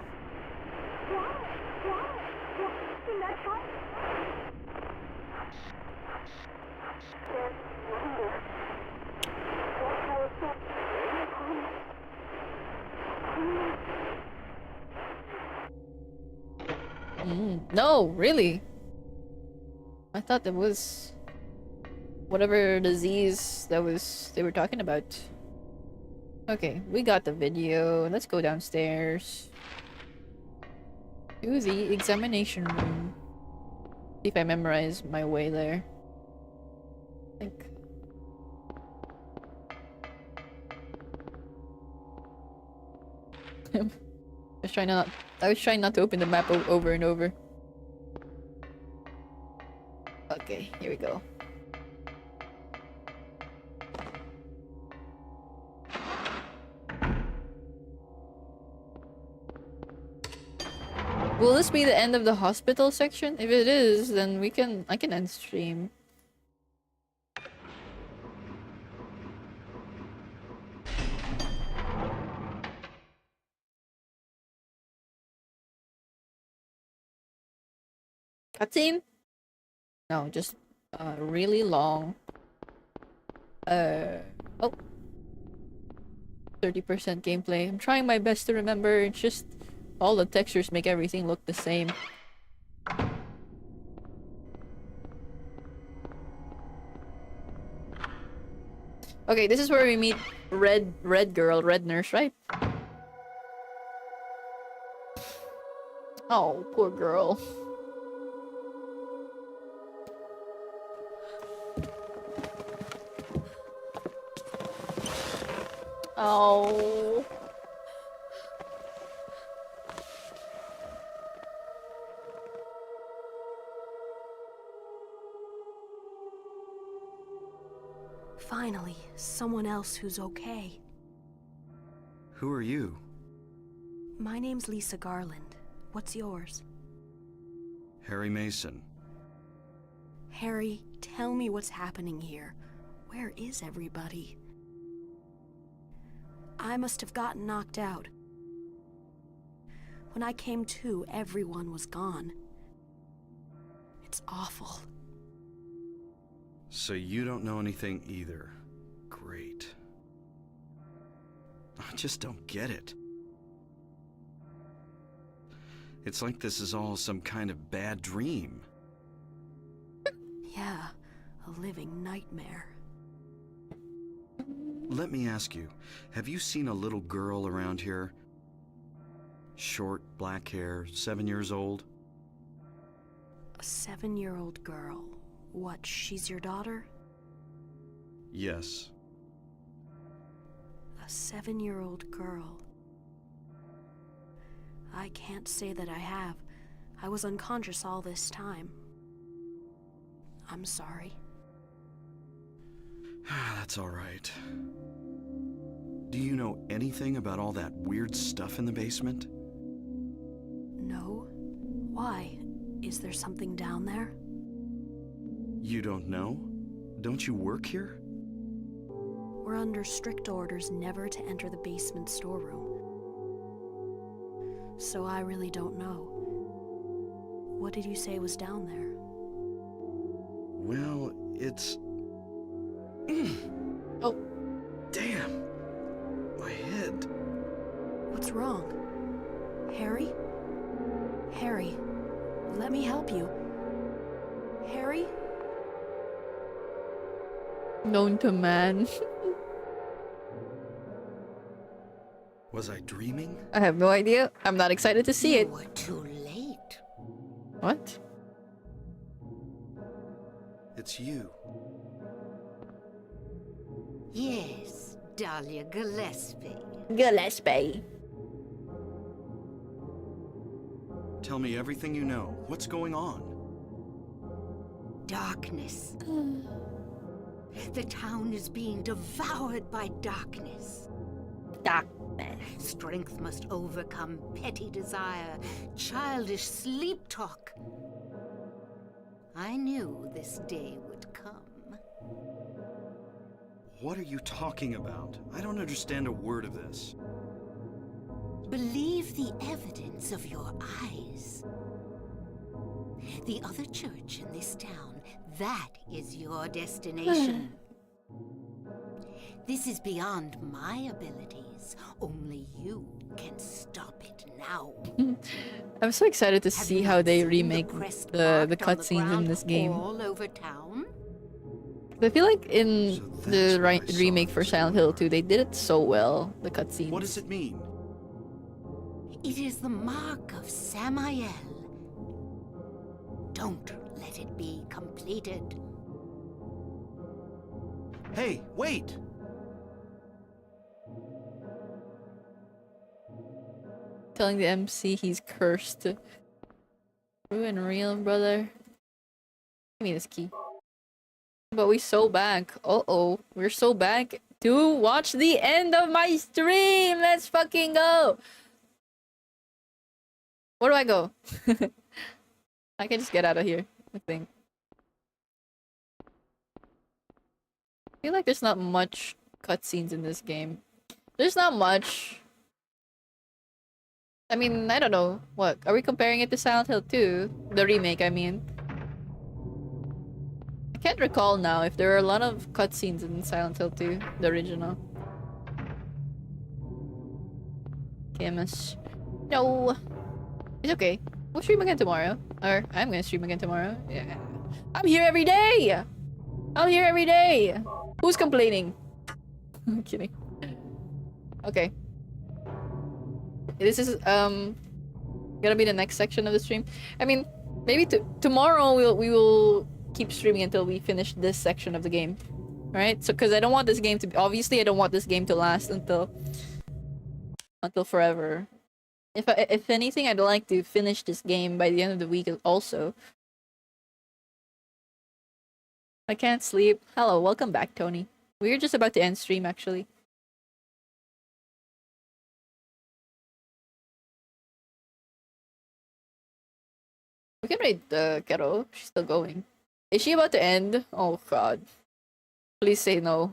Speaker 1: No, really. I thought that was whatever disease that was they were talking about. Okay, we got the video. Let's go downstairs to the examination room. See if I memorize my way there. I think. I was trying not to open the map over and over. Okay, here we go. Will this be the end of the hospital section? If it is, then I can end stream. Cutscene? No, just really long. Oh. 30% gameplay. I'm trying my best to remember. It's just all the textures make everything look the same. Okay, this is where we meet red nurse, right? Oh, poor girl. Oh.
Speaker 10: Finally, someone else who's okay.
Speaker 9: Who are you?
Speaker 10: My name's Lisa Garland. What's yours?
Speaker 9: Harry Mason.
Speaker 10: Harry, tell me what's happening here. Where is everybody? I must have gotten knocked out. When I came to, everyone was gone. It's awful.
Speaker 9: So you don't know anything either. Great. I just don't get it. It's like this is all some kind of bad dream.
Speaker 10: Yeah, a living nightmare.
Speaker 9: Let me ask you, have you seen a little girl around here? Short, black hair, 7 years old?
Speaker 10: A 7-year-old girl. What, she's your daughter?
Speaker 9: Yes.
Speaker 10: A 7-year-old girl. I can't say that I have. I was unconscious all this time. I'm sorry.
Speaker 9: That's all right. Do you know anything about all that weird stuff in the basement?
Speaker 10: No. Why? Is there something down there?
Speaker 9: You don't know? Don't you work here?
Speaker 10: We're under strict orders never to enter the basement storeroom. So I really don't know. What did you say was down there?
Speaker 9: Well, it's...
Speaker 1: Oh.
Speaker 9: Damn! My head.
Speaker 10: What's wrong? Harry? Harry, let me help you. Harry?
Speaker 1: Known to man.
Speaker 9: Was I dreaming?
Speaker 1: I have no idea. I'm not excited to see it.
Speaker 11: You were too late.
Speaker 1: What?
Speaker 9: It's you.
Speaker 11: Yes, Dahlia Gillespie.
Speaker 1: Gillespie.
Speaker 9: Tell me everything you know. What's going on?
Speaker 11: Darkness. The town is being devoured by darkness.
Speaker 1: Darkness.
Speaker 11: Strength must overcome petty desire, childish sleep talk. I knew this day would come.
Speaker 9: What are you talking about? I don't understand a word of this.
Speaker 11: Believe the evidence of your eyes. The other church in this town, that is your destination. This is beyond my abilities. Only you can stop it now.
Speaker 1: I'm so excited to see how they remake the cutscenes in this game.
Speaker 11: All over town?
Speaker 1: I feel like in
Speaker 9: So that's
Speaker 1: the
Speaker 9: what I saw
Speaker 1: remake
Speaker 9: in
Speaker 1: for
Speaker 9: this
Speaker 1: Silent Hill 2, they did it so well, the cutscenes.
Speaker 9: What does it mean?
Speaker 11: It is the mark of Samael. Don't let it be completed.
Speaker 9: Hey, wait!
Speaker 1: Telling the MC he's cursed. True and real, brother. Give me this key. But we so back. Uh-oh. We're so back to watch the end of my stream! Let's fucking go! Where do I go? I can just get out of here, I think. I feel like there's not much cutscenes in this game. There's not much. I mean, I don't know. What? Are we comparing it to Silent Hill 2? The remake, I mean. I can't recall now if there are a lot of cutscenes in Silent Hill 2, the original. Camus. No! It's okay. We'll stream again tomorrow. Or, I'm gonna stream again tomorrow. Yeah. I'm here every day! I'm here every day! Who's complaining? I'm kidding. Okay. This is gonna be the next section of the stream. I mean, maybe tomorrow we will keep streaming until we finish this section of the game. Right? So because I don't want this game to obviously I don't want this game to last until forever. If anything, I'd like to finish this game by the end of the week also. I can't sleep. Hello, welcome back, Tony. We were just about to end stream actually. We can raid the Kero. She's still going. Is she about to end? Oh god. Please say no.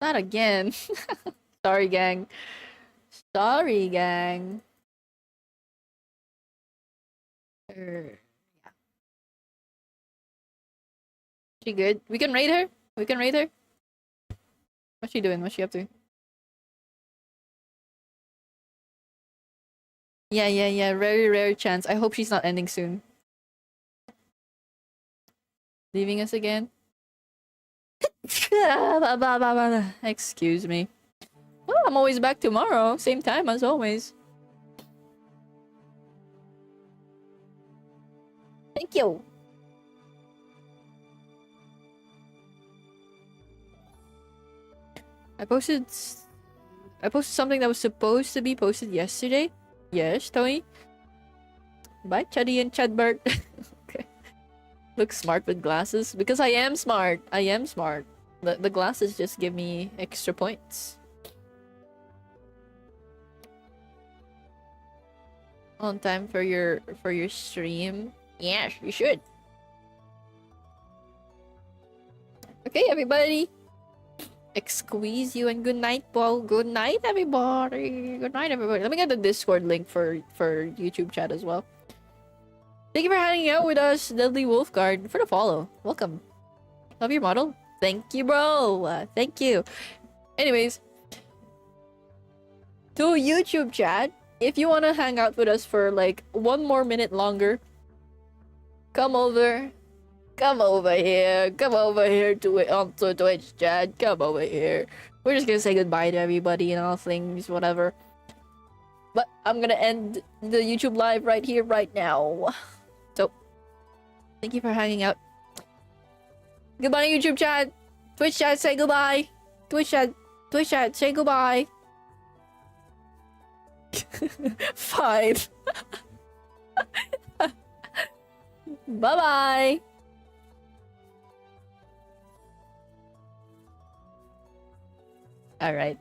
Speaker 1: Not again. Sorry, gang. Sorry, gang. Yeah. She good? We can raid her? We can raid her? What's she doing? What's she up to? Yeah. Very rare chance. I hope she's not ending soon. Leaving us again? Excuse me. Well, I'm always back tomorrow. Same time as always. Thank you. I posted something that was supposed to be posted yesterday. Yes, Tony. Bye, Chuddy and Chadbert. Okay. Look smart with glasses because I am smart. I am smart. The glasses just give me extra points. On time for your stream. Yes, you should. Okay, everybody. Squeeze you and good night, Paul. Good night, everybody. Good night, everybody. Let me get the Discord link for YouTube chat as well. Thank you for hanging out with us, Deadly Wolfguard, for the follow. Welcome. Love your model. Thank you, bro. Thank you. Anyways, to YouTube chat, if you want to hang out with us for like 1 more minute longer, come over. Come over here. Come over here to it onto Twitch chat. Come over here. We're just gonna say goodbye to everybody and all things, whatever. But I'm gonna end the YouTube live right here, right now. So, thank you for hanging out. Goodbye, YouTube chat. Twitch chat, say goodbye. Twitch chat, say goodbye. Fine. Bye-bye. All right.